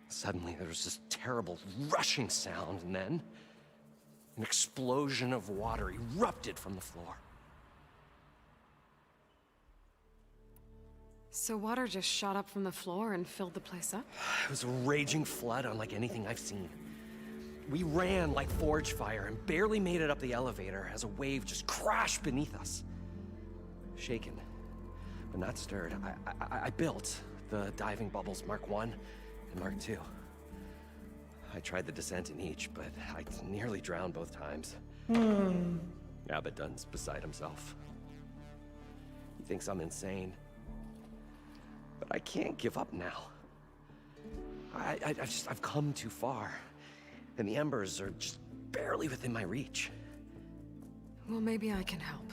I: suddenly there was this terrible rushing sound, and then an explosion of water erupted from the floor.
C: So water just shot up from the floor and filled the place up?
I: It was a raging flood unlike anything I've seen. We ran like forge fire and barely made it up the elevator as a wave just crashed beneath us. Shaken, but not stirred, I built the diving bubbles Mark I and Mark II. I tried the descent in each, but I nearly drowned both times. Abaddon's beside himself. He thinks I'm insane. But I can't give up now. I've come too far. And the Embers are just barely within my reach.
C: Well, maybe I can help.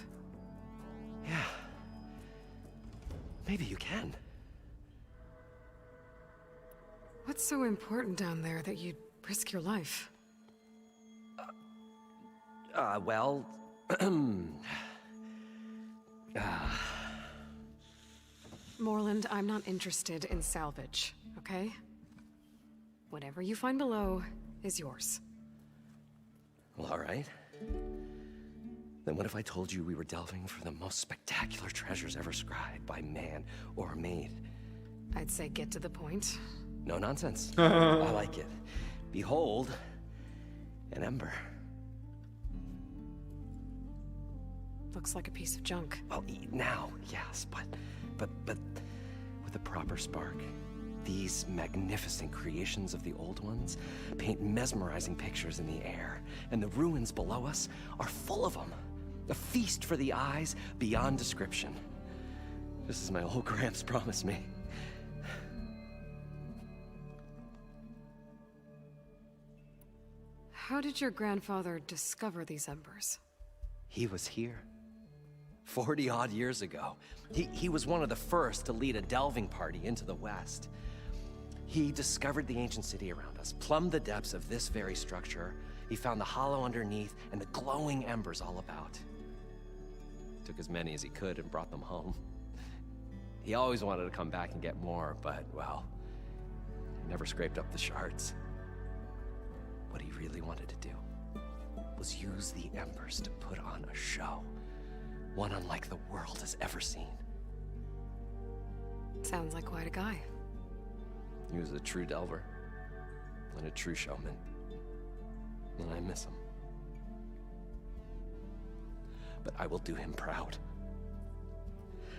I: Yeah. Maybe you can.
C: What's so important down there that you'd risk your life?
I: Well...
C: Moreland, I'm not interested in salvage, okay? Whatever you find below is yours.
I: Well, all right. Then what if I told you we were delving for the most spectacular treasures ever scribed by man or maid?
C: I'd say get to the point.
I: No nonsense. I like it. Behold, an ember.
C: Looks like a piece of junk.
I: Well, now, yes, but with a proper spark. These magnificent creations of the old ones paint mesmerizing pictures in the air, and the ruins below us are full of them. A feast for the eyes beyond description. Just as my old Gramps promised me.
C: How did your grandfather discover these embers?
I: He was here. 40-odd years ago. He was one of the first to lead a delving party into the West. He discovered the ancient city around us, plumbed the depths of this very structure. He found the hollow underneath and the glowing embers all about. Took as many as he could and brought them home. He always wanted to come back and get more, but, well, he never scraped up the shards. What he really wanted to do was use the embers to put on a show. One unlike the world has ever seen.
C: Sounds like quite a guy.
I: He was a true delver and a true showman. And I miss him. But I will do him proud.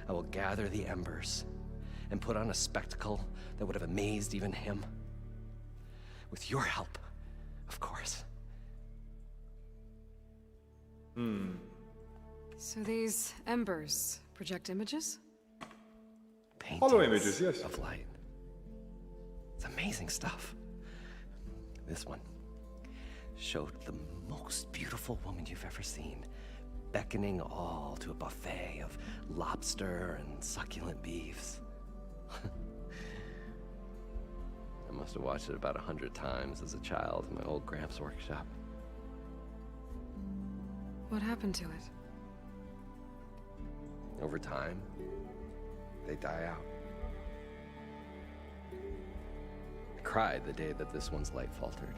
I: I will gather the embers and put on a spectacle that would have amazed even him. With your help, of course.
C: So these embers project images?
D: Hollow images, yes.
I: Of light. It's amazing stuff. This one showed the most beautiful woman you've ever seen, beckoning all to a buffet of lobster and succulent beefs. I must have watched it about 100 times as a child in my old Gramps' workshop.
C: What happened to it?
I: Over time, they die out. I cried the day that this one's light faltered.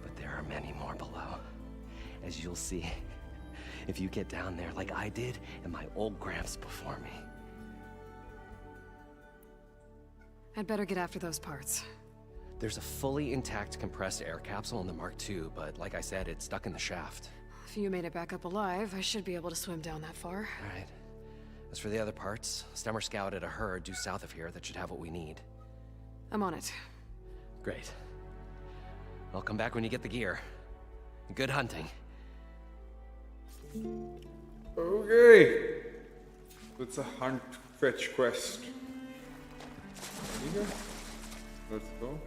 I: But there are many more below, as you'll see if you get down there like I did and my old gramps before me.
C: I'd better get after those parts.
I: There's a fully intact compressed air capsule in the Mark II, but like I said, it's stuck in the shaft.
C: If you made it back up alive, I should be able to swim down that far.
I: All right. As for the other parts, Stemmer scouted a herd due south of here that should have what we need.
C: I'm on it.
I: Great. I'll come back when you get the gear. Good hunting.
D: Okay. It's a hunt fetch quest. Okay. Let's go.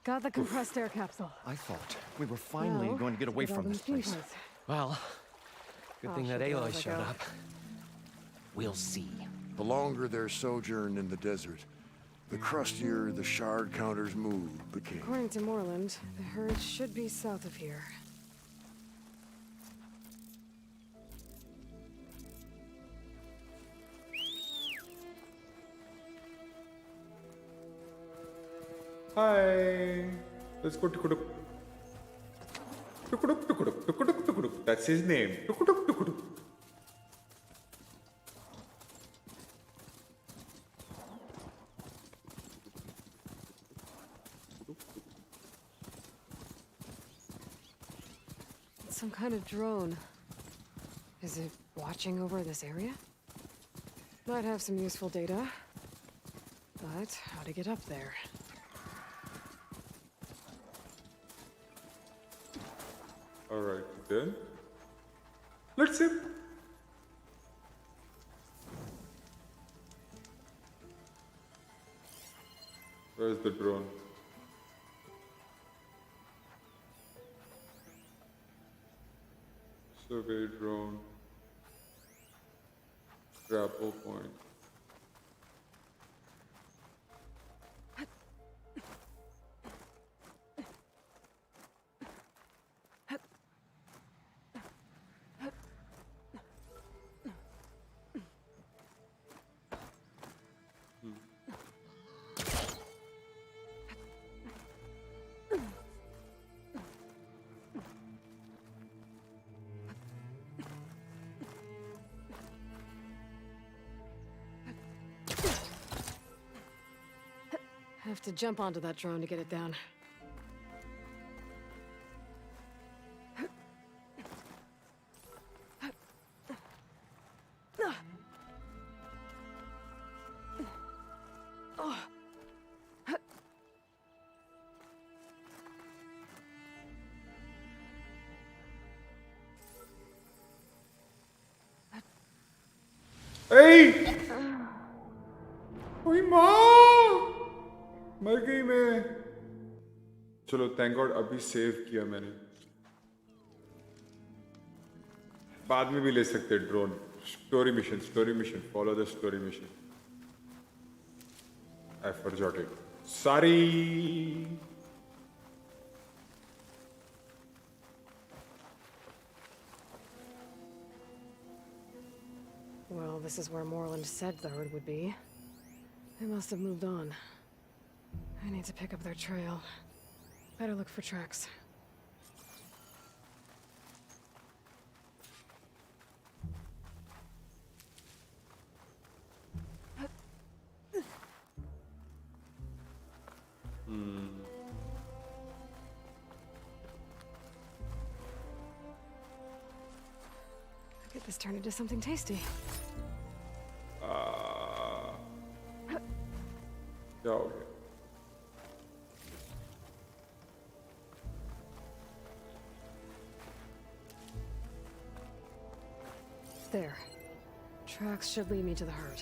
C: Got the compressed air capsule.
A: I thought we were finally going to get away from this place.
I: Well, good thing that Aloy showed up. We'll see.
P: The longer their sojourn in the desert, the crustier the shard counters move became.
C: According to Moreland, the herd should be south of here.
D: Hi. Let's go to Tukuduk. Tukuduk, Tukuduk, Tukuduk, Tukuduk. That's his name. Tukuduk, Tukuduk.
C: It's some kind of drone. Is it watching over this area? Might have some useful data. But how to get up there?
D: Alright, then. Let's see. Where's the drone? Survey drone. Grapple point.
C: Have to jump onto that drone to get it down.
D: Hey! ओए माँ! मर गई मैं। चलो thank God अभी save किया मैंने। बाद में भी ले सकते drone. Story mission, follow the story mission. I forgot it. Sorry.
C: Well, this is where Moreland said the herd would be. They must have moved on. I need to pick up their trail. Better look for tracks. Get this turned into something tasty.
D: क्या हो गया?
C: There. Tracks should lead me to the herd.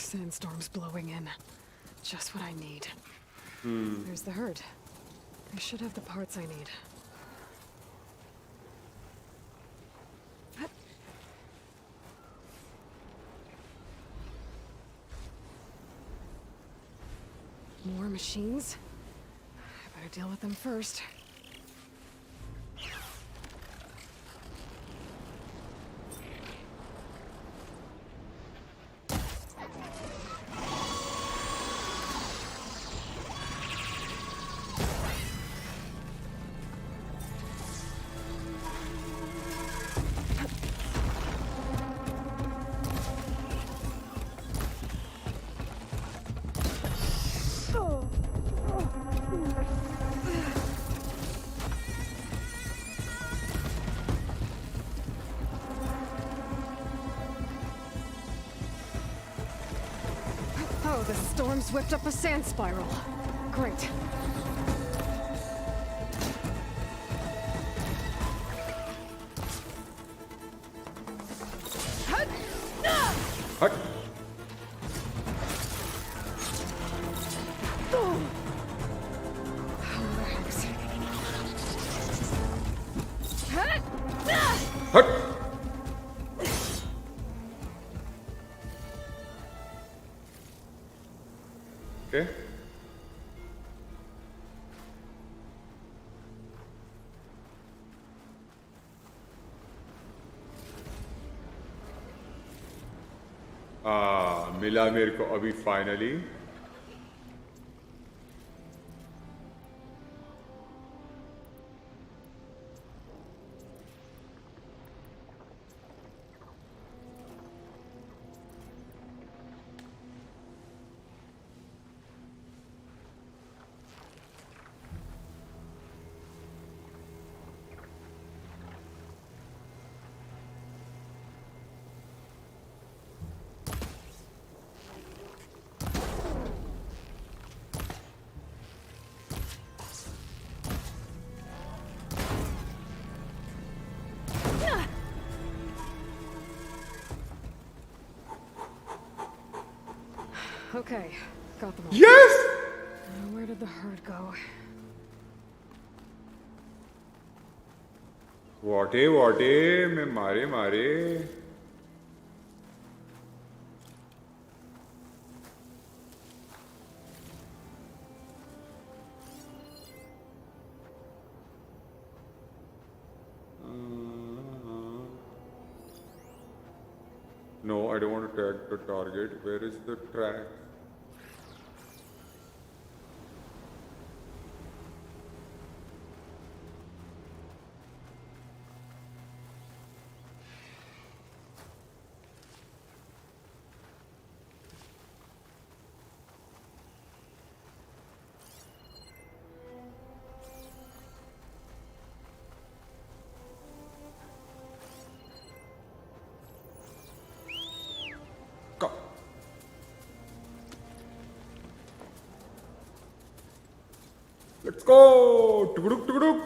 C: Sandstorm's blowing in. Just what I need. There's the herd. I should have the parts I need. More machines? I better deal with them first. Oh, the storm's whipped up a sand spiral. Great.
D: Hut. Hut. Okay. मिला मेरे को अभी finally
C: Okay, got them all.
D: Yes!
C: Now where did the herd go?
D: What me mare. No, I don't want to tag the target. Where is the track? Let's go! Tuguduk, tuguduk!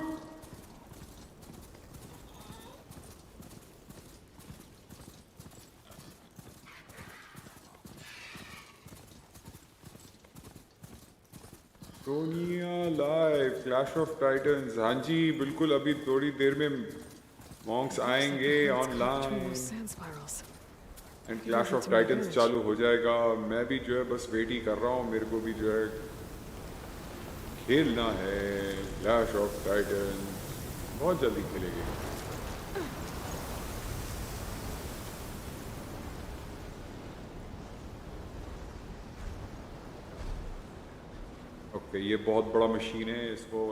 D: Sonia live clash of titans हाँ जी बिल्कुल अभी थोड़ी देर में Monks आएंगे online and clash of titans चालू हो जाएगा मैं भी जो है बस वेट ही कर रहा हूँ मेरे को भी जो है खेलना है क्लैश ऑफ टाइटन्स बहुत जल्दी खेलेंगे ओके ये बहुत बड़ा मशीन है इसको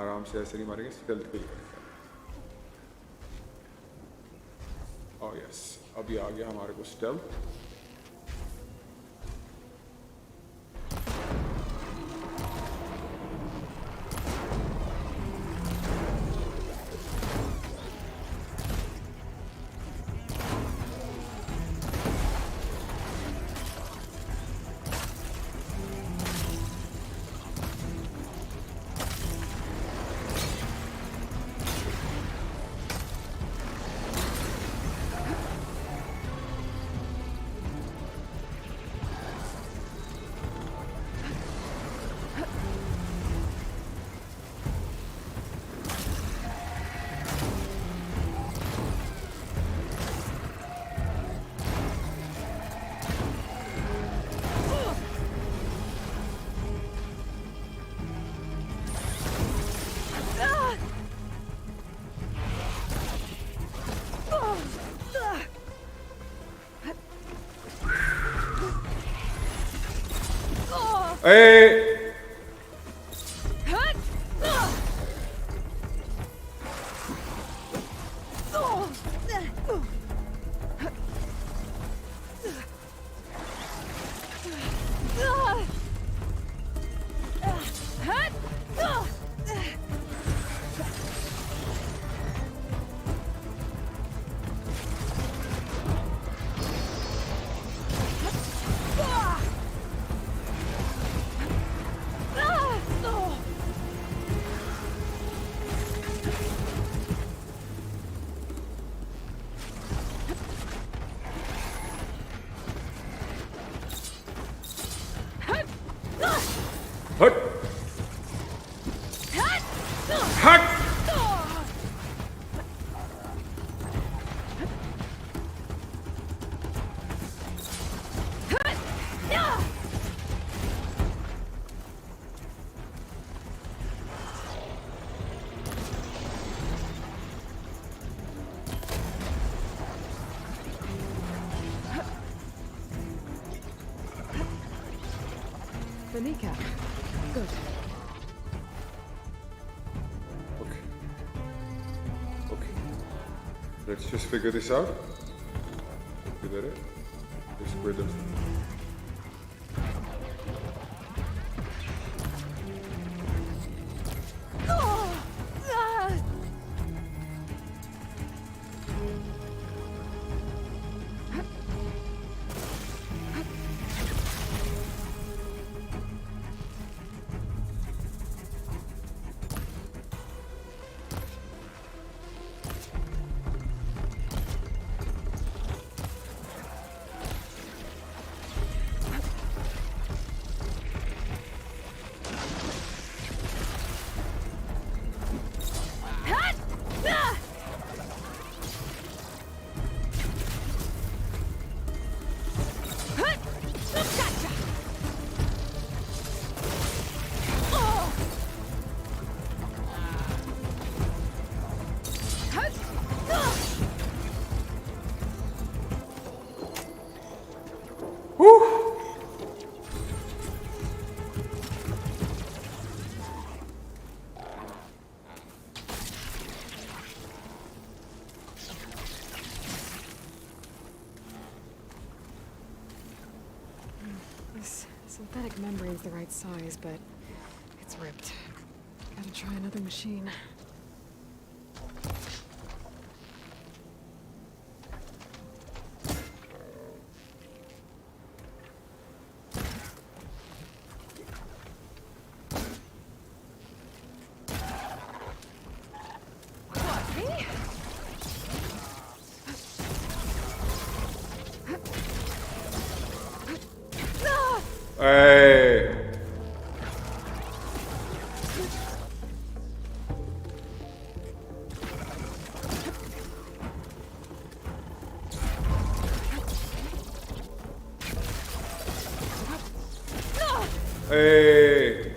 D: आराम से ऐसे नहीं मारेंगे स्टेल्थ किल करेंगे ओह यस अभी आ गया हमारे को stealth Hey! Hut! Hut!
C: The kneecap. Good.
D: Okay. Let's just figure this out. You got it? Just quit them.
C: This synthetic membrane's the right size, but it's ripped. Gotta try another machine.
D: Hey! Hey!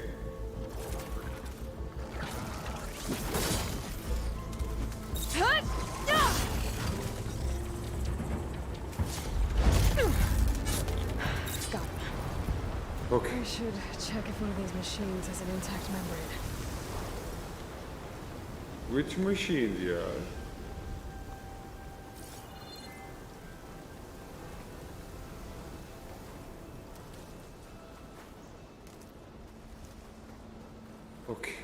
D: Okay.
C: I should check if one of these machines has an intact membrane.
D: Which machine, yeah? Okay.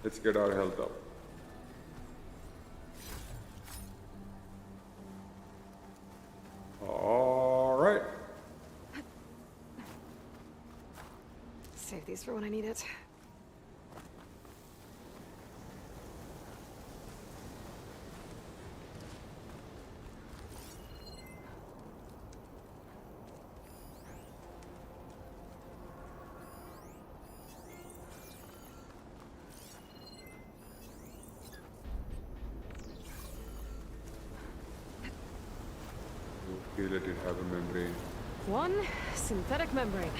D: Let's get our health up. All right.
C: Save these for when I need it.
D: Okay, let it have a membrane.
C: One synthetic membrane.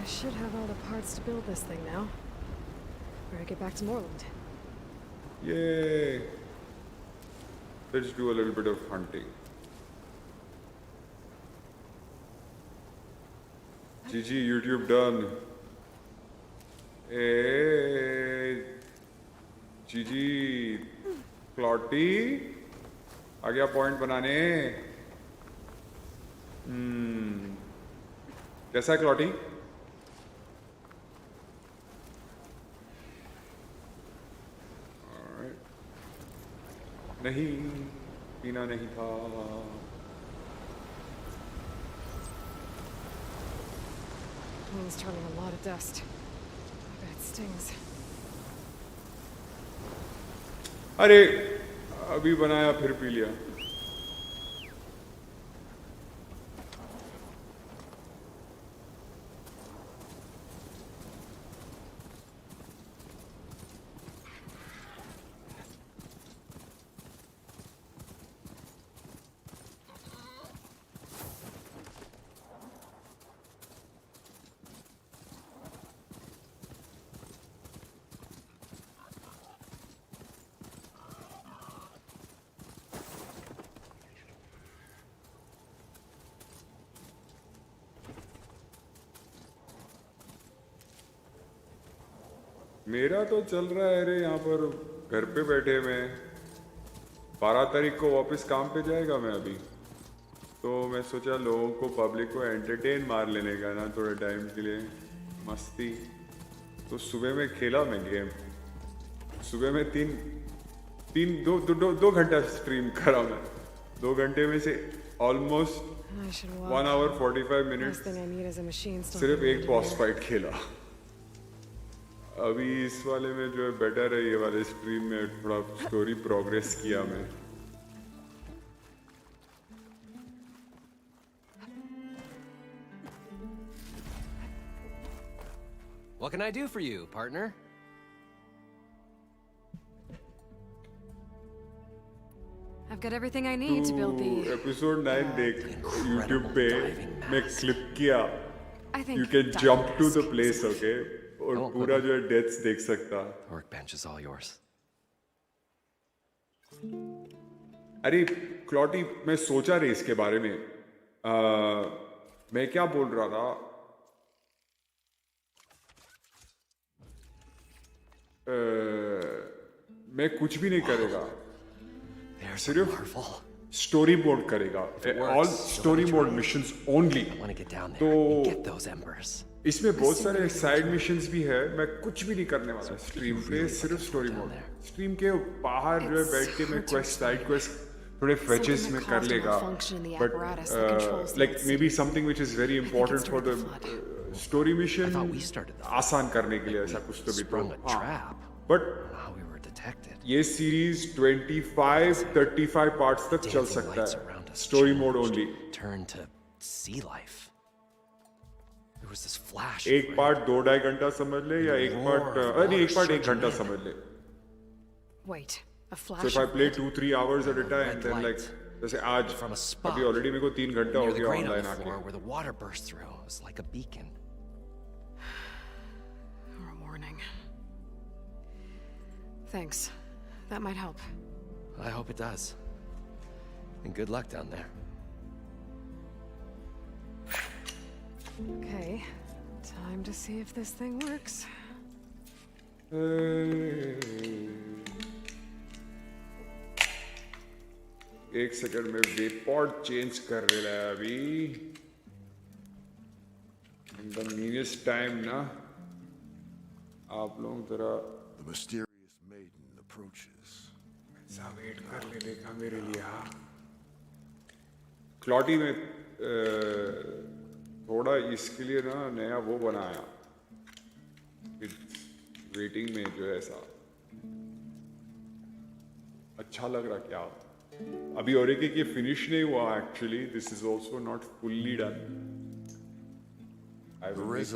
C: I should have all the parts to build this thing now. Better get back to Moreland.
D: Yay! Let's do a little bit of hunting. GG, YouTube done. Hey, GG, Clotty, आ गया point बनाने. कैसा है क्लॉटी? नहीं, पीना नहीं था.
C: Wind's turning a lot of dust. I bet it stings.
D: अरे अभी बनाया फिर पी लिया. मेरा तो चल रहा है रे यहाँ पर घर पे बैठे मैं. 12 तारीख को वापस काम पे जाएगा मैं अभी. तो मैं सोचा लोगों को, पब्लिक को एंटरटेन मार लेने का ना थोड़े टाइम के लिए, मस्ती. तो सुबह में खेला मैं गेम. सुबह में दो घंटा स्ट्रीम करा मैं. 2 घंटे में से ऑलमोस्ट 1 hour 45 minutes सिर्फ एक बॉस फाइट खेला. अभी इस वाले में जो है बेटर है, ये वाले स्ट्रीम में थोड़ा स्टोरी प्रोग्रेस किया मैं.
I: What can I do for you, partner?
C: I've got everything I need to build the
D: episode 9 देख YouTube पे मैं क्लिप किया.
C: I think
D: You can jump to the place, okay? और पूरा जो है डेथ्स देख सकता.
I: Workbench is all yours.
D: अरे क्लॉटी, मैं सोचा रही इसके बारे में. मैं क्या बोल रहा था? मैं कुछ भी नहीं करेगा, सिर्फ स्टोरी मोड करेगा. All story mode missions only. तो इसमें बहुत सारे साइड मिशंस भी है. मैं कुछ भी नहीं करने वाला स्ट्रीम पे, सिर्फ स्टोरी मोड. स्ट्रीम के बाहर जो है बैठ के मैं क्वेस्ट, साइड क्वेस्ट, थोड़े फेचेस में कर लेगा. But like may be something which is very important for the story mission आसान करने के लिए, ऐसा कुछ तो भी. तो बट ये सीरीज 25-35 पार्ट्स तक चल सकता है, स्टोरी मोड ओनली. एक पार्ट 2-2.5 घंटा समझ ले, या एक पार्ट नहीं, एक पार्ट 1 घंटा समझ ले. So if I play 2-3 hours at a time, then like जैसे आज अभी ऑलरेडी मेरे को 3 घंटा हो गया ऑनलाइन आके.
I: Where the water burst through, it was like a beacon.
C: Or a warning. Thanks. That might help.
I: I hope it does. And good luck down there.
C: Okay, time to see if this thing works.
D: एक second में वेपॉड change कर रहा है अभी. The मीनियस्ट time ना. आप लोग जरा
P: The mysterious maiden approaches.
D: ऐसा वेट कर ले देखा मेरे लिए. हाँ, क्लॉटी में थोड़ा इसके लिए ना नया वो बनाया, वेटिंग में जो है ऐसा अच्छा लग रहा. क्या अभी और एक ये फिनिश नहीं हुआ actually. This is also not fully done. I will make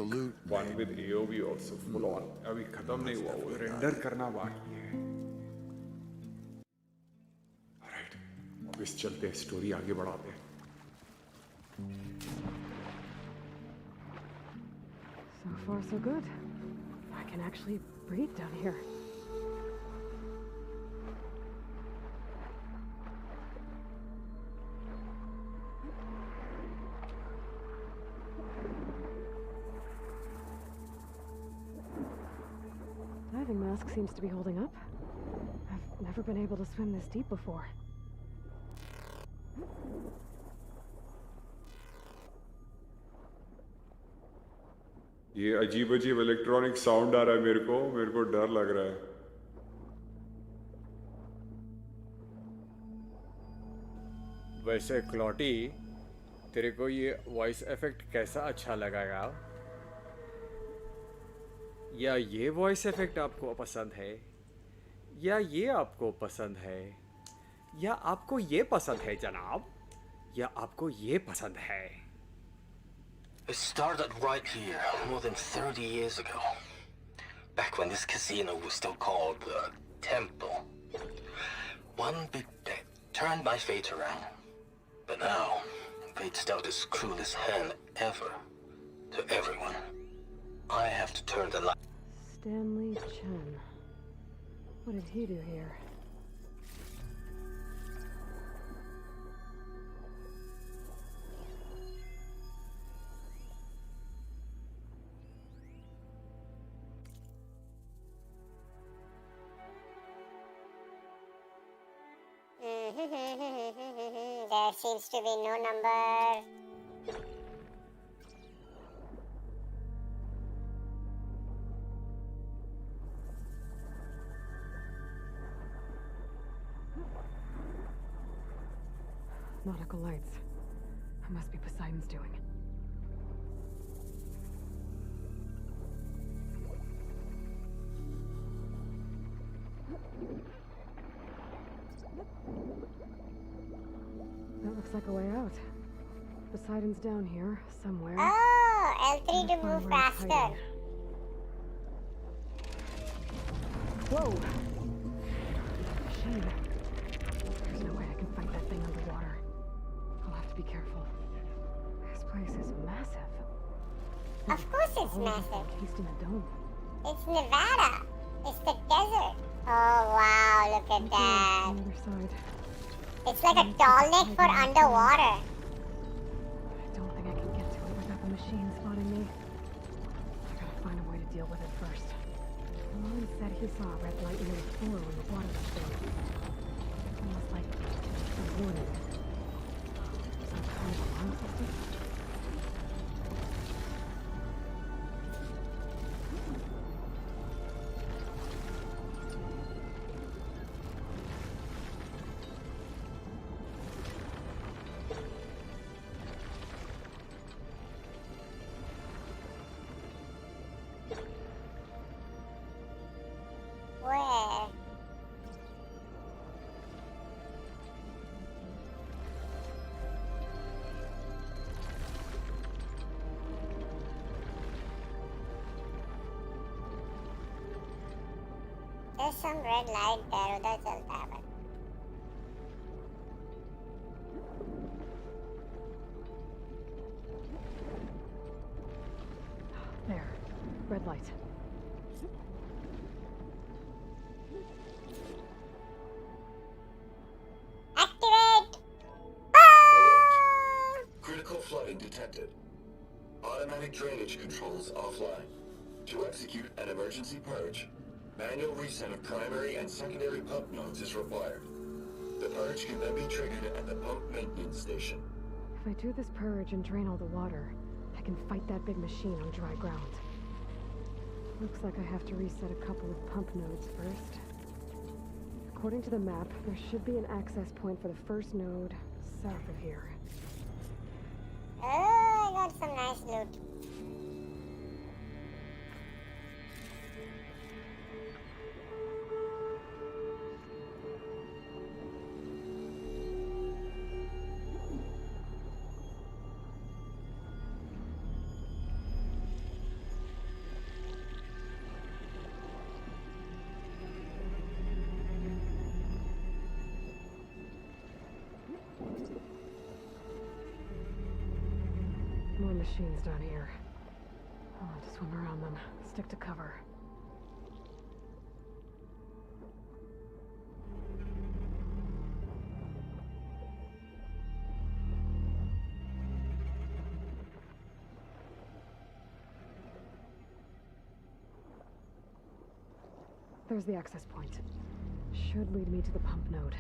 D: one with AOV also full on. अभी खत्म नहीं हुआ, वो रेंडर करना बाकी है. ऑलराइट, अब इस चलते हैं, स्टोरी आगे बढ़ाते हैं.
B: So far, so good. I can actually breathe down here. mask seems to be holding up. I've never been able to swim this deep before.
D: ये अजीब अजीब इलेक्ट्रॉनिक साउंड आ रहा है मेरे को डर लग रहा है.
R: वैसे क्लॉटी, तेरे को ये वॉइस इफेक्ट कैसा अच्छा लगेगा? या ये वॉइस इफेक्ट आपको पसंद है, या ये आपको पसंद है, या आपको ये पसंद है जनाब, या आपको ये पसंद है?
E: It started right here, more than 30 years ago. Back when this casino was still called the Temple. One big day turned my fate around. But now, fate's dealt his cruelest hand ever to everyone. I have to turn the light.
B: Stanley Chen. What did he do here?
J: There seems to be no number.
B: Nautical lights. That must be Poseidon's doing. That looks like a way out. Poseidon's down here, somewhere.
J: Oh, L3 to move faster.
B: Whoa! Machine. There's no way I can fight that thing underwater. I'll have to be careful. This place is massive.
J: Of course it's massive.
B: Encased in a dome.
J: It's Nevada. It's the desert. Oh wow, look at that.
B: On the other side.
J: It's like a tall neck for underwater.
B: I don't think I can get to it without the machine spotting me. I gotta find a way to deal with it first. Ron said he saw a red light near the floor when the water was there. Almost like a warning. Some kind of alarm system?
J: Where? There's some red light there. उधर चलता है बस.
B: There. Red light.
J: Activate!
L: Critical flooding detected. Automatic drainage controls offline. To execute an emergency purge, manual reset of primary and secondary pump nodes is required. The purge can then be triggered at the pump maintenance station.
B: If I do this purge and drain all the water, I can fight that big machine on dry ground. Looks like I have to reset a couple of pump nodes first. According to the map, there should be an access point for the first node south of here.
J: Oh, I got some nice loot.
B: More machines down here. I'll have to swim around them. Stick to cover. There's the access point. Should lead me to the pump node.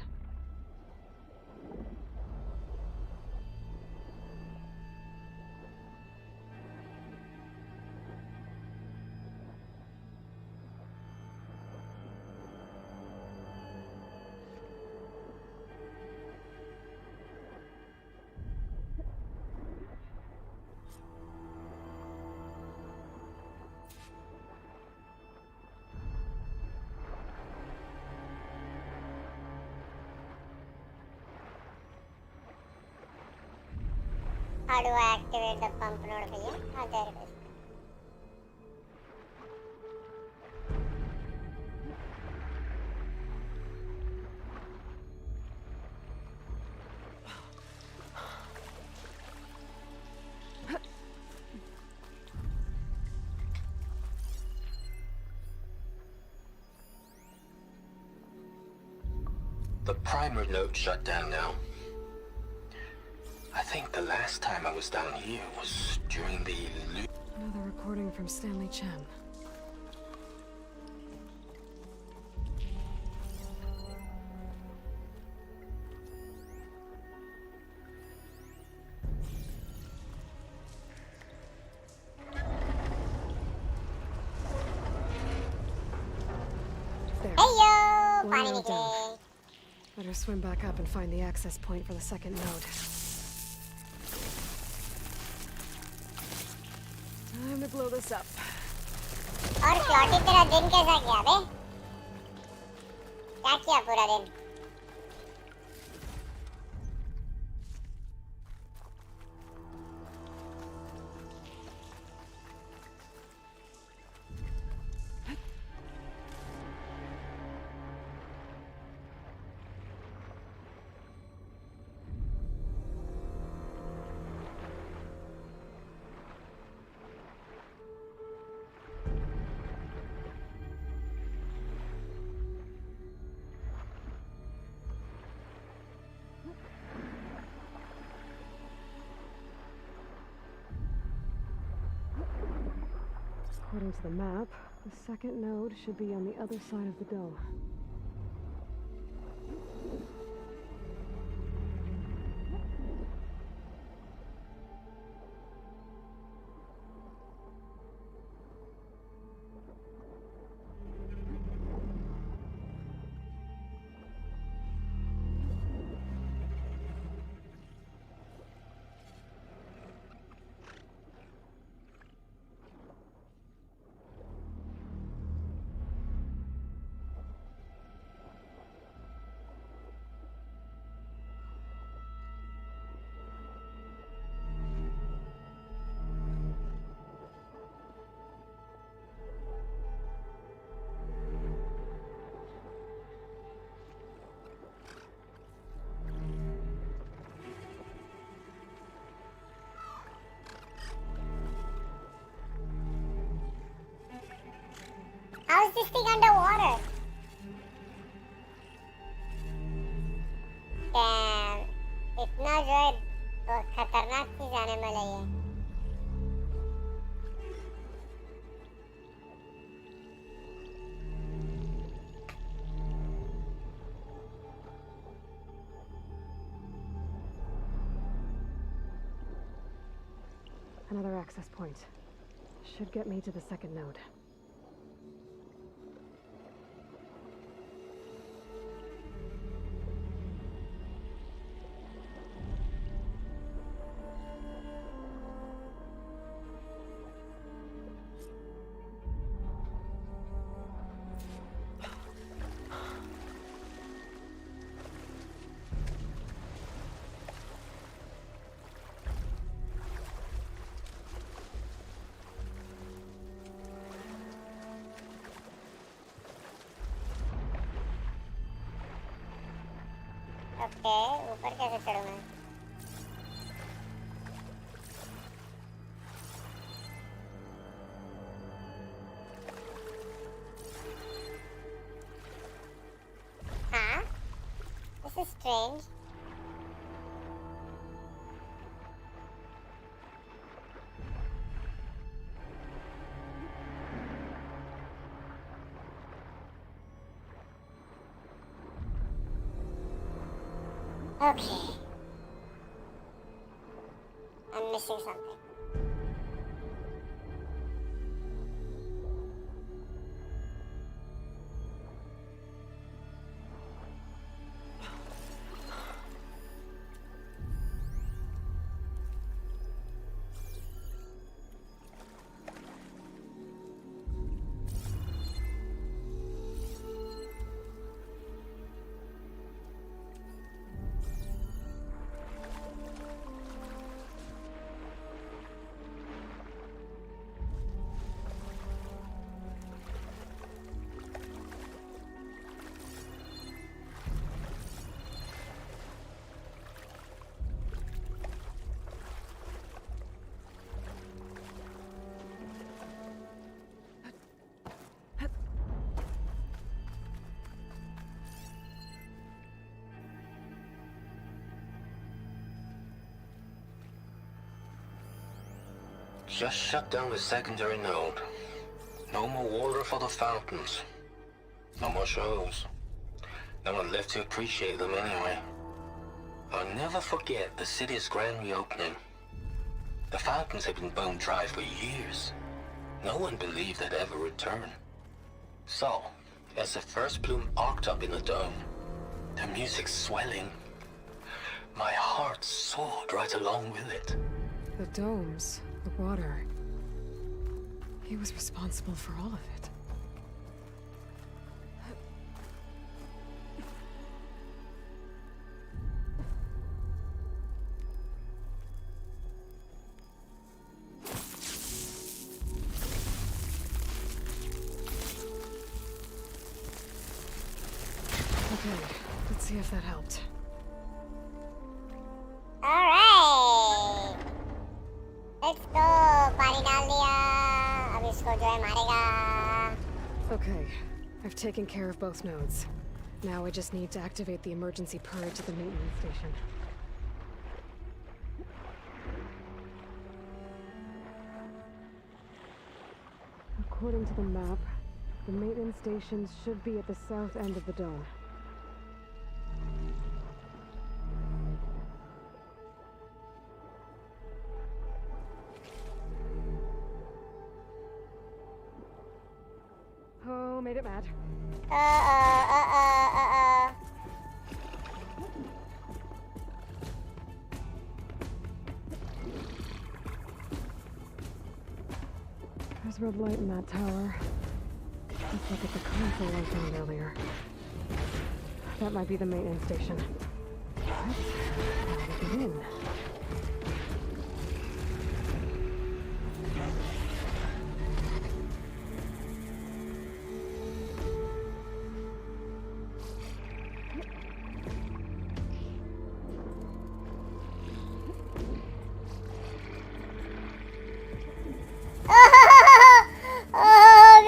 J: How do I activate the pump node, भैया? हाँ, there it is.
E: The primer node shut down now. I think the last time I was down here was during the...
B: Another recording from Stanley Chen. There.
J: Heyo!
B: One
J: पानी
B: node down.
J: निकले.
B: Better swim back up and find the access point for the second node. Time to blow this up.
J: और फ्लॉटी तेरा दिन कैसा गया बे? क्या किया पूरा दिन?
B: According to the map, the second node should be on the other side of the dome. How is this thing underwater? Damn, इतना जो है बहुत खतरनाक चीज आने वाली है. Another access point. Should get me to the second node.
J: Okay, ऊपर कैसे चढ़ूं मैं? हाँ? This is strange. Okay. I'm missing something.
E: Just shut down the secondary node. No more water for the fountains. No more shows. No one left to appreciate them anyway. I'll never forget the city's grand reopening. The fountains had been bone dry for years. No one believed they'd ever return. So, as the first bloom arced up in the dome, the music swelling, my heart soared right along with it.
C: The domes, the water. He was responsible for all of it. Okay, let's see if that helped.
J: Alright! Let's go! पानी डाल दिया! अब इसको जो है मारेगा!
C: Okay, I've taken care of both nodes. Now I just need to activate the emergency purge at the maintenance station. According to the map, the maintenance stations should be at the south end of the dome. Oh, made it mad. There's red light in that tower. Just like at the console I found earlier. That might be the maintenance station. Let's get in.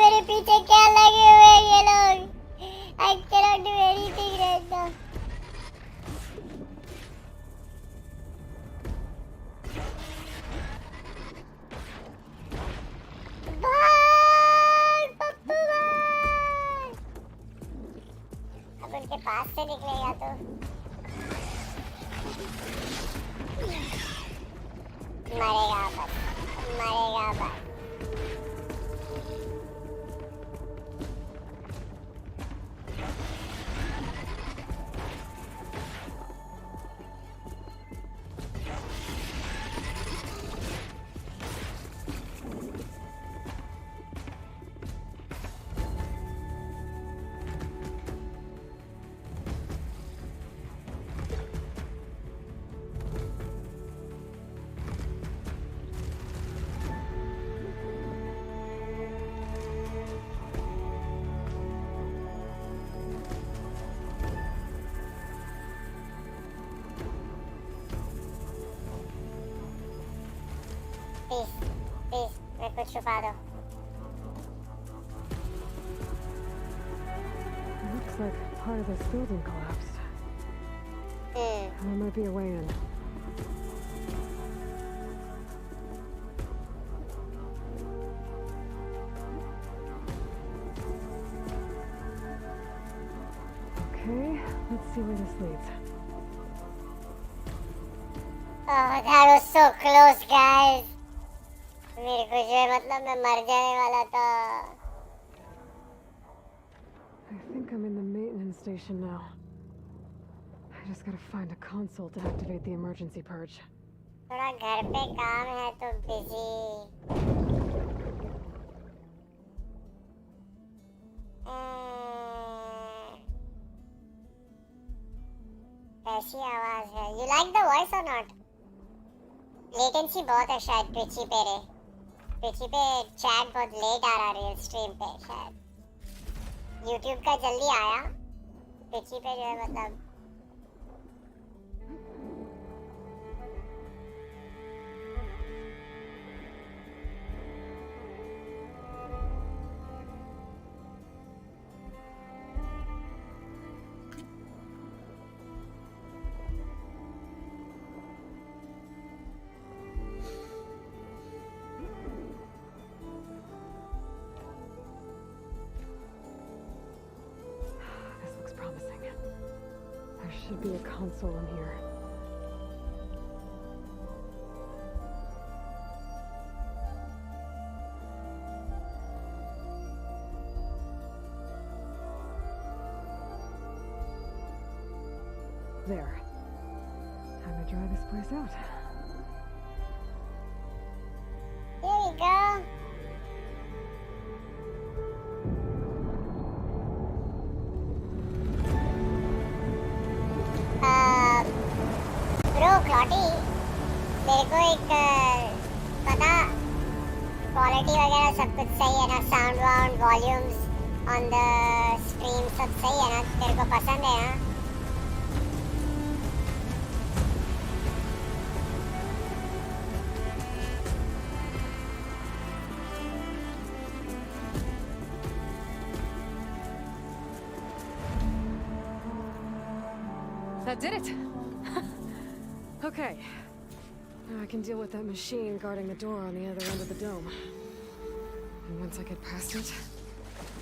J: मेरे पीछे क्या लगे हुए हैं ये लोग? I cannot do anything right now. भाग पप्पू भाग! अब उनके पास से निकलेगा तो मरेगा बस, मरेगा बस. Please, मेरे को छुपा दो.
C: Looks like part of this building collapsed. There might be a way in. Okay, let's see where this leads.
J: Oh, that was so close, guys. मेरे को जो है मतलब मैं मर जाने वाला था.
B: I think I'm in the maintenance station now. I just gotta find a console to activate the emergency purge.
J: थोड़ा घर पे काम है तो busy. कैसी आवाज है? You like the voice or not? Latency बहुत है शायद ट्विची पे रे. ट्विची पे चैट बहुत लेट आ रहा है रियल स्ट्रीम पे शायद. YouTube का जल्दी आया. ट्विची पे जो है मतलब
B: should be a console in here. There. Time to dry this place out.
J: Here we go. क्लॉटी मेरे को एक पता क्वालिटी वगैरह सब कुछ सही है ना sound wound volumes on the stream सब सही है ना तेरे को पसंद है ना
C: That did it! Okay. Now I can deal with that machine guarding the door on the other end of the dome. And once I get past it,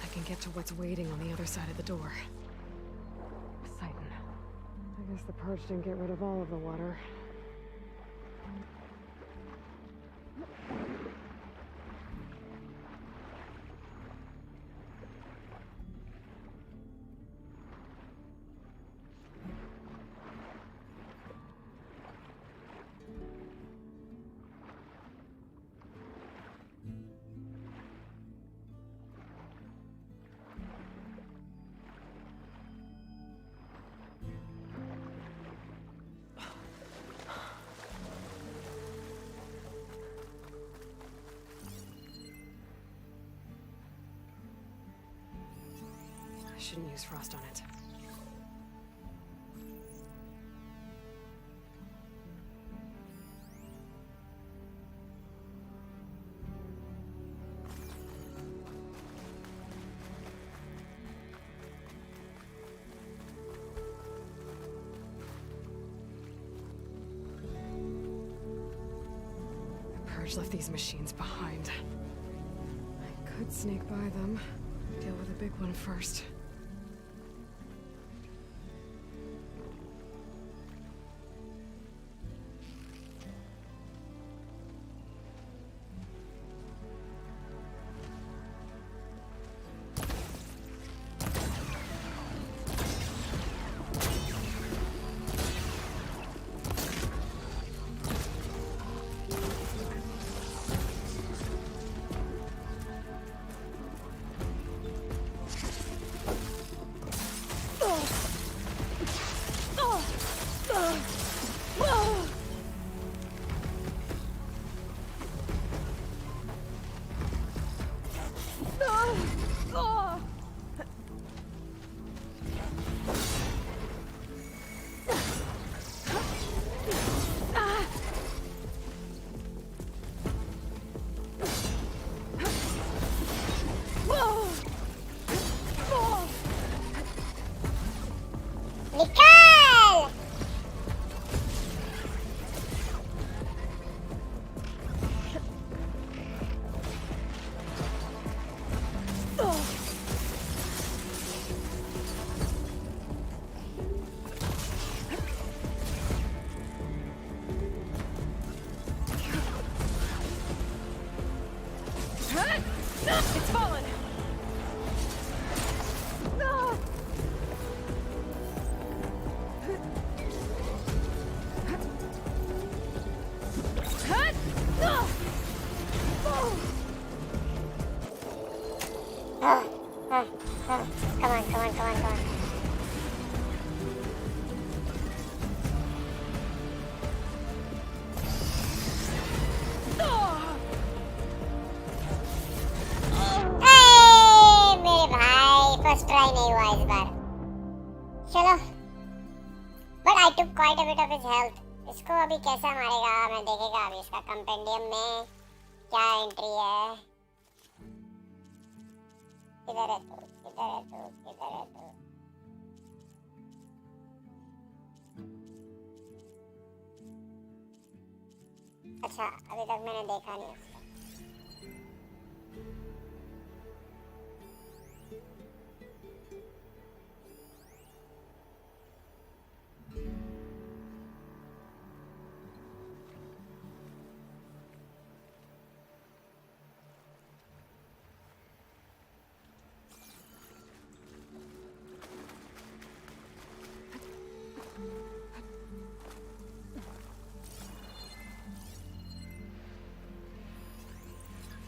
C: I can get to what's waiting on the other side of the door.
B: Poseidon. I guess the purge didn't get rid of all of the water.
C: I shouldn't use frost on it. The Purge left these machines behind. I could sneak by them, deal with the big one first.
J: Come on, come on, come on, come on. मेरे भाई first try नहीं हुआ इस बार चलो but I took quite a bit of his health इसको अभी कैसा मारेगा मैं देखेगा अभी इसका कंपेंडियम में क्या एंट्री है किधर है तू किधर है तू किधर है तू अच्छा अभी तक मैंने देखा नहीं उसको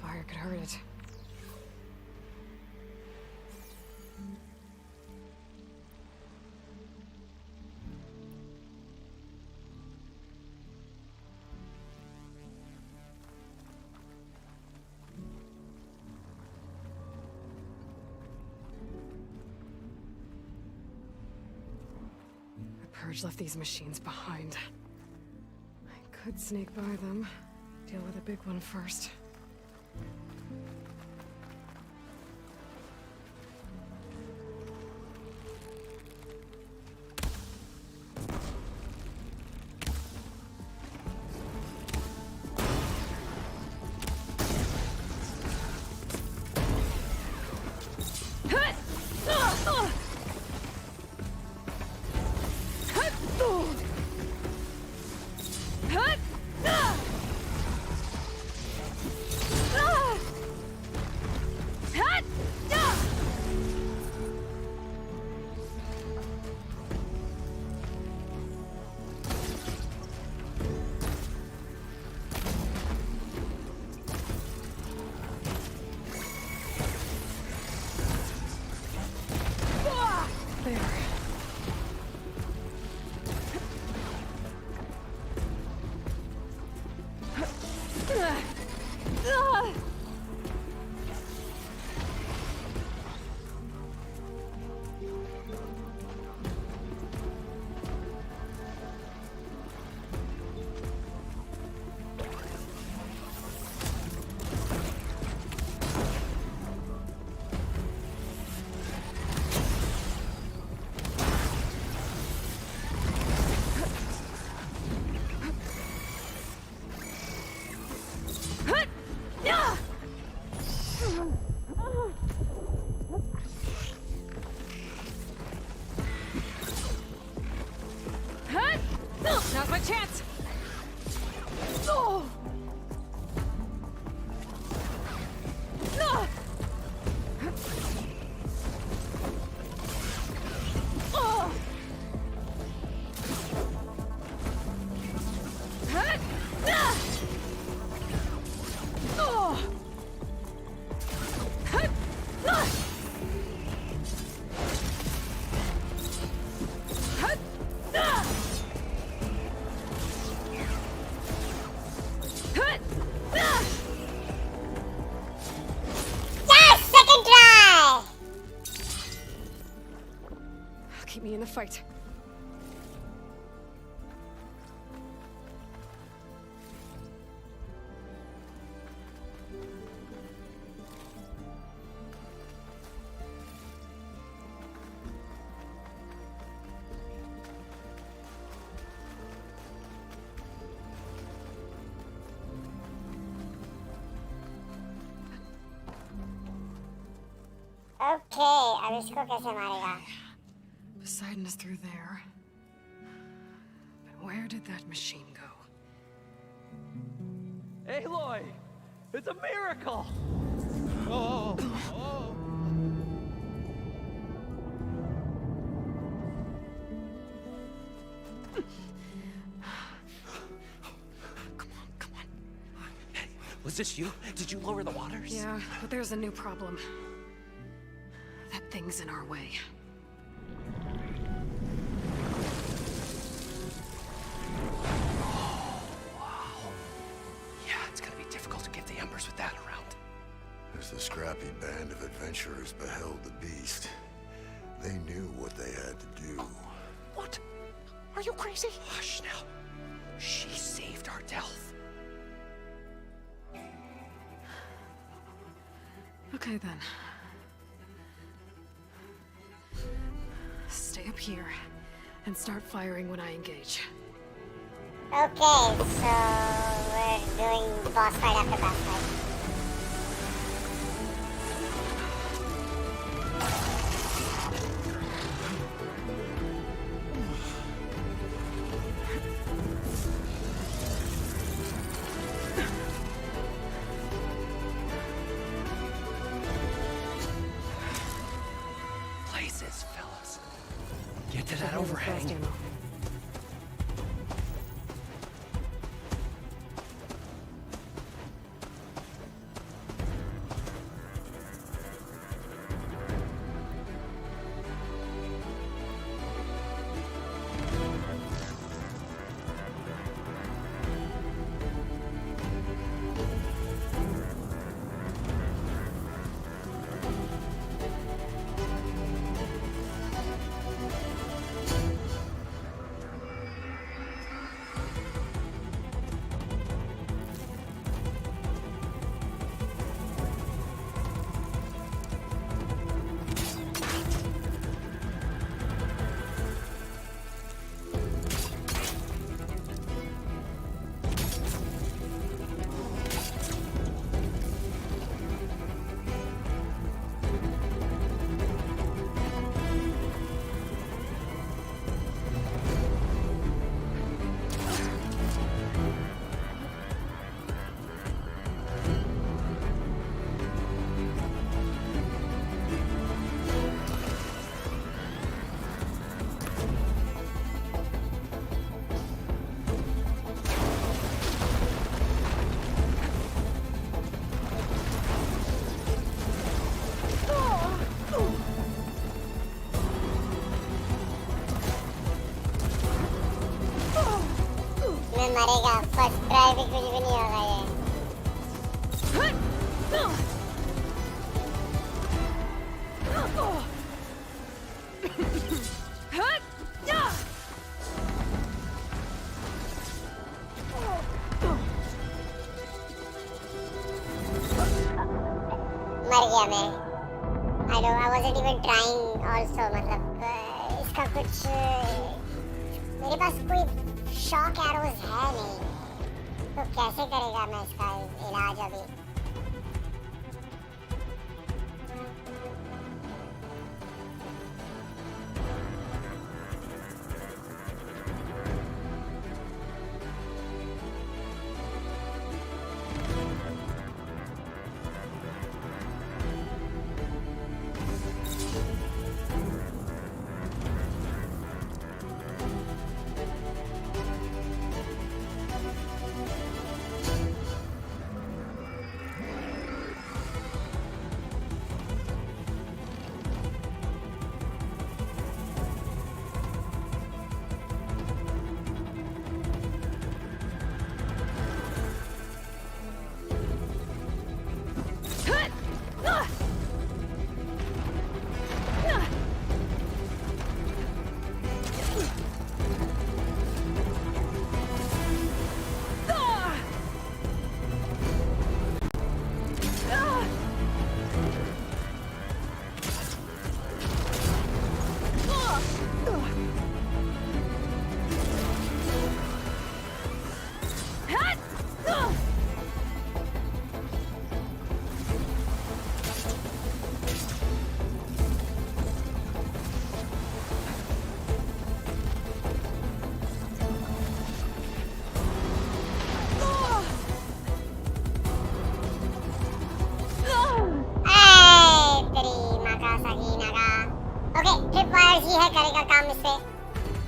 C: Fire could hurt it. The Purge left these machines behind. I could sneak by them, deal with the big one first. Now's my chance! Oh! Keep me in the fight.
J: Okay, अब इसको कैसे मारेगा?
C: Poseidon is through there. But where did that machine go?
K: Aloy! It's a miracle! Oh! Oh!
I: Was this you? Did you lower the waters?
C: Yeah, but there's a new problem. That things in our way.
I: Yeah, it's gonna be difficult to get the Embers with that around.
P: As the scrappy band of adventurers beheld the beast, they knew what they had to do.
I: What? Are you crazy? Hush now. She saved our Delph.
C: Okay then. Stay up here and start firing when I engage.
J: Okay, so we're doing boss fight after boss fight.
I: Places, fellas. Get to that overhang.
J: मरेगा first try भी कुछ भी नहीं होगा ये मर गया मैं I wasn't even trying also मतलब इसका कुछ मेरे पास कोई शॉक एरोज है नहीं तो कैसे करेगा मैं इसका इलाज अभी करेगा काम इस पे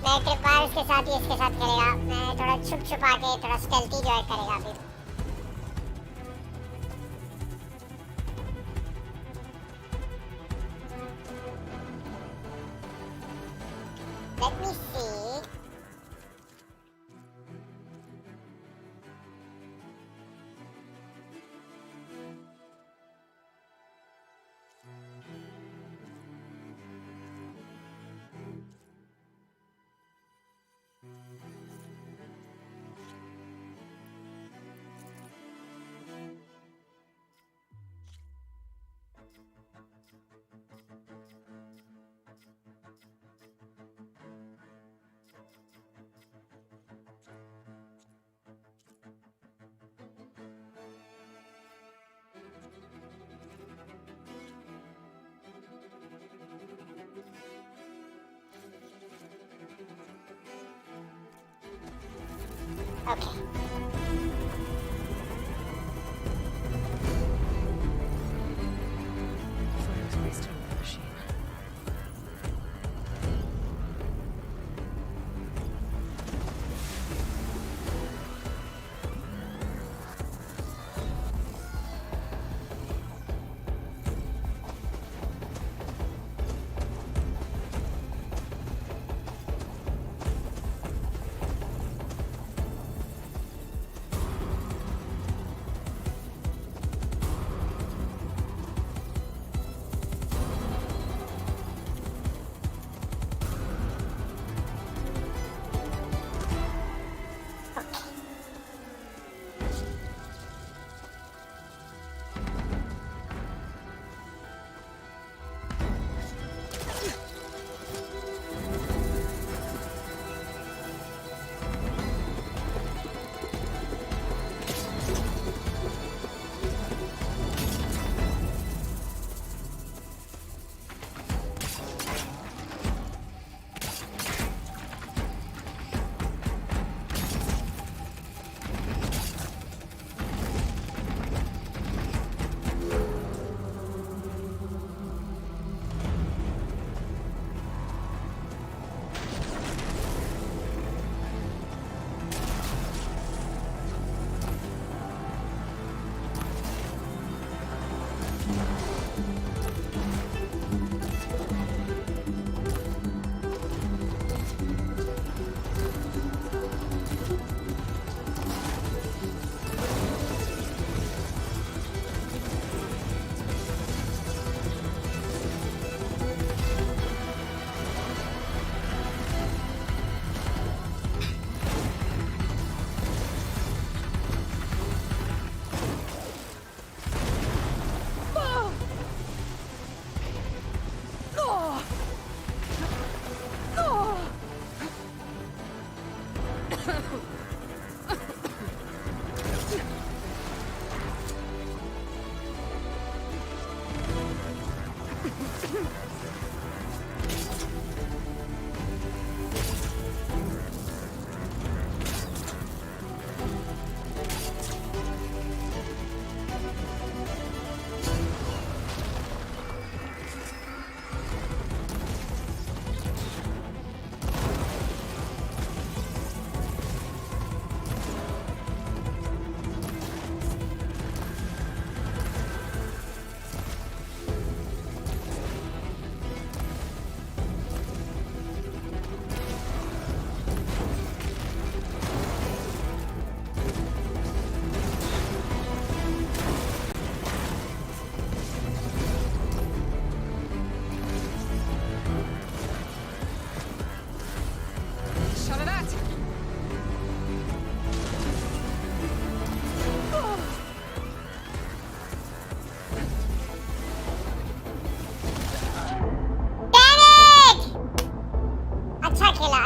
J: मैं ट्रिप वायर इसके साथ ही इसके साथ करेगा मैं थोड़ा छुप छुपा के थोड़ा स्टेल्थी जो है करेगा अभी Let me see. Okay.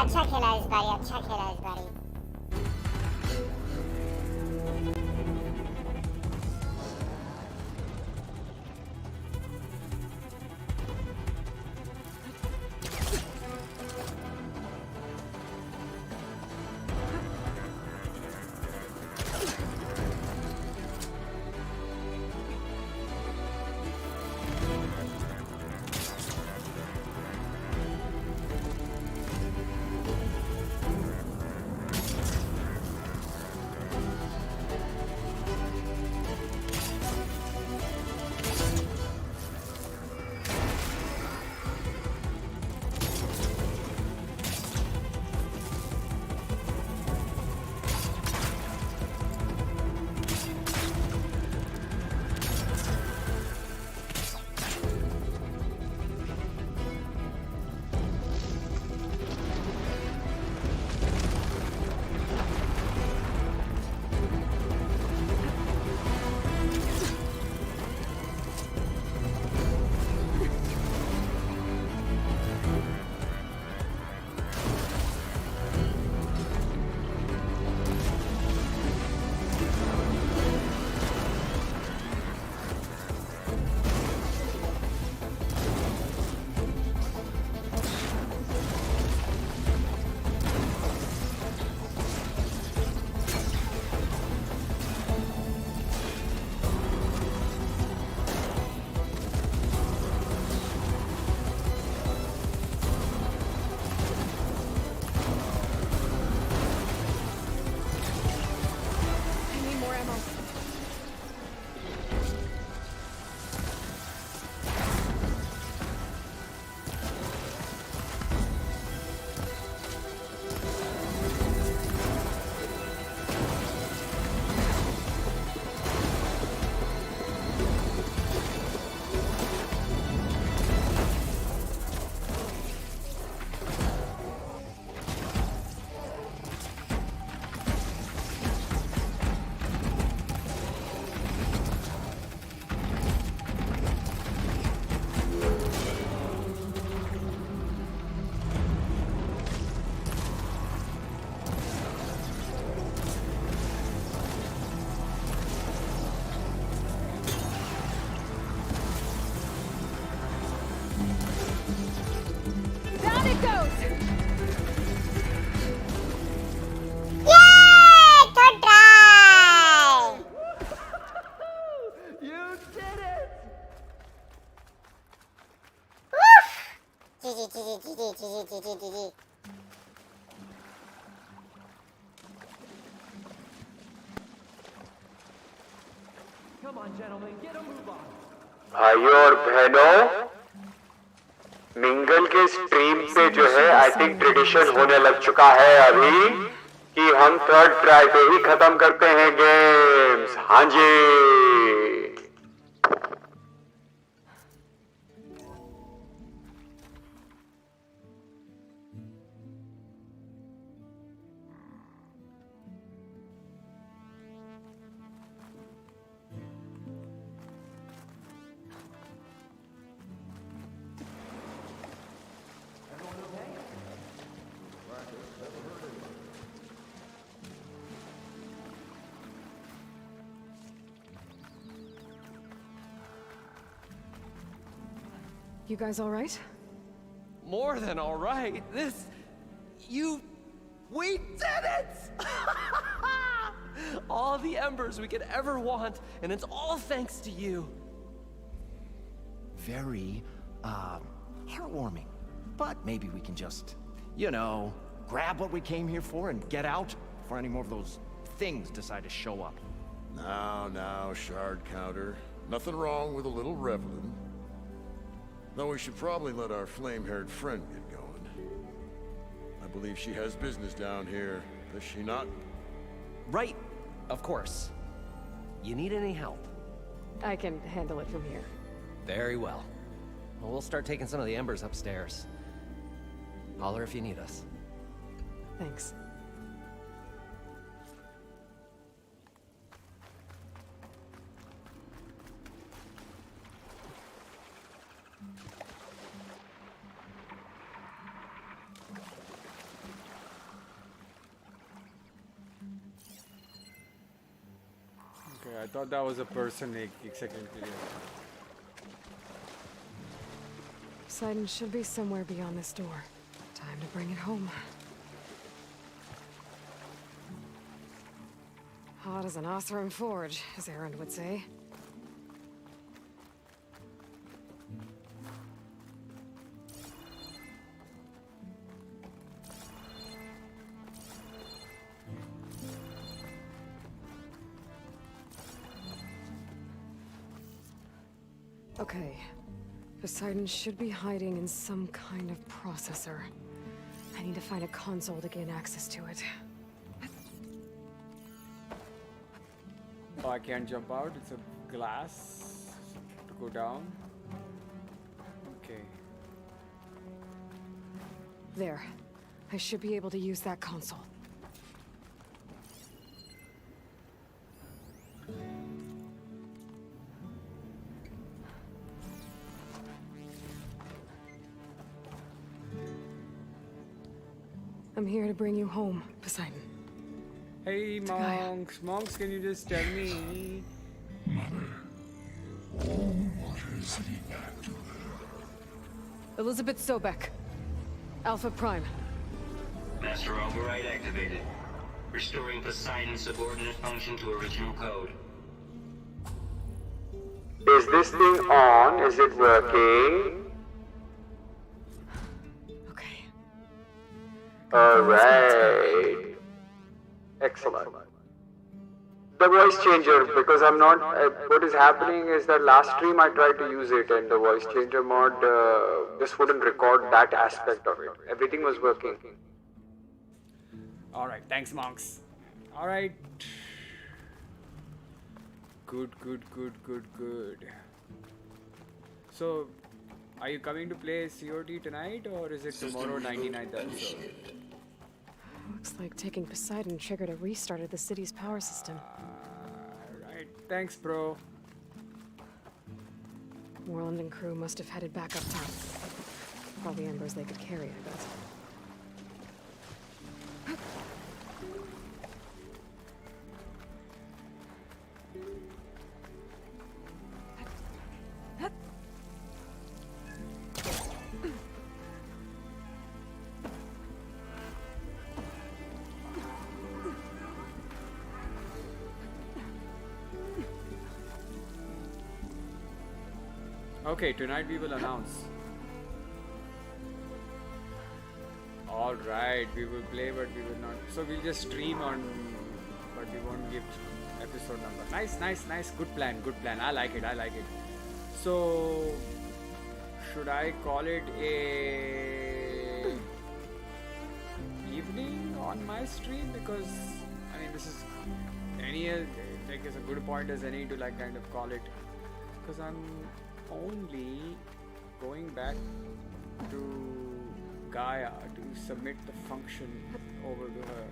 J: अच्छा खेला इस बारी, अच्छा खेला इस बारी।
G: goes!
J: Yay! Third try!
K: You did it!
J: GG.
K: Come on, gentlemen, get a move on.
F: भाइयों और बहनों, मिंगल के स्ट्रीम पे जो है आई थिंक ट्रेडिशन होने लग चुका है अभी कि हम थर्ड ट्राई पे ही खत्म करते हैं गेम्स। हाँ जी।
C: You guys all right?
I: More than all right. We did it! All the embers we could ever want, and it's all thanks to you.
A: Very, heartwarming. But maybe we can just, grab what we came here for and get out before any more of those things decide to show up.
P: Now, shard counter. Nothing wrong with a little reveling. Though we should probably let our flame-haired friend get going. I believe she has business down here, does she not?
I: Right, of course. You need any help?
C: I can handle it from here.
I: Very well. Well, we'll start taking some of the embers upstairs. Holler if you need us.
C: Thanks.
R: Okay, I thought that was a person एक second के लिए.
C: Poseidon should be somewhere beyond this door. Time to bring it home. Hot as an Oseram forge, as Erend would say. Okay. Poseidon should be hiding in some kind of processor. I need to find a console to gain access to it.
R: Oh, I can't jump out. It's a glass to go down. Okay.
C: There. I should be able to use that console. I'm here to bring you home, Poseidon.
R: Hey, monks. Monks, can you just tell me?
C: Elizabeth Sobek. Alpha Prime.
M: Master override activated. Restoring Poseidon's subordinate function to original code.
F: Is this thing on? Is it working?
C: Okay.
F: Alright. Excellent. The voice changer, because I'm not... what is happening is that last stream I tried to use it and the voice changer mod just wouldn't record that aspect of it. Everything was working.
R: Alright, thanks, monks. Alright. Good. So, are you coming to play COD tonight, or is it tomorrow 99th episode?
C: Looks like taking Poseidon triggered a restart of the city's power system.
R: Alright, thanks, bro.
C: Moreland and crew must have headed back up top. All the embers they could carry, I bet.
R: Okay, tonight we will announce. Alright, we will play but we will not. So we'll just stream on, but we won't give episode number. Nice. Good plan. I like it. So, should I call it a evening on my stream? Because, I mean, this is like it's a good point as any to like kind of call it. Because I'm only going back to Gaia to submit the function over to her.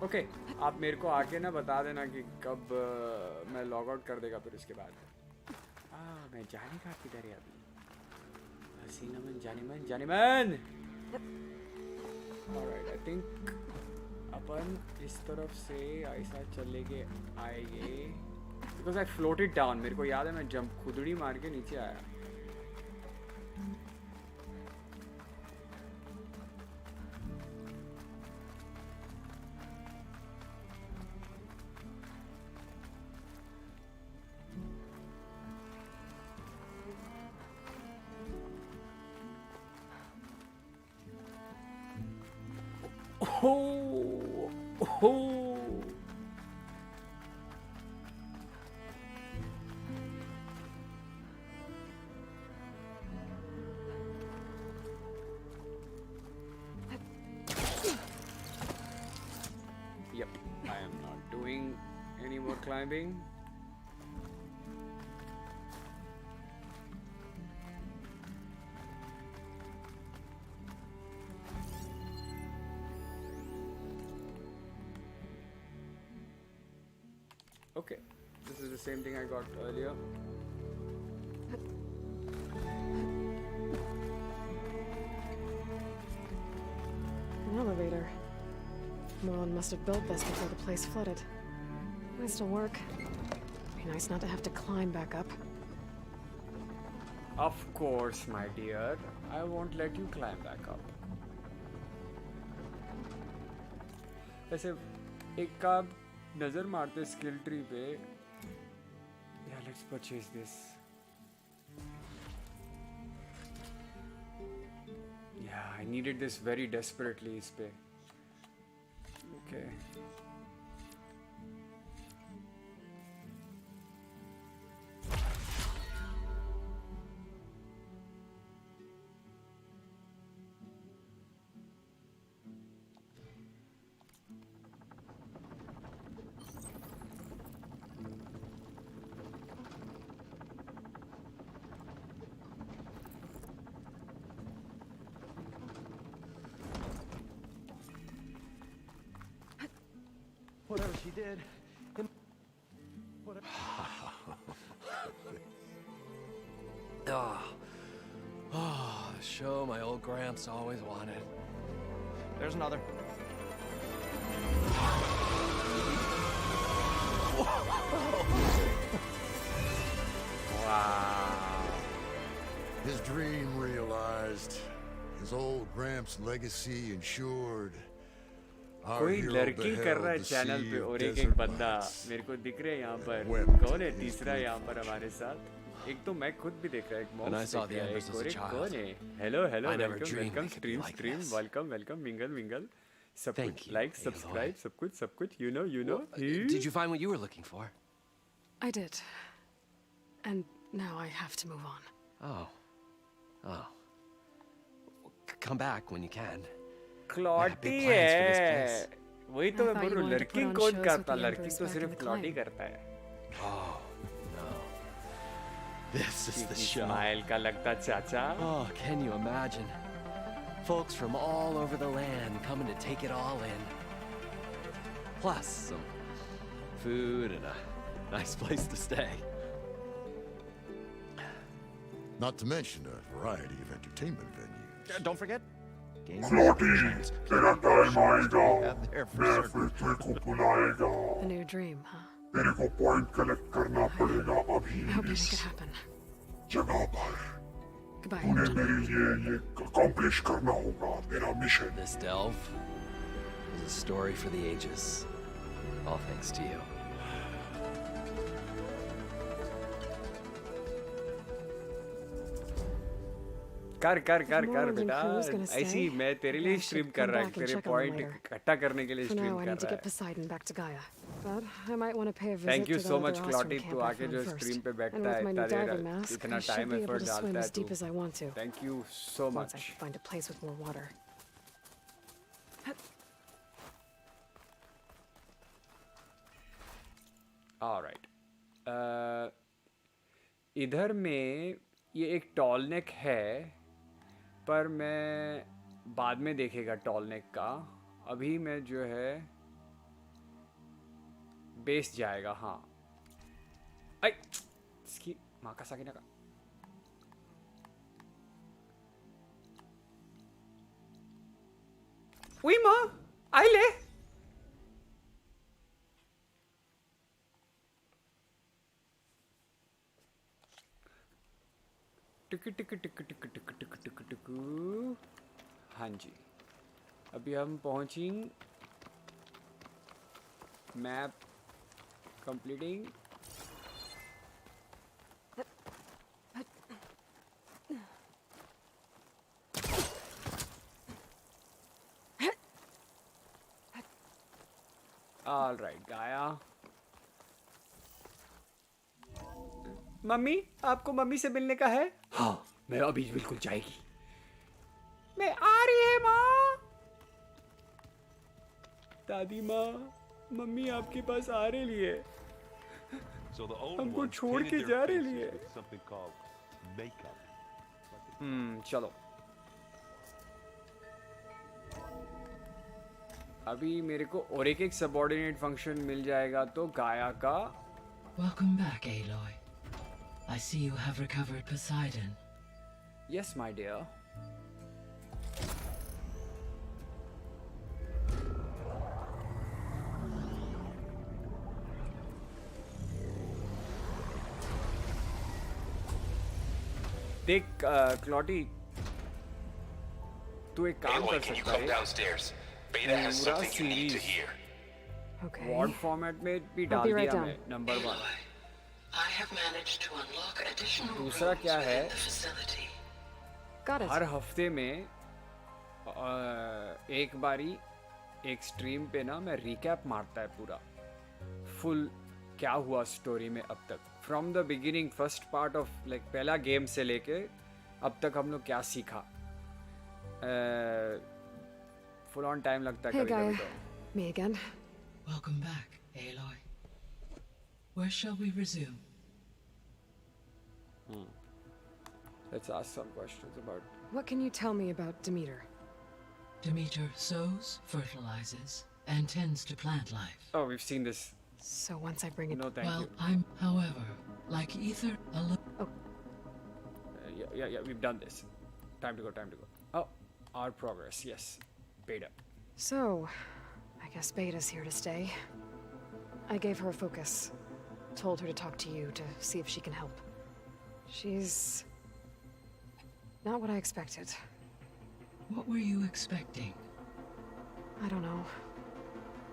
R: Okay आप मेरे को आके ना बता देना कि कब मैं लॉग आउट कर देगा फिर उसके बाद मैं जाने का किधर है अभी हसीना जानीमन ऑलराइट आई थिंक अपन इस तरफ से ऐसा चले के आएंगे बिकॉज आई फ्लोटेड डाउन मेरे को याद है मैं जंप खुदड़ी मार के नीचे आया Yep, I am not doing any more climbing. Okay, this is the same thing I got earlier.
B: An elevator. Merlin must have built this before the place flooded. Might still work. Be nice not to have to climb back up.
R: Of course, my dear. I won't let you climb back up. वैसे एक काम नजर मारते skill tree पे yeah let's purchase this yeah I needed this very desperately इस पे okay
I: Whatever she did, whatever. The show my old Gramps always wanted.
A: There's another.
P: Wow. His dream realized. His old Gramps' legacy ensured.
R: कोई लड़की कर रहा है channel पे और एक बंदा मेरे को दिख रहा है यहाँ पर कौन है तीसरा यहाँ पर हमारे साथ एक तो मैं खुद भी देख रहा हूँ एक मॉन्स देख रहा है एक और एक कौन है hello welcome stream welcome mingle सब कुछ लाइक सब्सक्राइब सब कुछ you know
I: Did you find what you were looking for?
B: I did. And now I have to move on.
I: Oh. Come back when you can.
R: क्लॉटी है वही तो मैं बोल रहा हूँ लड़की कौन करता लड़की तो सिर्फ क्लॉटी करता है
I: Oh no. This is the show.
R: Smile का लगता चाचा
I: Oh, can you imagine? Folks from all over the land coming to take it all in. Plus some food and a nice place to stay.
P: Not to mention a variety of entertainment venues.
A: Don't forget.
B: A new dream, huh?
P: मेरे को point collect करना पड़ेगा अभी इस जगह पर। उन्हें मेरे लिए ये अकॉम्प्लिश करना होगा, मेरा mission.
I: This delve is a story for the ages. All thanks to you.
R: कर बेटा, ऐसी मैं तेरे लिए स्ट्रीम कर रहा हूँ, तेरे पॉइंट इकट्ठा करने के लिए स्ट्रीम कर रहा है। थैंक यू सो मच क्लॉटी, तू आके जो स्ट्रीम पे बैठता है, इतना टाइम एफर्ट डालता है तू। Thank you so much. Alright, इधर में ये एक टॉल नेक है, पर मैं बाद में देखेगा टॉल नेक का। अभी मैं जो है बेस जाएगा। हाँ, आई इसकी माँ का साकिना का। उई माँ आई ले। टिक। हाँ जी, अभी हम पहुंचेंगे। Map completing. ऑलराइट गाया। मम्मी, आपको मम्मी से मिलने का है? हाँ, मैं अभी बिल्कुल जाएगी। मैं आ रही है माँ। दादी माँ, मम्मी आपके पास आ रही है। हमको छोड़ के जा रही है। चलो। अभी मेरे को और एक सबऑर्डिनेट फंक्शन मिल जाएगा तो गाया का।
Q: Welcome back, Aloy. I see you have recovered Poseidon.
R: Yes, my dear. देख क्लॉटी, तू एक काम कर सकता है। पूरा सीरीज वॉर्ड फॉर्मेट में भी डाल दिया मैं, नंबर 1। दूसरा क्या है, हर हफ्ते में एक बारी एक स्ट्रीम पे ना मैं रिकैप मारता है पूरा फुल क्या हुआ स्टोरी में अब तक, from the beginning, first part of like पहला गेम से लेके अब तक हम लोग क्या सीखा। फुल ऑन टाइम लगता है कभी-कभी तो।
B: Me again.
Q: Welcome back, Aloy. Where shall we resume?
R: Let's ask some questions about...
C: What can you tell me about Demeter?
Q: Demeter sows, fertilizes, and tends to plant life.
R: Oh, we've seen this.
C: So once I bring it...
R: No, thank you.
Q: I'm, however, like ether,
R: yeah, we've done this. Time to go. Oh, our progress, yes. Beta.
C: So, I guess Beta's here to stay. I gave her a focus. Told her to talk to you to see if she can help. She's... not what I expected.
Q: What were you expecting?
C: I don't know.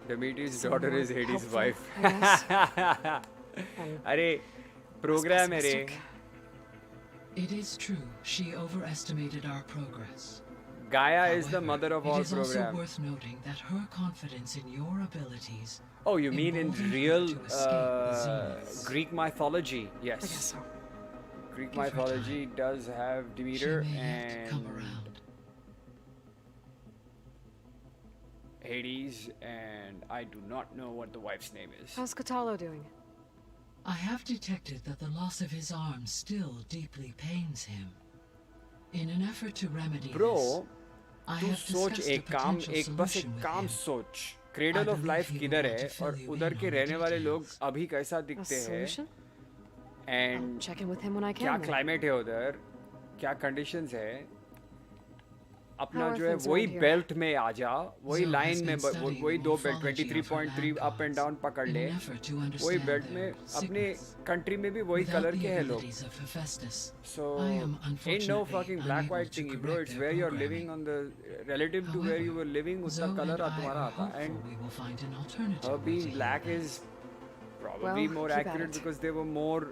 R: Demeter's daughter is Hades' wife. अरे program है रे.
Q: It is true, she overestimated our progress.
R: Gaia
Q: However,
R: is the mother of all program.
Q: It is also worth noting that her confidence in your abilities.
R: Oh, you mean in real Greek mythology? Yes.
C: I guess so.
R: Greek mythology does have Demeter and Hades, and I do not know what the wife's name is.
C: How's Katalo doing?
Q: I have detected that the loss of his arm still deeply pains him. In an effort to remedy this, I have discussed a potential solution with him.
R: सोच, Cradle of Life किधर है और उधर के रहने वाले लोग अभी कैसा दिखते हैं? And
C: check in with him when I can.
R: क्या climate है उधर? क्या conditions है? अपना जो है वही बेल्ट में आ जा, वही लाइन में, वही दो बेल्ट 23.3 अप एंड डाउन पकड़ ले, वही बेल्ट में अपने कंट्री में भी वही कलर के हैं लोग. So ain't no fucking black white thingy, bro. It's where you're living on the relative to where you were living, उतना कलर तुम्हारा आता. And her being black is probably more accurate because they were more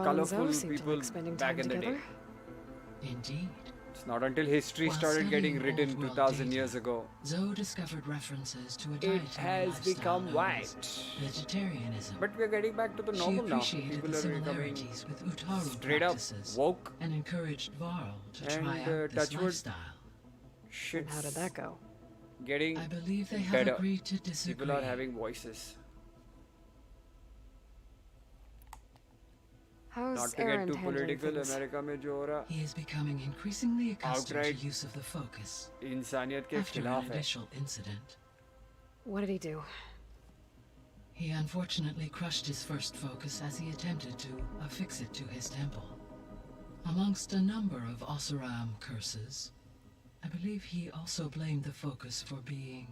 R: colorful people back in the day.
Q: Indeed.
R: It's not until history started getting written 2000 years ago.
Q: Zoe discovered references to a
R: It has become white.
Q: Vegetarianism.
R: But we're getting back to the normal now. People are becoming straight up woke
Q: and encouraged Varl to try out this lifestyle.
R: Shit.
B: How did that go?
R: Getting
Q: I believe they have
R: better.
Q: agreed to disagree.
R: People are having voices.
B: How's
R: Not to get too political, America में जो हो रहा,
Q: he is becoming increasingly accustomed to use of the focus.
R: इंसानियत के
Q: After
R: खिलाफ
Q: an
R: है.
Q: initial incident,
B: What did he do?
Q: he unfortunately crushed his first focus as he attempted to affix it to his temple. Amongst a number of Oseram curses, I believe he also blamed the focus for being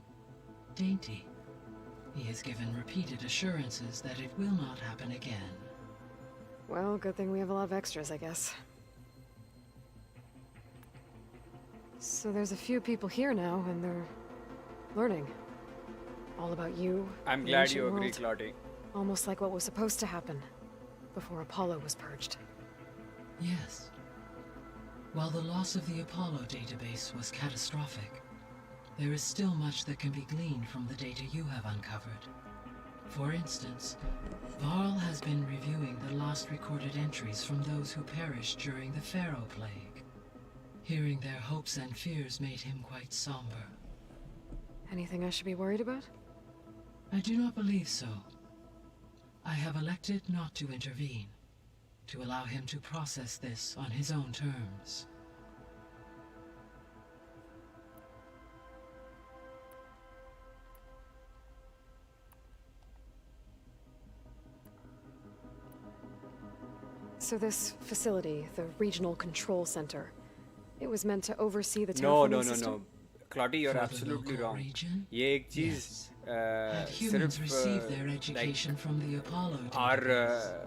Q: dainty. He has given repeated assurances that it will not happen again.
B: Well, good thing we have a lot of extras, I guess. So there's a few people here now, and they're learning. All about you.
R: I'm
B: the
R: glad
B: ancient
R: you agree,
B: world.
R: Claudia.
B: Almost like what was supposed to happen before Apollo was purged.
Q: Yes. While the loss of the Apollo database was catastrophic, there is still much that can be gleaned from the data you have uncovered. For instance, Varl has been reviewing the last recorded entries from those who perished during the Pharaoh Plague. Hearing their hopes and fears made him quite somber.
B: Anything I should be worried about?
Q: I do not believe so. I have elected not to intervene, to allow him to process this on his own terms.
B: So this facility, the Regional Control Center, it was meant to oversee the
R: No,
B: terraforming system?
R: Claudia, you're absolutely wrong. ये एक चीज
Q: Humans received their education from the Apollo
R: our
Q: database.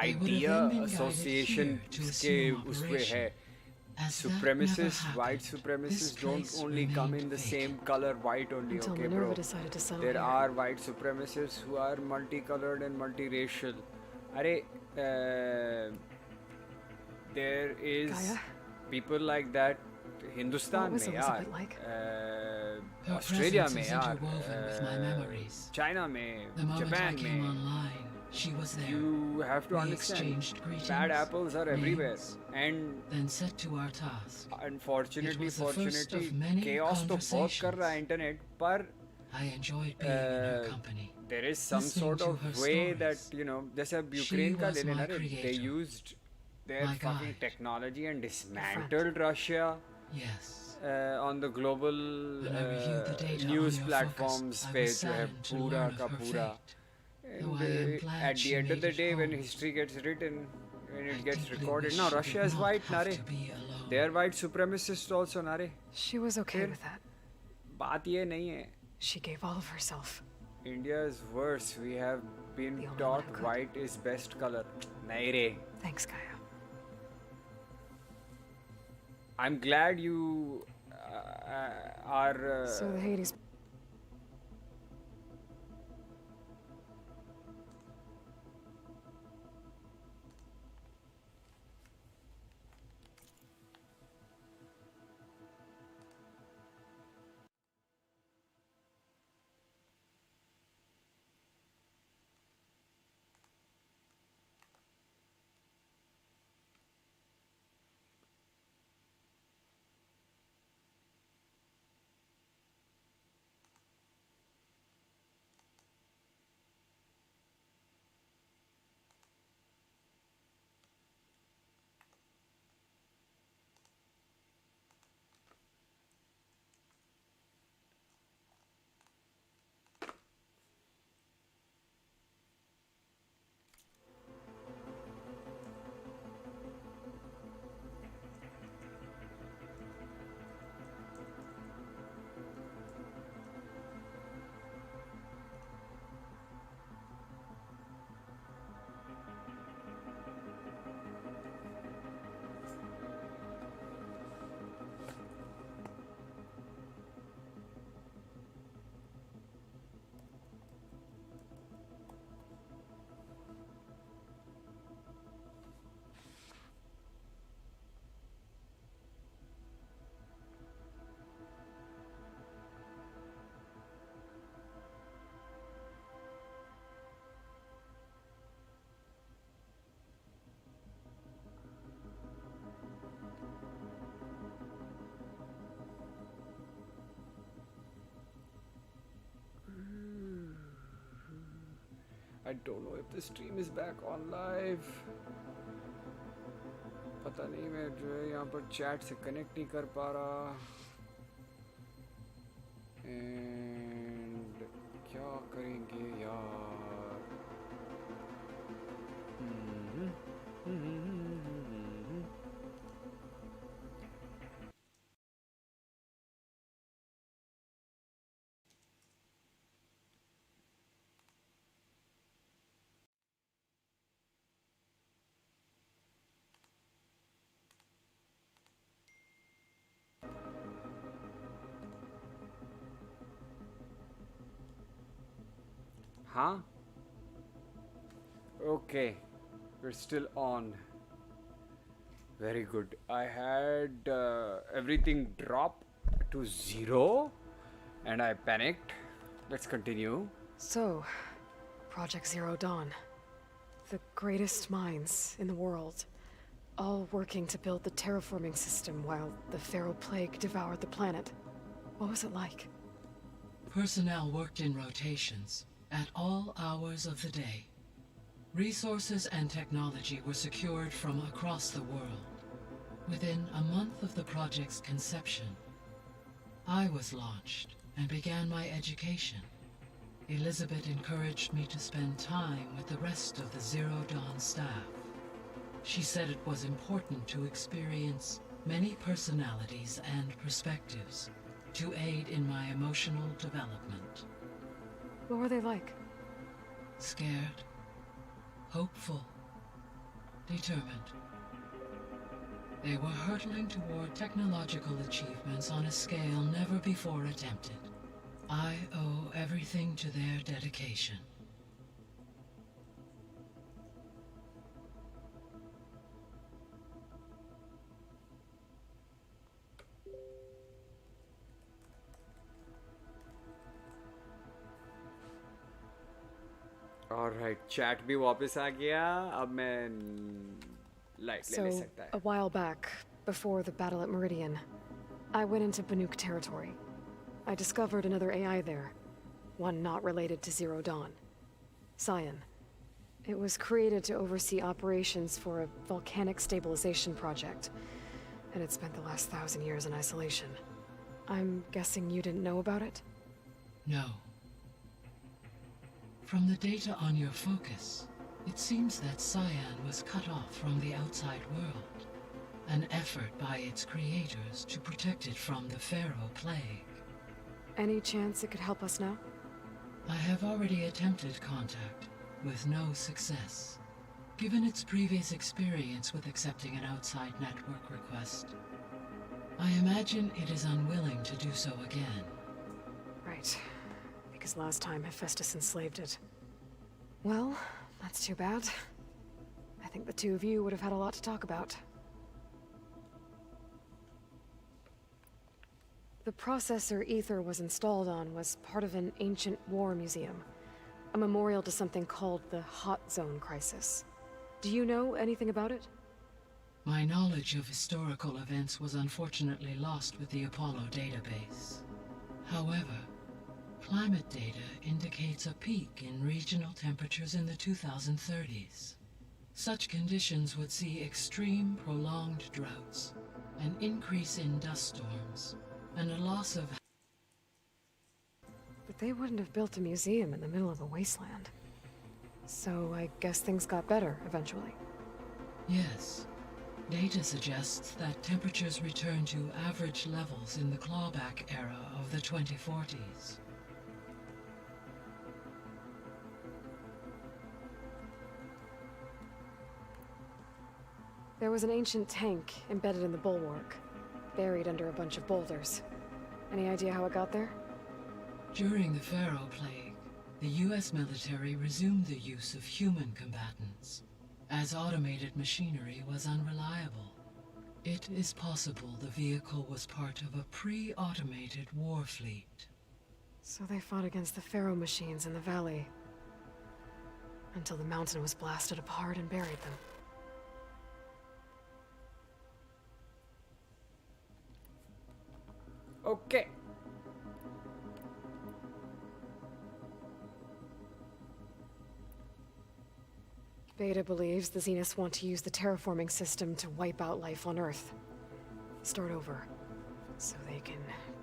R: idea association के उसमें है. Supremacists, white supremacists don't only come in the same color white only,
B: Until
R: okay,
B: Minerva
R: bro?
B: decided to settle
R: There
B: here.
R: are white supremacists who are multicolored and multiracial. अरे there is
B: Gaia?
R: people like that Hindustan
B: What was
R: में
B: Elizabeth
R: यार,
B: like?
R: Australia
Q: presence
R: में
Q: is
R: यार,
Q: interwoven with my memories.
R: China में,
Q: The moment
R: Japan
Q: I came
R: में.
Q: online, she was there.
R: You have to
Q: We
R: understand,
Q: exchanged greetings,
R: bad apples are everywhere,
Q: names,
R: and
Q: then set to our task.
R: unfortunately,
Q: It was the first of many
R: chaos तो बहुत कर रहा है internet, पर
Q: I enjoyed being in her company.
R: there is some
Q: Listening
R: sort
Q: to
R: of
Q: her
R: way
Q: stories.
R: that, you know, जैसे अब
Q: She
R: Ukraine का
Q: was
R: ले लेना
Q: my
R: रे, they
Q: creator,
R: used their
Q: my
R: fucking
Q: guide.
R: technology and dismantled Russia.
Q: Yes.
R: On the global
Q: When I reviewed the data
R: news
Q: on your
R: platforms
Q: focus, I
R: पे
Q: was
R: जो है
Q: saddened to
R: पूरा
Q: learn
R: का
Q: of her
R: पूरा.
Q: fate. Though I am
R: And
Q: glad
R: at
Q: she
R: the end of
Q: made
R: the
Q: it
R: day, when
Q: home.
R: history gets written, when it gets
Q: deeply
R: recorded,
Q: wish
R: now
Q: she
R: Russia
Q: did
R: is
Q: not
R: white,
Q: have
R: Nare.
Q: to be alone.
R: They are white supremacists also, Nare.
B: She was okay with that.
R: बात ये नहीं है.
B: She gave all of herself.
R: India is worse. We have been taught white is best color. नहीं रे.
B: Thanks, Gaia.
R: I'm glad you are.
B: So the Hades.
R: I don't know if the stream is back on live. पता नहीं मैं जो है यहाँ पर chat से connect नहीं कर पा रहा. And क्या करेंगे यार? Huh? Okay, we're still on. Very good. I had everything drop to 0 and I panicked. Let's continue.
C: So, Project Zero Dawn. The greatest minds in the world, all working to build the terraforming system while the Pharaoh Plague devoured the planet. What was it like?
Q: Personnel worked in rotations at all hours of the day. Resources and technology were secured from across the world. Within a month of the project's conception, I was launched and began my education. Elizabeth encouraged me to spend time with the rest of the Zero Dawn staff. She said it was important to experience many personalities and perspectives to aid in my emotional development.
C: What were they like?
Q: Scared, hopeful, determined. They were hurtling toward technological achievements on a scale never before attempted. I owe everything to their dedication.
R: Alright, chat भी वापस आ गया. अब मैं light ले
C: So,
R: सकता है.
C: a while back, before the battle at Meridian, I went into Banuk territory. I discovered another AI there, one not related to Zero Dawn. Cyan. It was created to oversee operations for a volcanic stabilization project, and it spent the last 1,000 years in isolation. I'm guessing you didn't know about it?
Q: No. From the data on your focus, it seems that Cyan was cut off from the outside world, an effort by its creators to protect it from the Pharaoh Plague.
C: Any chance it could help us now?
Q: I have already attempted contact, with no success. Given its previous experience with accepting an outside network request, I imagine it is unwilling to do so again.
C: Right. Because last time Hephaestus enslaved it. Well, that's too bad. I think the two of you would have had a lot to talk about. The processor Ether was installed on was part of an ancient war museum. A memorial to something called the Hot Zone Crisis. Do you know anything about it?
Q: My knowledge of historical events was unfortunately lost with the Apollo database. However, climate data indicates a peak in regional temperatures in the 2030s. Such conditions would see extreme, prolonged droughts, an increase in dust storms, and a loss of...
C: But they wouldn't have built a museum in the middle of a wasteland. So I guess things got better eventually.
Q: Yes. Data suggests that temperatures returned to average levels in the clawback era of the 2040s.
C: There was an ancient tank embedded in the bulwark, buried under a bunch of boulders. Any idea how it got there?
Q: During the Pharaoh Plague, the US military resumed the use of human combatants, as automated machinery was unreliable. It is possible the vehicle was part of a pre-automated war fleet.
C: So they fought against the Pharaoh machines in the valley, until the mountain was blasted apart and buried them.
R: Okay.
C: Beta believes the Zeniths want to use the terraforming system to wipe out life on Earth. Start over, so they can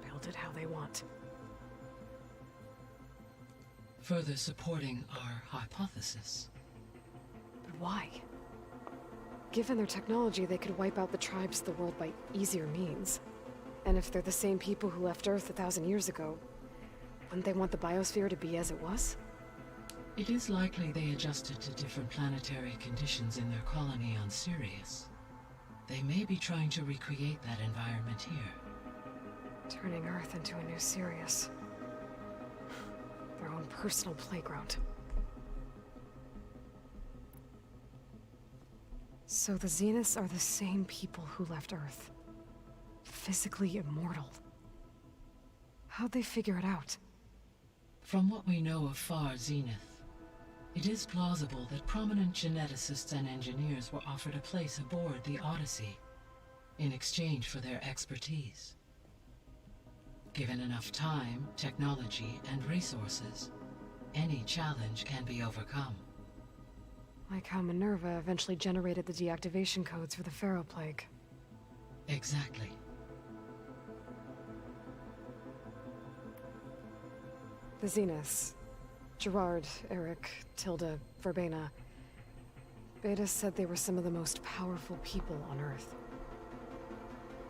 C: build it how they want.
Q: Further supporting our hypothesis.
C: But why? Given their technology, they could wipe out the tribes of the world by easier means. And if they're the same people who left Earth 1,000 years ago, wouldn't they want the biosphere to be as it was?
Q: It is likely they adjusted to different planetary conditions in their colony on Sirius. They may be trying to recreate that environment here.
C: Turning Earth into a new Sirius. Their own personal playground. So the Zeniths are the same people who left Earth. Physically immortal. How'd they figure it out?
Q: From what we know of Far Zenith, it is plausible that prominent geneticists and engineers were offered a place aboard the Odyssey in exchange for their expertise. Given enough time, technology, and resources, any challenge can be overcome.
C: Like how Minerva eventually generated the deactivation codes for the Pharaoh Plague.
Q: Exactly.
C: The Zeniths. Gerard, Eric, Tilda, Verbena. Beta said they were some of the most powerful people on Earth.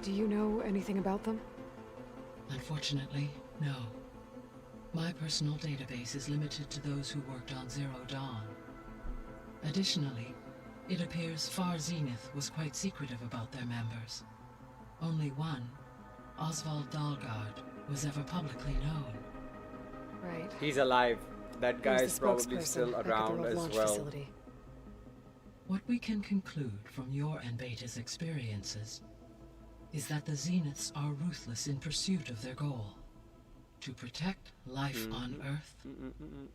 C: Do you know anything about them?
Q: Unfortunately, no. My personal database is limited to those who worked on Zero Dawn. Additionally, it appears Far Zenith was quite secretive about their members. Only one, Oswald Dahlgard, was ever publicly known.
C: Right.
R: He's alive. That guy
C: He's
R: is
C: the
R: probably still
C: spokesperson
R: around
C: at the
R: as
C: launch
R: well.
C: facility.
Q: What we can conclude from your and Beta's experiences is that the Zeniths are ruthless in pursuit of their goal. To protect life on Earth,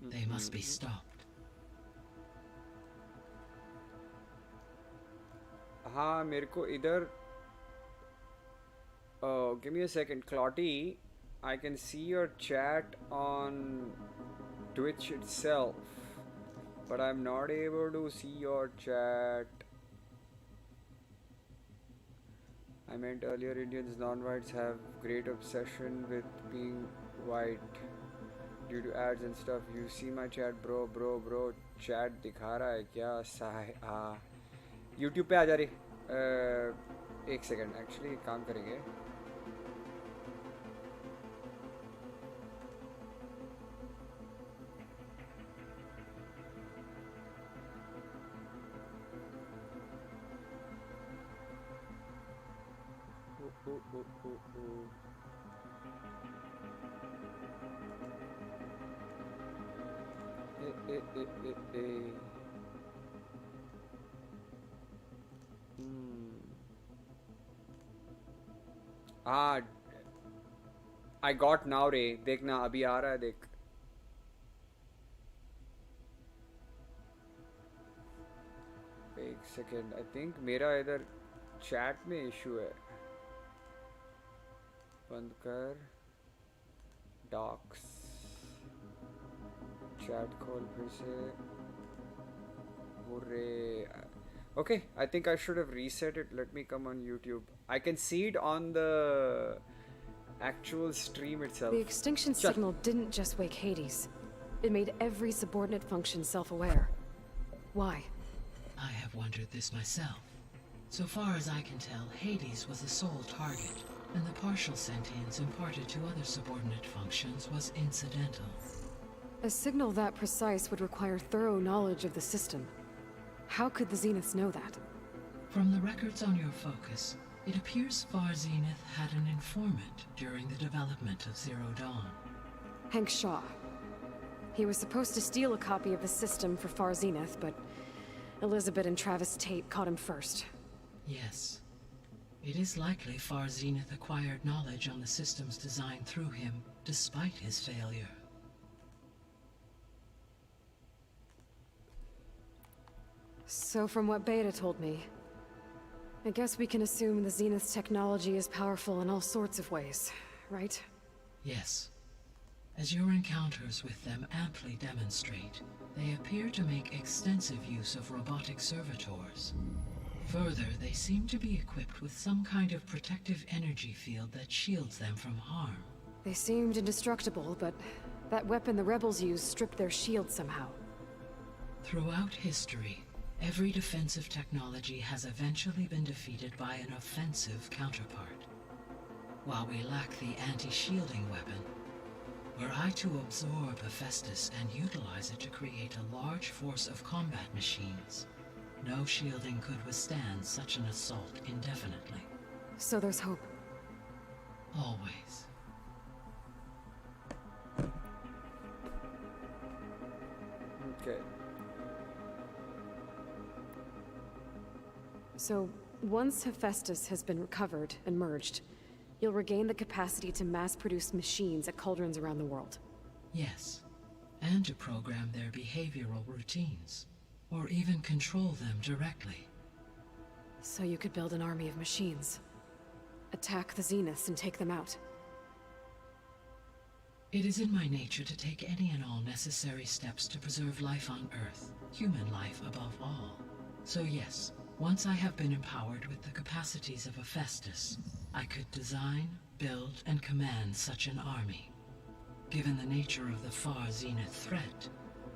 Q: they must be stopped.
R: हाँ मेरे को इधर give me a second, Clotty. I can see your chat on Twitch itself, but I'm not able to see your chat. I meant earlier Indians non-whites have great obsession with being white due to ads and stuff. You see my chat, bro. Chat दिखा रहा है क्या? हाँ YouTube पे आ जा रही. एक second, actually काम करेंगे. I got now रे, देखना अभी आ रहा है देख. एक सेकेंड, आई थिंक मेरा इधर चैट में इशू है. बंद कर, डॉक्स, चैट खोल फिर से. Okay, I think I should have reset it. Let me come on YouTube. I can see it on the actual stream itself.
C: The extinction signal didn't just wake Hades. It made every subordinate function self-aware. Why?
Q: I have wondered this myself. So far as I can tell, Hades was the sole target, and the partial sentience imparted to other subordinate functions was incidental.
C: A signal that precise would require thorough knowledge of the system. How could the Zeniths know that?
Q: From the records on your focus, it appears Far Zenith had an informant during the development of Zero Dawn.
C: Hank Shaw. He was supposed to steal a copy of the system for Far Zenith, but Elizabeth and Travis Tate caught him first.
Q: Yes. It is likely Far Zenith acquired knowledge on the system's design through him, despite his failure.
C: So from what Beta told me, I guess we can assume the Zenith's technology is powerful in all sorts of ways, right?
Q: Yes. As your encounters with them amply demonstrate, they appear to make extensive use of robotic servitors. Further, they seem to be equipped with some kind of protective energy field that shields them from harm.
C: They seemed indestructible, but that weapon the rebels used stripped their shield somehow.
Q: Throughout history, every defensive technology has eventually been defeated by an offensive counterpart. While we lack the anti-shielding weapon, were I to absorb Hephaestus and utilize it to create a large force of combat machines, no shielding could withstand such an assault indefinitely.
C: So there's hope.
Q: Always.
R: Okay.
C: So, once Hephaestus has been recovered and merged, you'll regain the capacity to mass-produce machines at cauldrons around the world.
Q: Yes, and to program their behavioral routines, or even control them directly.
C: So you could build an army of machines, attack the Zeniths and take them out.
Q: It is in my nature to take any and all necessary steps to preserve life on Earth, human life above all. So yes, once I have been empowered with the capacities of Hephaestus, I could design, build, and command such an army. Given the nature of the far Zenith threat,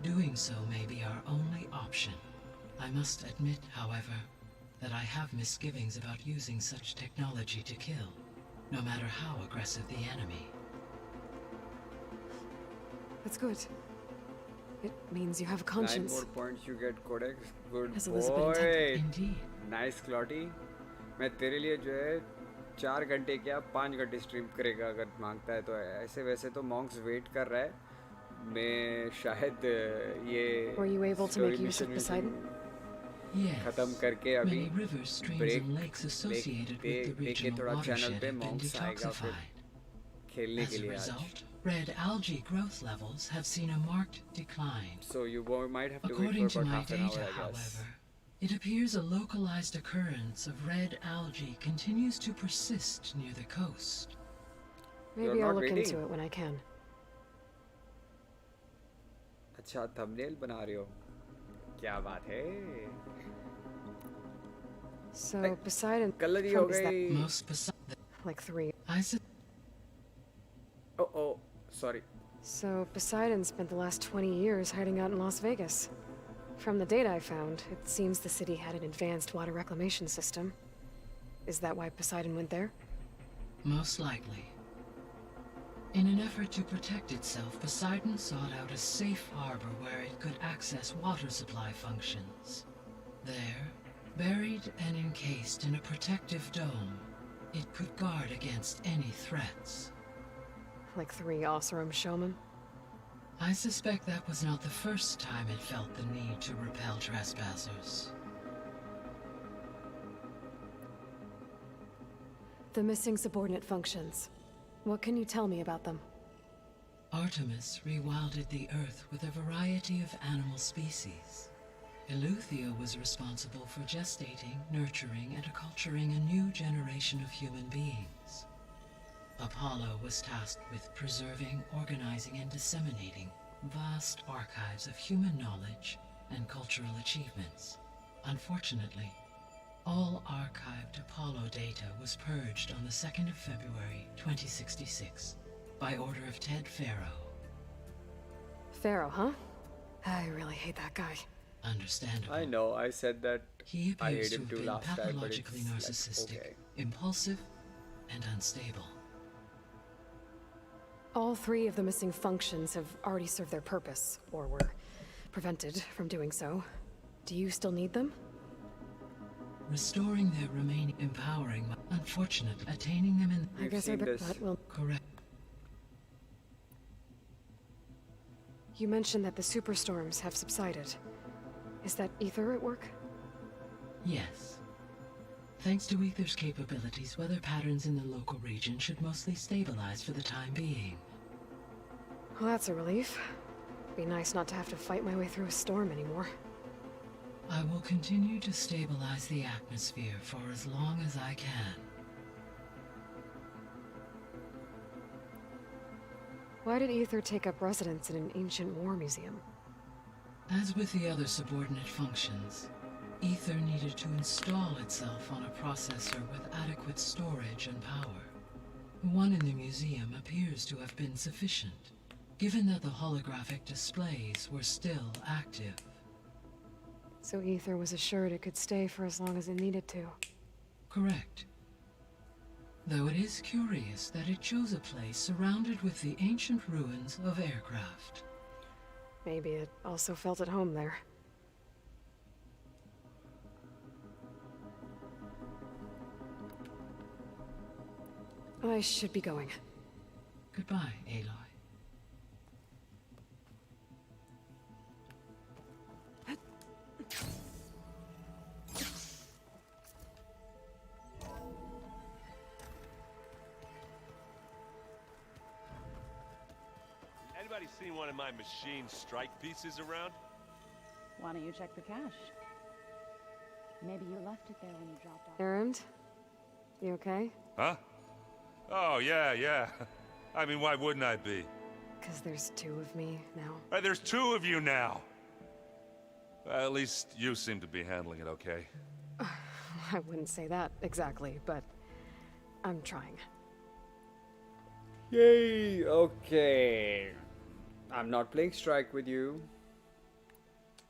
Q: doing so may be our only option. I must admit, however, that I have misgivings about using such technology to kill, no matter how aggressive the enemy.
C: That's good. It means you have a conscience.
R: 9 more points you get, Codex. Good
C: As Elizabeth
R: boy.
C: intended. Indeed.
R: Nice, Clotty. मैं तेरे लिए जो है 4 घंटे क्या 5 घंटे stream करेगा अगर मांगता है तो ऐसे वैसे तो मॉन्क्स वेट कर रहा है मैं शायद ये
C: Were you able to make use of Poseidon?
Q: Yes.
R: खत्म करके अभी
Q: Many rivers, streams,
R: break
Q: and lakes associated with the
R: देके
Q: regional
R: थोड़ा चैनल
Q: watershed
R: पे
Q: have been
R: मॉन्क्स आएगा फिर
Q: detoxified.
R: खेलने
Q: As
R: के
Q: a
R: लिए आज
Q: result, red algae growth levels have seen a marked decline.
R: So you might have to
Q: According
R: wait
Q: to
R: for about
Q: my
R: half an hour,
Q: data,
R: I guess.
Q: however, it appears a localized occurrence of red algae continues to persist near the coast.
C: Maybe I'll look into it when I can.
R: अच्छा thumbnail बना रहे हो क्या बात है
C: So Poseidon
R: kalari हो गई
Q: Most Poseidon.
C: like 3.
R: Oh, sorry.
C: So Poseidon spent the last 20 years hiding out in Las Vegas. From the data I found, it seems the city had an advanced water reclamation system. Is that why Poseidon went there?
Q: Most likely. In an effort to protect itself, Poseidon sought out a safe harbor where it could access water supply functions. There, buried and encased in a protective dome, it could guard against any threats.
C: Like 3 Oseram showmen?
Q: I suspect that was not the first time it felt the need to repel trespassers.
C: The missing subordinate functions. What can you tell me about them?
Q: Artemis rewilded the Earth with a variety of animal species. Eleuthia was responsible for gestating, nurturing, and acculturating a new generation of human beings. Apollo was tasked with preserving, organizing, and disseminating vast archives of human knowledge and cultural achievements. Unfortunately, all archived Apollo data was purged on the 2nd of February, 2066, by order of Ted Faro.
C: Pharaoh, huh? I really hate that guy.
Q: Understandable.
R: I know, I said that
Q: He
R: I
Q: appears
R: hate
Q: to
R: him
Q: have
R: too
Q: been
R: last time, but
Q: pathologically
R: it's
Q: narcissistic,
R: like, okay.
Q: impulsive, and unstable.
C: All 3 of the missing functions have already served their purpose, or were prevented from doing so. Do you still need them?
Q: Restoring their remaining empowering, unfortunately, attaining them in...
C: I guess I bet that will...
Q: Correct.
C: You mentioned that the superstorms have subsided. Is that Ether at work?
Q: Yes. Thanks to Ether's capabilities, weather patterns in the local region should mostly stabilize for the time being.
C: Well, that's a relief. Be nice not to have to fight my way through a storm anymore.
Q: I will continue to stabilize the atmosphere for as long as I can.
B: Why did Ether take up residence in an ancient war museum?
Q: As with the other subordinate functions, Ether needed to install itself on a processor with adequate storage and power. The one in the museum appears to have been sufficient, given that the holographic displays were still active.
B: So Ether was assured it could stay for as long as it needed to.
Q: Correct. Though it is curious that it chose a place surrounded with the ancient ruins of aircraft.
B: Maybe it also felt at home there. I should be going.
Q: Goodbye, Aloy.
O: Anybody seen one of my machine strike pieces around?
V: Why don't you check the cache? Maybe you left it there when you dropped off.
B: Errand? You okay?
O: Huh? Oh, yeah. I mean, why wouldn't I be?
B: Because there's two of me now.
O: There's two of you now! Well, at least you seem to be handling it okay.
B: I wouldn't say that exactly, but I'm trying.
R: Yay! Okay. I'm not playing Strike with you.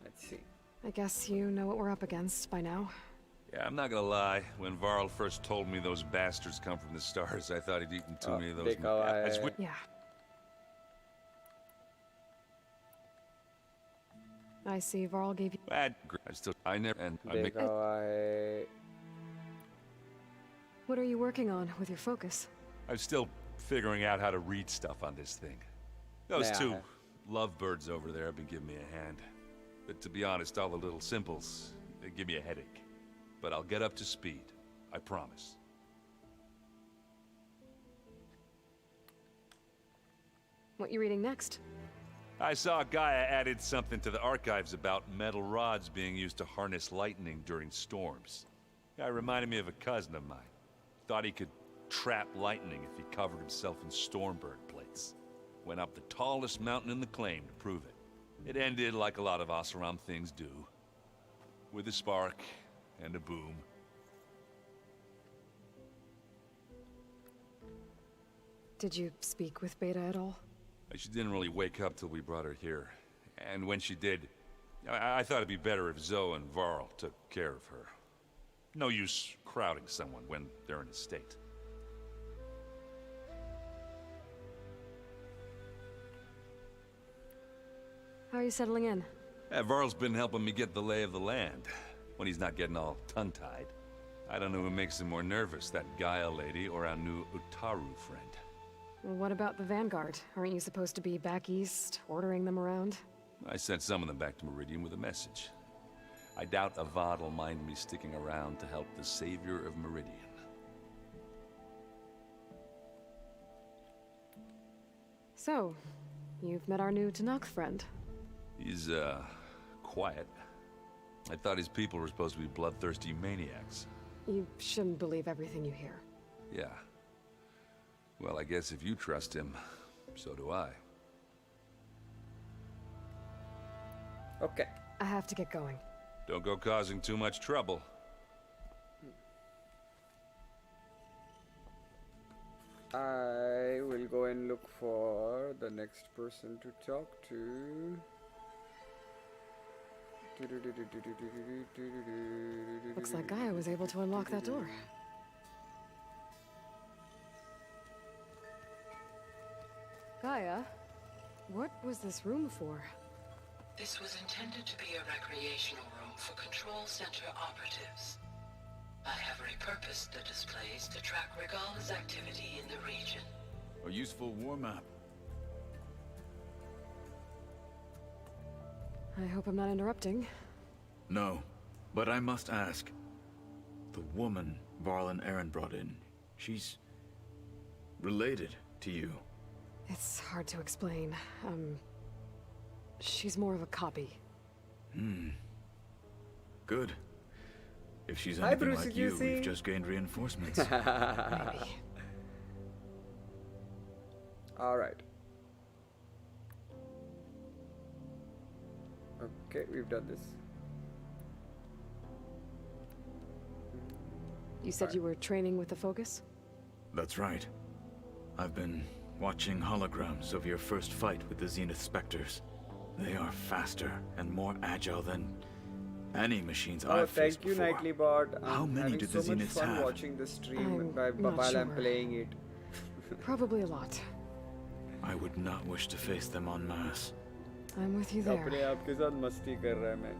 R: Let's see.
B: I guess you know what we're up against by now.
O: Yeah, I'm not gonna lie. When Varl first told me those bastards come from the stars, I thought he'd eaten too many of those.
B: Yeah. I see Varl gave you...
O: I never... And
B: What are you working on with your focus?
O: I'm still figuring out how to read stuff on this thing. Those two lovebirds over there have been giving me a hand. But to be honest, all the little symbols, they give me a headache. But I'll get up to speed. I promise.
B: What you reading next?
O: I saw Gaia added something to the archives about metal rods being used to harness lightning during storms. Guy reminded me of a cousin of mine. Thought he could trap lightning if he covered himself in stormbird plates. Went up the tallest mountain in the claim to prove it. It ended like a lot of Oseram things do. With a spark and a boom.
B: Did you speak with Beta at all?
O: She didn't really wake up till we brought her here. And when she did, I thought it'd be better if Zoe and Varl took care of her. No use crowding someone when they're in a state.
B: How are you settling in?
O: Varl's been helping me get the lay of the land, when he's not getting all tongue-tied. I don't know who makes him more nervous, that Gaia lady or our new Utaru friend.
B: Well, what about the Vanguard? Aren't you supposed to be back east, ordering them around?
O: I sent some of them back to Meridian with a message. I doubt Avad will mind me sticking around to help the savior of Meridian.
B: So, you've met our new Tanakh friend.
O: He's, quiet. I thought his people were supposed to be bloodthirsty maniacs.
B: You shouldn't believe everything you hear.
O: Yeah. Well, I guess if you trust him, so do I.
R: Okay.
B: I have to get going.
O: Don't go causing too much trouble.
R: I will go and look for the next person to talk to.
B: Looks like Gaia was able to unlock that door. Gaia, what was this room for?
Q: This was intended to be a recreational room for Control Center operatives. I have repurposed the displays to track Regala's activity in the region.
N: A useful warm-up.
B: I hope I'm not interrupting.
N: No, but I must ask. The woman Varl and Aaron brought in, she's related to you.
B: It's hard to explain. She's more of a copy.
N: Good. If she's anything like you, we've just gained reinforcements.
B: Maybe.
R: Alright. Okay, we've done this.
B: You said you were training with the focus?
N: That's right. I've been watching holograms of your first fight with the Zenith Spectres. They are faster and more agile than any machines I've faced before.
R: Thank you, Nightly Bot.
N: How many do the Zeniths have?
R: I'm having so much fun watching the stream while I'm playing it.
B: Probably a lot.
N: I would not wish to face them en masse.
B: I'm with you there.
R: अपने आप के साथ मस्ती कर रहा है मैं.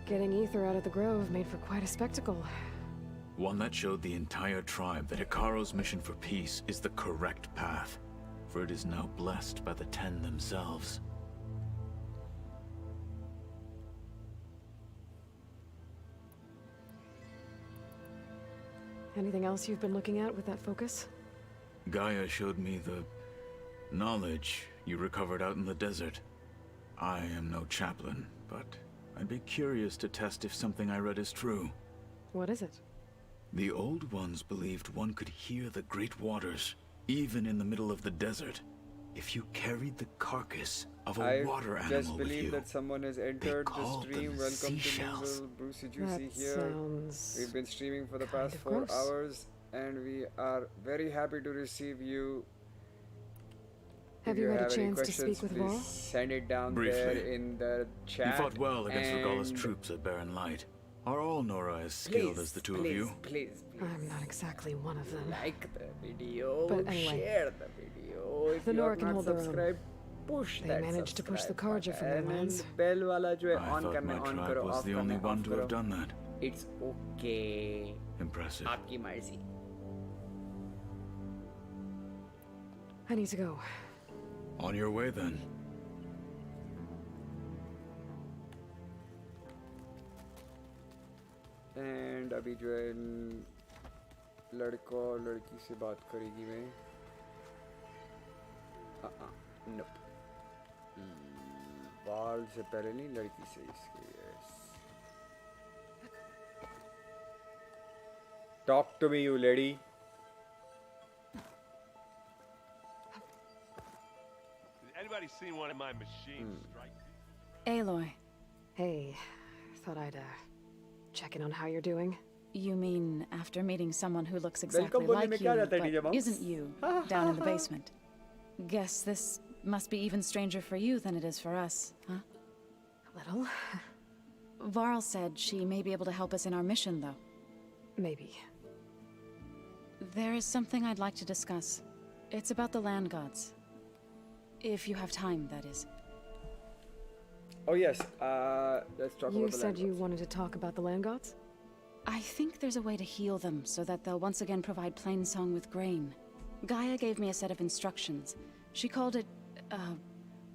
B: Getting Ether out of the grove made for quite a spectacle.
N: One that showed the entire tribe that Hikaru's mission for peace is the correct path, for it is now blessed by the Ten themselves.
B: Anything else you've been looking at with that focus?
N: Gaia showed me the knowledge you recovered out in the desert. I am no chaplain, but I'd be curious to test if something I read is true.
B: What is it?
N: The old ones believed one could hear the great waters, even in the middle of the desert, if you carried the carcass of a water animal with you.
R: I just believe that someone has entered the stream. Welcome to Mingle, BruceyJucey here. We've been streaming for the past 4 hours, and we are very happy to receive you.
B: Have you had a chance to speak with Varl?
R: Send it down
N: Briefly.
R: there in the chat.
N: You fought well against Regalla's troops at Barren Light. Are all Nora as skilled as the two of you?
R: Please.
B: I'm not exactly one of them.
R: Like the video,
B: but anyway,
R: share the video. If
B: the Nora can hold their
R: own. Push
B: they
R: that
B: managed to push the Karja from their lands.
R: Bell wala jo hai
N: I
R: on
N: thought
R: karna,
N: my
R: on
N: tribe
R: karo,
N: was
R: off
N: the
R: karna,
N: only one
R: off
N: to have
R: karo.
N: done that.
R: It's okay.
N: Impressive.
R: Aapki marzi.
B: I need to go.
N: On your way then.
R: And अभी जो है लड़का और लड़की से बात करेगी मैं. Nope. बाल से पहले नहीं, लड़की से इसके. Yes. Talk to me, you lady.
O: Has anybody seen one of my machines strike?
C: Aloy.
B: Hey, thought I'd check in on how you're doing.
V: You mean after meeting someone who looks exactly like you, but isn't you, down in the basement? Guess this must be even stranger for you than it is for us, huh?
B: A little.
V: Varl said she may be able to help us in our mission, though.
B: Maybe.
V: There is something I'd like to discuss. It's about the land gods. If you have time, that is.
R: Oh yes, let's talk about the land
B: gods. You said you wanted to talk about the land gods?
V: I think there's a way to heal them so that they'll once again provide Plainsong with grain. Gaia gave me a set of instructions. She called it,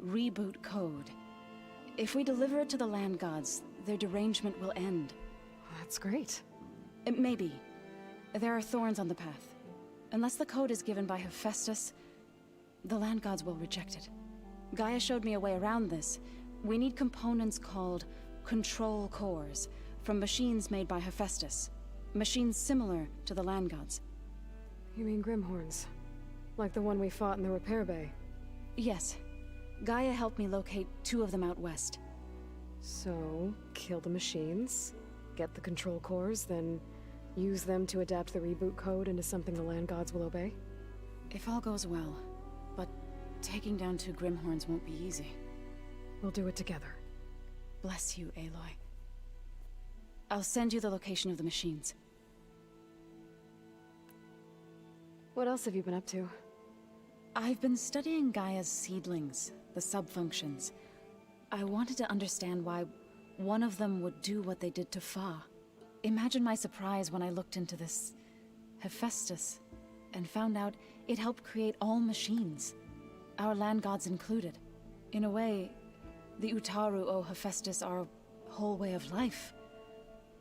V: reboot code. If we deliver it to the land gods, their derangement will end.
B: That's great.
V: Maybe. There are thorns on the path. Unless the code is given by Hephaestus, the land gods will reject it. Gaia showed me a way around this. We need components called control cores from machines made by Hephaestus. Machines similar to the land gods.
B: You mean Grimhorns? Like the one we fought in the repair bay?
V: Yes. Gaia helped me locate 2 of them out west.
B: So, kill the machines, get the control cores, then use them to adapt the reboot code into something the land gods will obey?
V: If all goes well. But taking down 2 Grimhorns won't be easy.
B: We'll do it together.
V: Bless you, Aloy. I'll send you the location of the machines.
B: What else have you been up to?
V: I've been studying Gaia's seedlings, the subfunctions. I wanted to understand why one of them would do what they did to Fa. Imagine my surprise when I looked into this Hephaestus and found out it helped create all machines, our land gods included. In a way, the Utaru owe Hephaestus our whole way of life,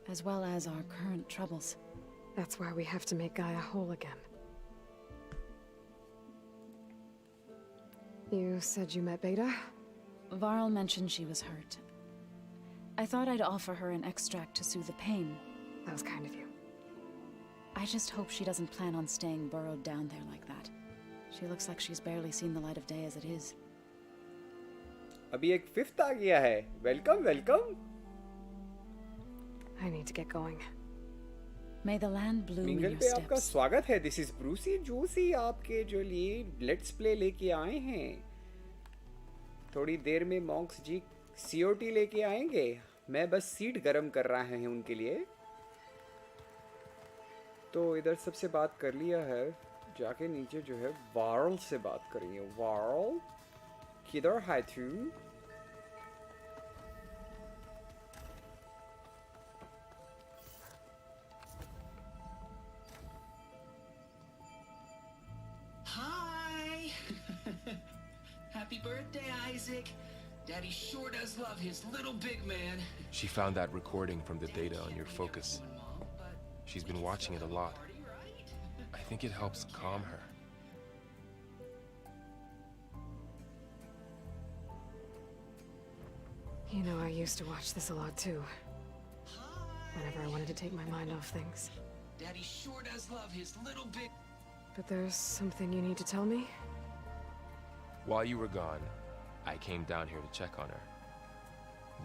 V: as well as our current troubles.
B: That's why we have to make Gaia whole again. You said you met Beta?
V: Varl mentioned she was hurt. I thought I'd offer her an extract to soothe the pain.
B: That was kind of you.
V: I just hope she doesn't plan on staying burrowed down there like that. She looks like she's barely seen the light of day as it is.
R: अभी एक fifth आ गया है. Welcome welcome.
C: I need to get going.
V: May the land bloom in
R: mingle
V: your
R: पे आपका
V: steps.
R: स्वागत है. This is Brucie juicy आपके जो लिए लेट्स प्ले लेके आए हैं. थोड़ी देर में मॉन्क्स जी सीओटी लेके आएंगे. मैं बस सीट गरम कर रहा है उनके लिए. तो इधर सबसे बात कर लिया है. जाके नीचे जो है वार्ल से बात करेंगे. वार्ल किधर है तू?
S: Hi! Happy birthday, Isaac. Daddy sure does love his little big man.
U: She found that recording from the data on your focus. She's been watching it a lot. I think it helps calm her.
C: You know, I used to watch this a lot too. Whenever I wanted to take my mind off things.
S: Daddy sure does love his little big...
C: But there's something you need to tell me?
U: While you were gone, I came down here to check on her.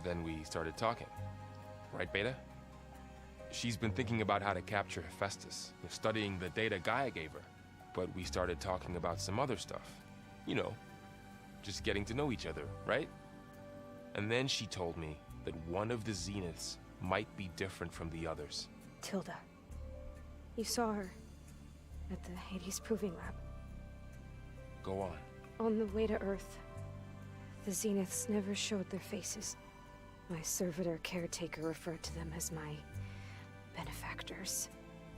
U: Then we started talking. Right, Beta? She's been thinking about how to capture Hephaestus, studying the data Gaia gave her. But we started talking about some other stuff. You know, just getting to know each other, right? And then she told me that one of the Zeniths might be different from the others.
B: Tilda. You saw her at the Hades Proving Lab.
U: Go on.
B: On the way to Earth, the Zeniths never showed their faces. My servitor caretaker referred to them as my benefactors,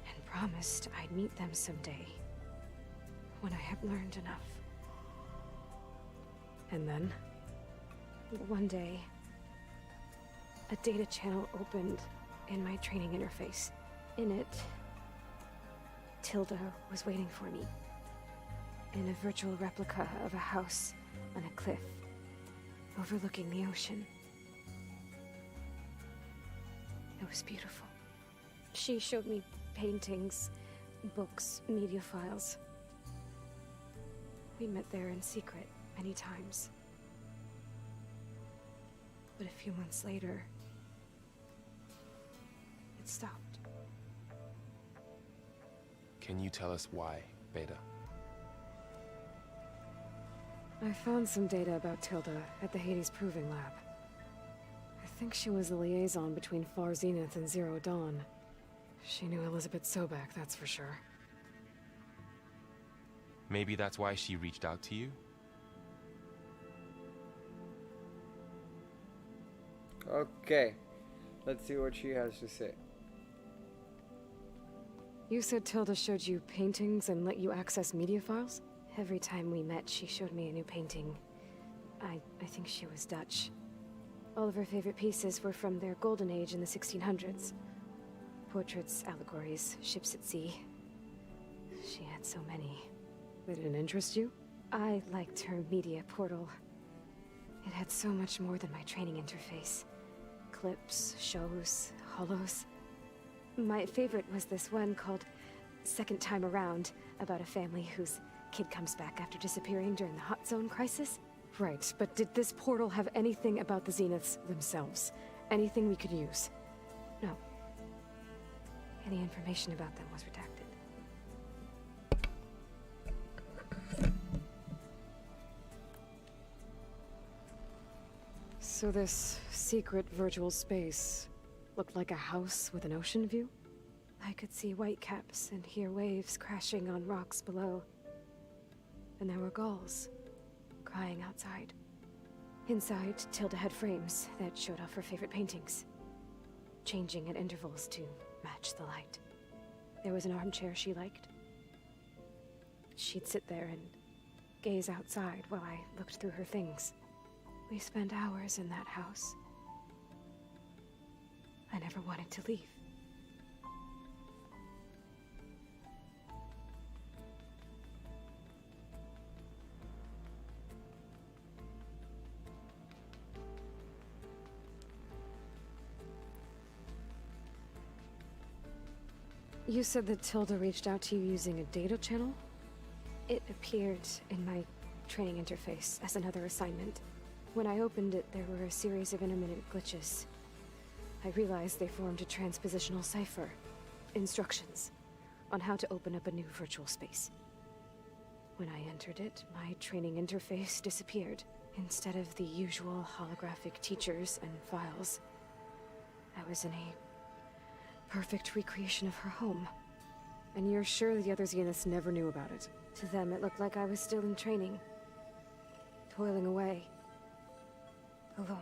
B: and promised I'd meet them someday, when I had learned enough.
C: And then?
B: One day, a data channel opened in my training interface. In it, Tilda was waiting for me, in a virtual replica of a house on a cliff, overlooking the ocean. It was beautiful. She showed me paintings, books, media files. We met there in secret many times. But a few months later, it stopped.
U: Can you tell us why, Beta?
C: I found some data about Tilda at the Hades Proving Lab. I think she was the liaison between Far Zenith and Zero Dawn. She knew Elizabeth Sobek, that's for sure.
U: Maybe that's why she reached out to you?
R: Okay, let's see what she has to say.
C: You said Tilda showed you paintings and let you access media files?
B: Every time we met, she showed me a new painting. I think she was Dutch. All of her favorite pieces were from their golden age in the 1600s. Portraits, allegories, ships at sea. She had so many.
C: They didn't interest you?
B: I liked her media portal. It had so much more than my training interface. Clips, shows, holos. My favorite was this one called Second Time Around, about a family whose kid comes back after disappearing during the Hot Zone crisis.
C: Right, but did this portal have anything about the Zeniths themselves? Anything we could use?
B: No. Any information about them was redacted.
C: So this secret virtual space looked like a house with an ocean view?
B: I could see whitecaps and hear waves crashing on rocks below. And there were gulls crying outside. Inside, Tilda had frames that showed off her favorite paintings, changing at intervals to match the light. There was an armchair she liked. She'd sit there and gaze outside while I looked through her things. We spent hours in that house. I never wanted to leave.
C: You said that Tilda reached out to you using a data channel?
B: It appeared in my training interface as another assignment. When I opened it, there were a series of intermittent glitches. I realized they formed a transpositional cipher. Instructions on how to open up a new virtual space. When I entered it, my training interface disappeared. Instead of the usual holographic teachers and files, I was in a perfect recreation of her home. And you're sure the other Zeniths never knew about it? To them, it looked like I was still in training. Toiling away. Alone.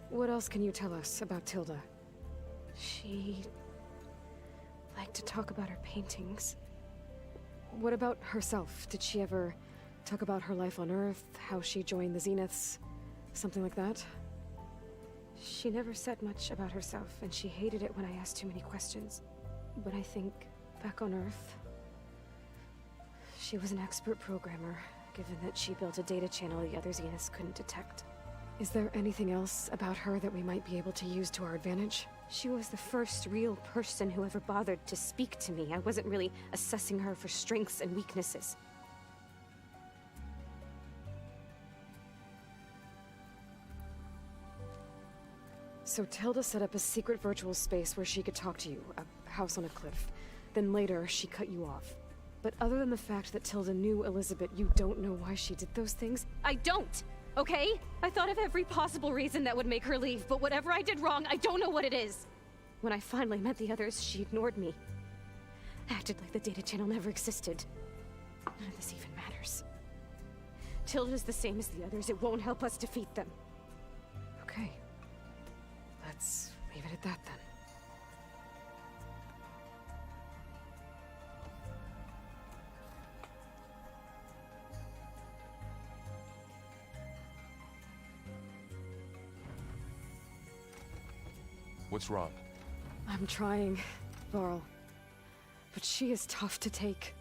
B: What else can you tell us about Tilda? She liked to talk about her paintings. What about herself? Did she ever talk about her life on Earth, how she joined the Zeniths, something like that? She never said much about herself, and she hated it when I asked too many questions. When I think back on Earth, she was an expert programmer, given that she built a data channel the other Zeniths couldn't detect. Is there anything else about her that we might be able to use to our advantage? She was the first real person who ever bothered to speak to me. I wasn't really assessing her for strengths and weaknesses. So Tilda set up a secret virtual space where she could talk to you, a house on a cliff. Then later, she cut you off. But other than the fact that Tilda knew Elizabeth, you don't know why she did those things?
G: I don't! Okay? I thought of every possible reason that would make her leave, but whatever I did wrong, I don't know what it is.
B: When I finally met the others, she ignored me. Acted like the data channel never existed. None of this even matters. Tilda's the same as the others. It won't help us defeat them.
R: Okay. Let's leave it at that then.
U: What's wrong?
B: I'm trying, Varl. But she is tough to take.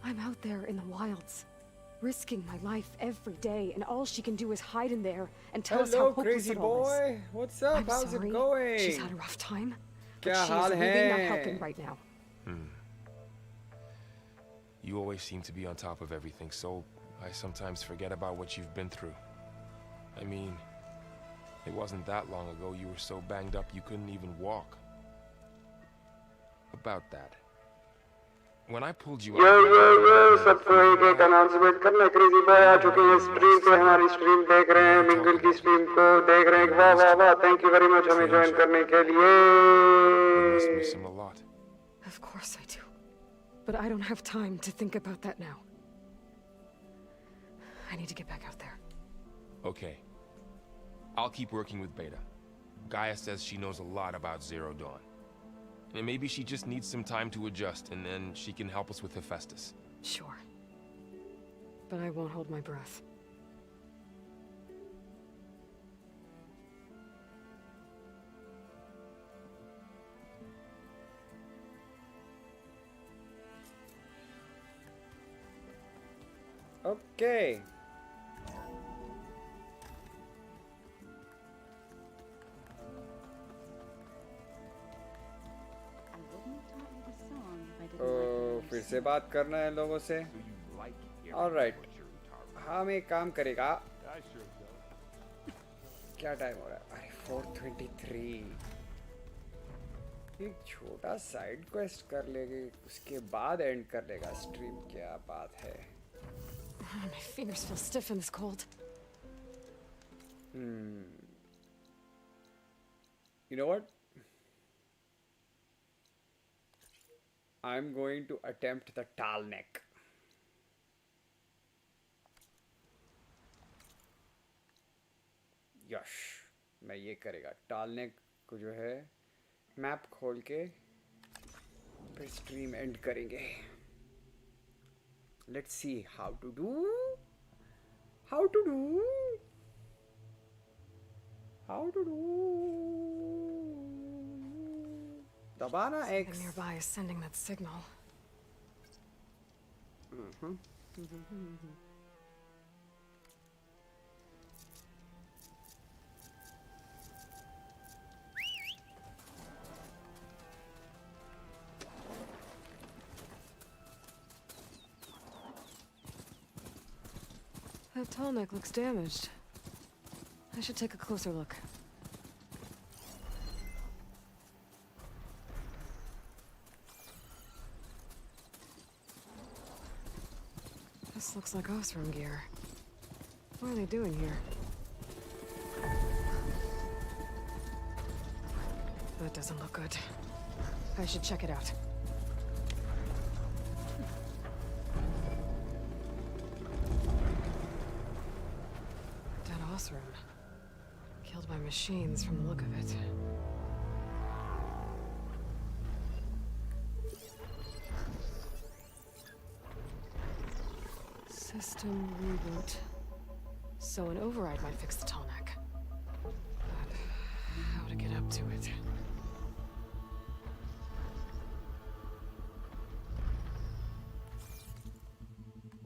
B: I'm out there in the wilds, risking my life every day, and all she can do is hide in there and tell us how hopeless
R: crazy
B: it all is.
R: boy. What's up?
B: I'm
R: How's
B: sorry.
R: it going?
B: She's had a rough time, but
R: Kya
B: she's
R: haal
B: really not
R: hai?
B: helping right now.
U: You always seem to be on top of everything, so I sometimes forget about what you've been through. I mean, it wasn't that long ago you were so banged up you couldn't even walk. About that. When I pulled you out...
F: यो सबको एक announcement करना crazy boy आ चुके हैं stream पे हमारी stream देख रहे हैं मिंगल की स्ट्रीम को देख रहे हैं वाह वाह वाह थैंक यू वेरी मच हमें ज्वाइन करने के लिए
U: miss him a lot.
B: Of course I do. But I don't have time to think about that now. I need to get back out there.
U: Okay. I'll keep working with Beta. Gaia says she knows a lot about Zero Dawn. And maybe she just needs some time to adjust, and then she can help us with Hephaestus.
B: Sure. But I won't hold my breath.
R: Okay. फिर से बात करना है लोगों से alright हम एक काम करेगा क्या टाइम हो रहा है अरे 4:23 एक छोटा साइड क्वेस्ट कर लेंगे उसके बाद एंड कर लेगा स्ट्रीम क्या बात है
B: My fingers feel stiff in this cold.
R: You know what? I'm going to attempt the tall neck. यश मैं ये करेगा tall neck को जो है मैप खोल के फिर स्ट्रीम एंड करेंगे. Let's see how to do. Dabana X.
B: Something nearby is sending that signal. That tall neck looks damaged. I should take a closer look. This looks like Osram gear. What are they doing here? That doesn't look good. I should check it out. Dead Osram. Killed by machines from the look of it. System reboot. So an override might fix the tall neck. But how to get up to it?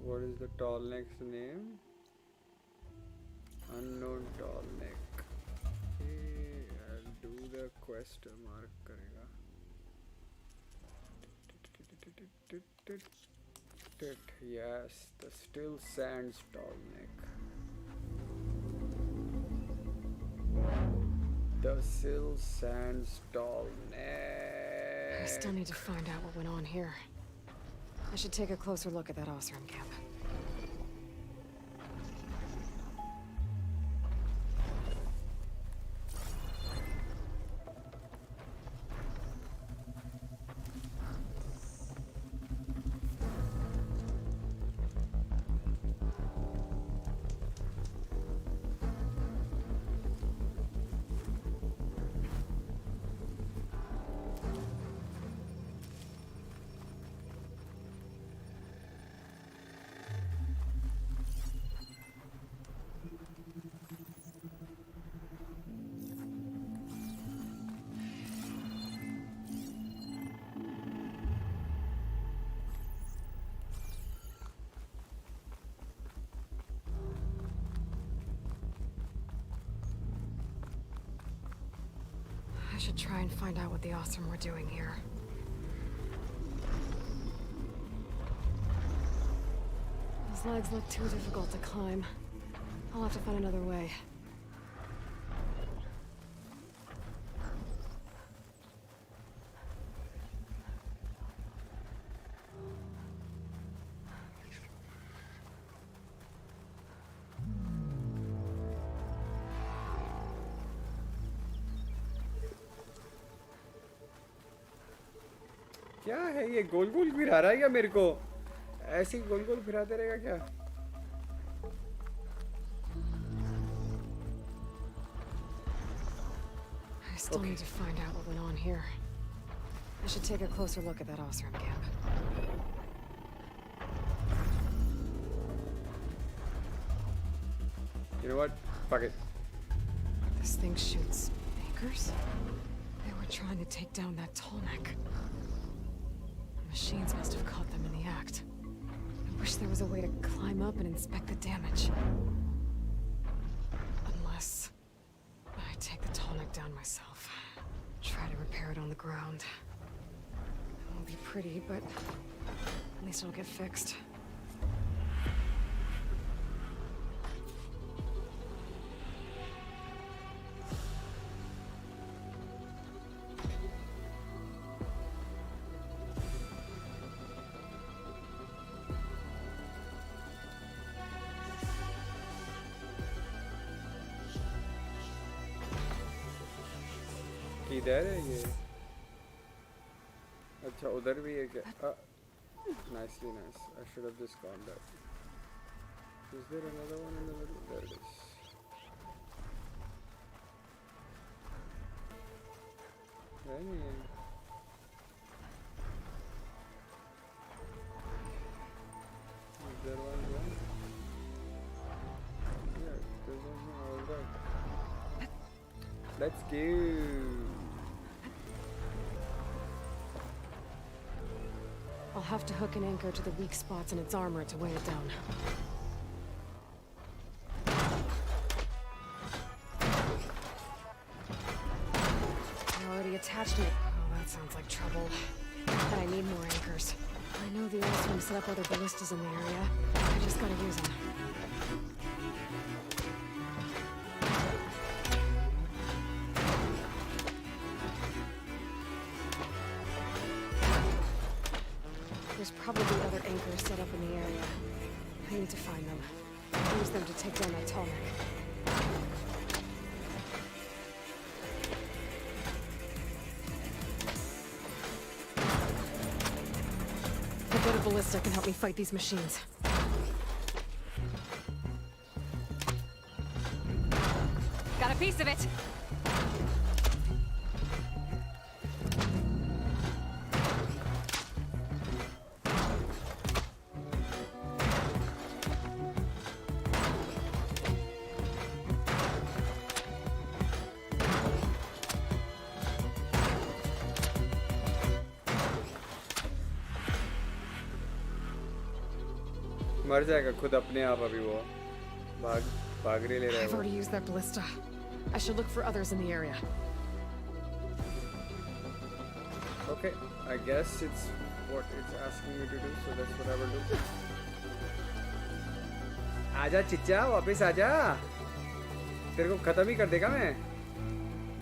R: What is the tall neck's name? Unknown tall neck. Okay, I'll do the quest mark karega. Yes, the still sands tall neck. The still sands tall neck.
B: I still need to find out what went on here. I should take a closer look at that Osram camp. I should try and find out what the Osram were doing here. Those legs look too difficult to climb. I'll have to find another way.
R: क्या है ये गोल गोल फिरा रहा है क्या मेरे को ऐसे गोल गोल फिराते रहेगा क्या
B: I still need to find out what went on here. I should take a closer look at that Osram camp.
R: You know what? Fuck it.
B: This thing shoots anchors? They were trying to take down that tall neck. The machines must have caught them in the act. I wish there was a way to climb up and inspect the damage. Unless I take the tall neck down myself. Try to repair it on the ground. It won't be pretty, but at least it'll get fixed.
R: किधर है ये अच्छा उधर भी है क्या nicely nice I should have just gone that is there another one in the middle there it is hey. Is there one here? Yeah there's one alright let's go.
B: I'll have to hook an anchor to the weak spots in its armor to weigh it down. I already attached it. Oh, that sounds like trouble. But I need more anchors. I know the Osram
C: set up other ballistas in the area. I just gotta use them. There's probably other anchors set up in the area. I need to find them. Use them to take down that tall neck. I bet a ballista can help me fight these machines.
G: Got a piece of it.
R: मर जाएगा खुद अपने आप अभी वो भाग ले रहा है
C: I've already used that ballista. I should look for others in the area.
R: Okay, I guess it's what it's asking me to do, so that's what I will do. आजा चिच्चा वापस आजा तेरे को खत्म ही कर देगा मैं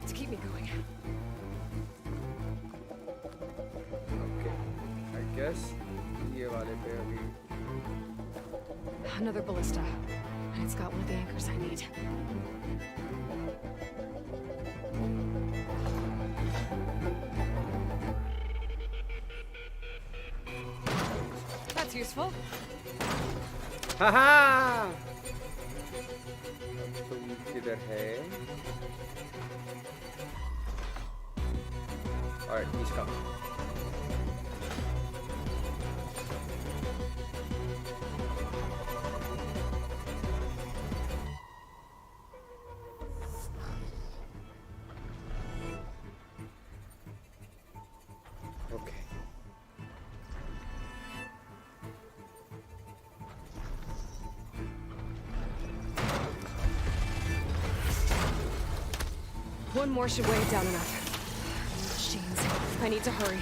C: To keep me going.
R: Okay, I guess ये वाले पे अभी
C: Another ballista. And it's got one of the anchors I need. That's useful.
R: Haha! तुम किधर है? Alright, he's coming.
C: One more should weigh it down enough. Machines. I need to hurry.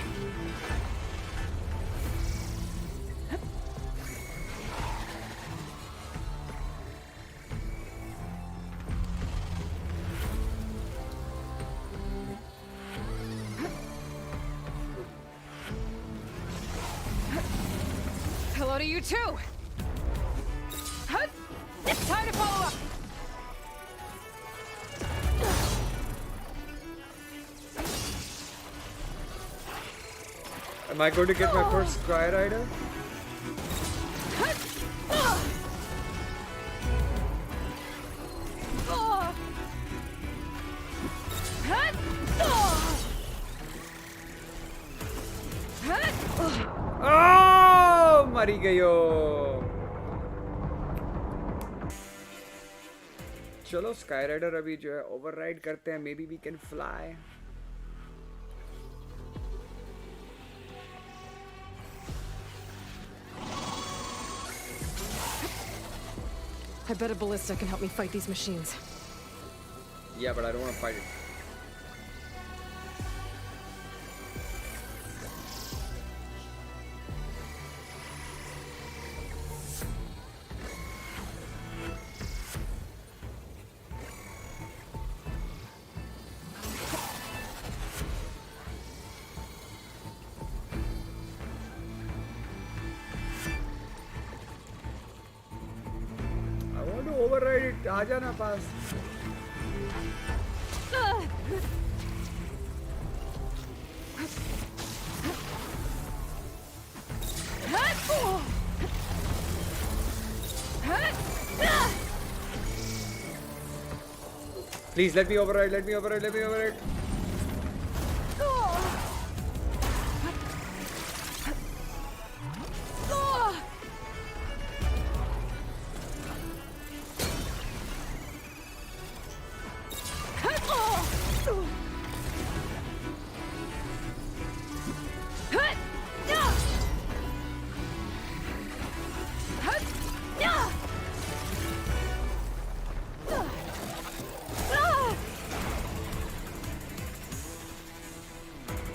C: Hello to you too! It's time to follow up!
R: Am I going to get my first Sky Rider? Oh, मरी गयो। चलो sky rider अभी जो है override करते हैं। Maybe we can fly.
C: I bet a ballista can help me fight these machines.
R: Yeah, but I don't want to fight it. आ जाना पास Please let me override, let me override, let me override.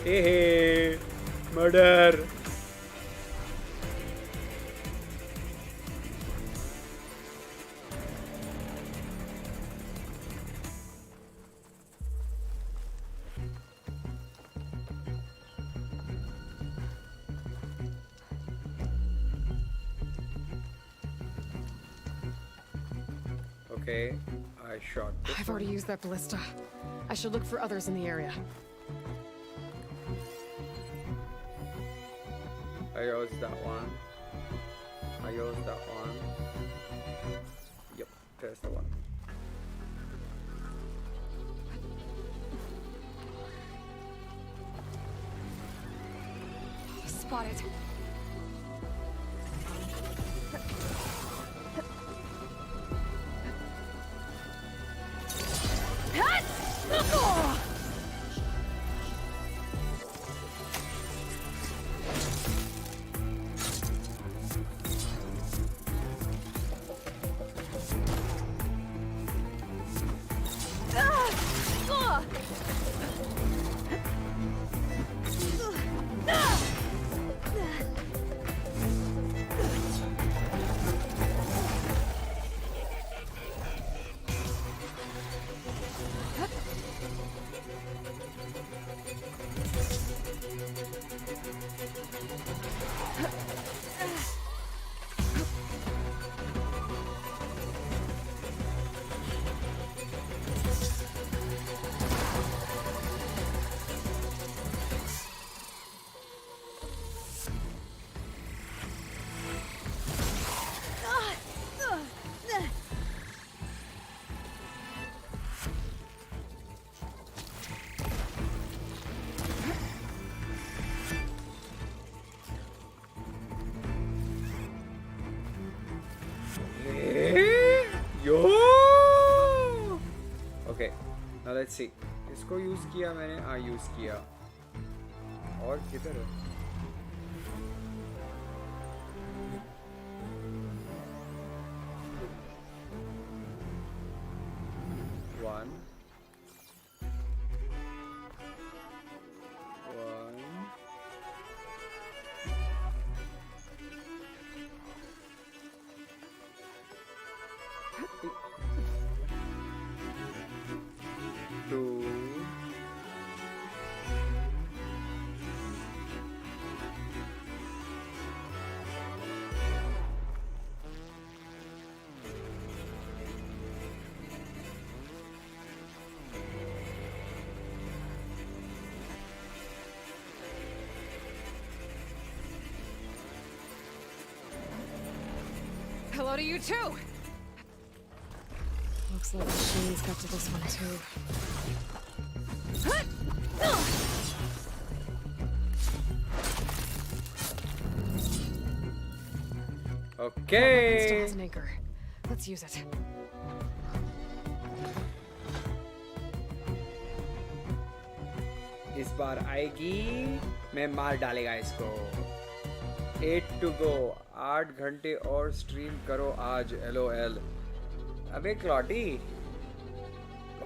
R: Hey, murder. Okay, I shot this
C: I've already used that ballista. I should look for others in the area.
R: I used that one. I used that one. Yep, there's the one.
C: Spotted.
R: Okay, now let's see. इसको use किया मैंने, use किया. और किधर है? One. Two.
C: Hello to you too! Looks like Shane's got to this one too.
R: Okay.
C: Still has an anchor. Let's use it.
R: इस बार आएगी, मैं मार डालेगा इसको. 8 to go. 8 घंटे और स्ट्रीम करो आज. LOL. अबे क्लॉटी,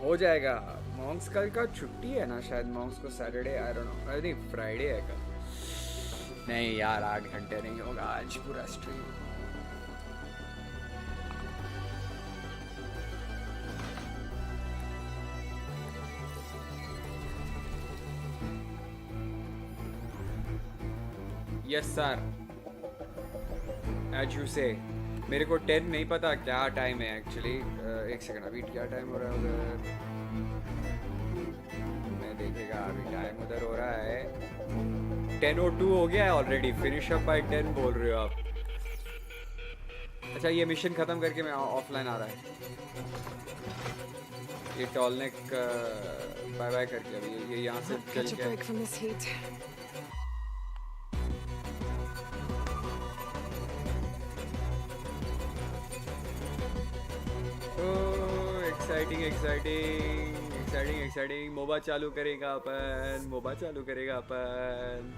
R: हो जाएगा. मॉन्क्स कल का छुट्टी है ना शायद. मॉन्क्स को सैटरडे, आई डोंट नो. अरे नहीं, फ्राइडे है कल. नहीं यार, 8 घंटे नहीं होगा आज पूरा stream. Yes sir, as you say. मेरे को 10 नहीं पता क्या टाइम है एक्चुअली. एक सेकंड, अभी क्या टाइम हो रहा है उधर? मैं देखेगा. अभी टाइम उधर हो रहा है 10:02 हो गया है ऑलरेडी. फिनिश अप बाय 10 बोल रहे हो आप. अच्छा, ये मिशन खत्म करके मैं ऑफलाइन आ रहा है. ये टॉलनेक बाय बाय करके अभी ये यहाँ से चल के. Exciting exciting exciting exciting. Moba चालू करेगा अपन. मोबा चालू करेगा अपन.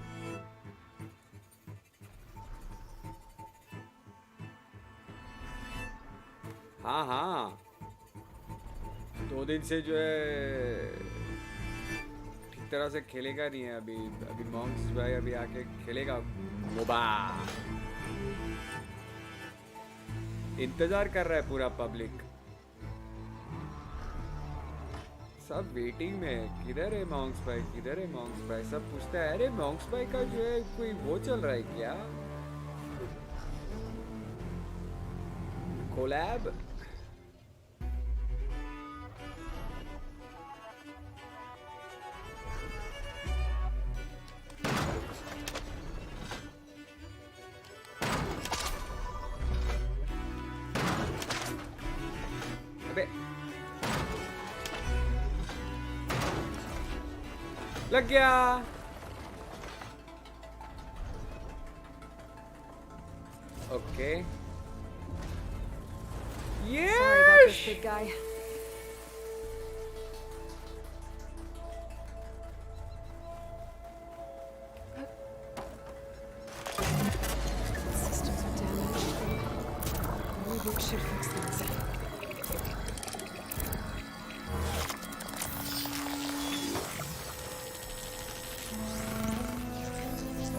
R: हाँ हाँ, 2 दिन से जो है ठीक तरह से खेलेगा नहीं है. अभी मॉन्क्स भाई अभी आके खेलेगा मोबा. इंतजार कर रहा है पूरा पब्लिक. सब वेटिंग में. किधर है मॉन्क्स भाई, किधर है मॉन्क्स भाई? सब पूछता है अरे मॉन्क्स भाई का जो है कोई वो चल रहा है क्या, कोलैब? लग गया। Okay. Yes!
C: Sorry about this, big guy.
B: Systems are damaged. A reboot should fix things.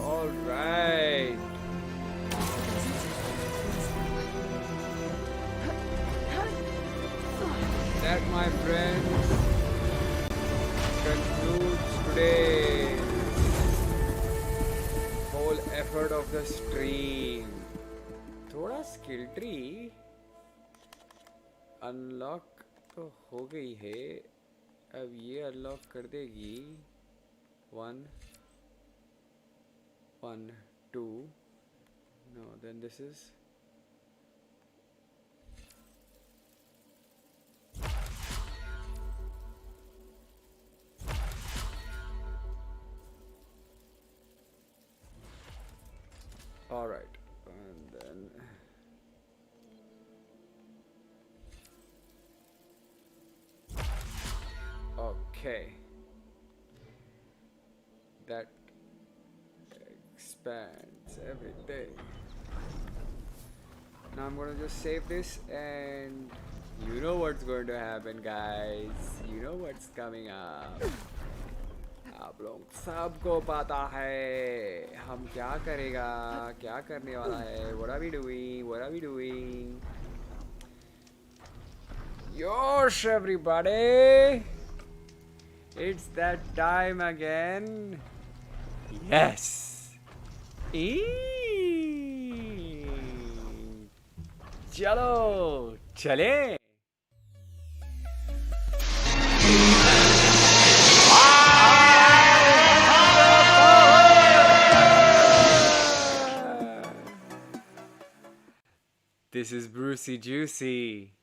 R: All right. That, my friends, concludes today's whole effort of the stream. थोड़ा skill tree unlock तो हो गई है, अब ये unlock कर देगी 1 1 2 no then this is all right, and then okay, that expands everything. Now I'm gonna just save this, and you know what's going to happen, guys. You know what's coming up. आप लोग सबको पता है हम क्या करेगा, क्या करने वाला है. What are we doing? What are we doing? Yosh, everybody! It's that time again. Yes. चलो चले. This is BruceyJucey.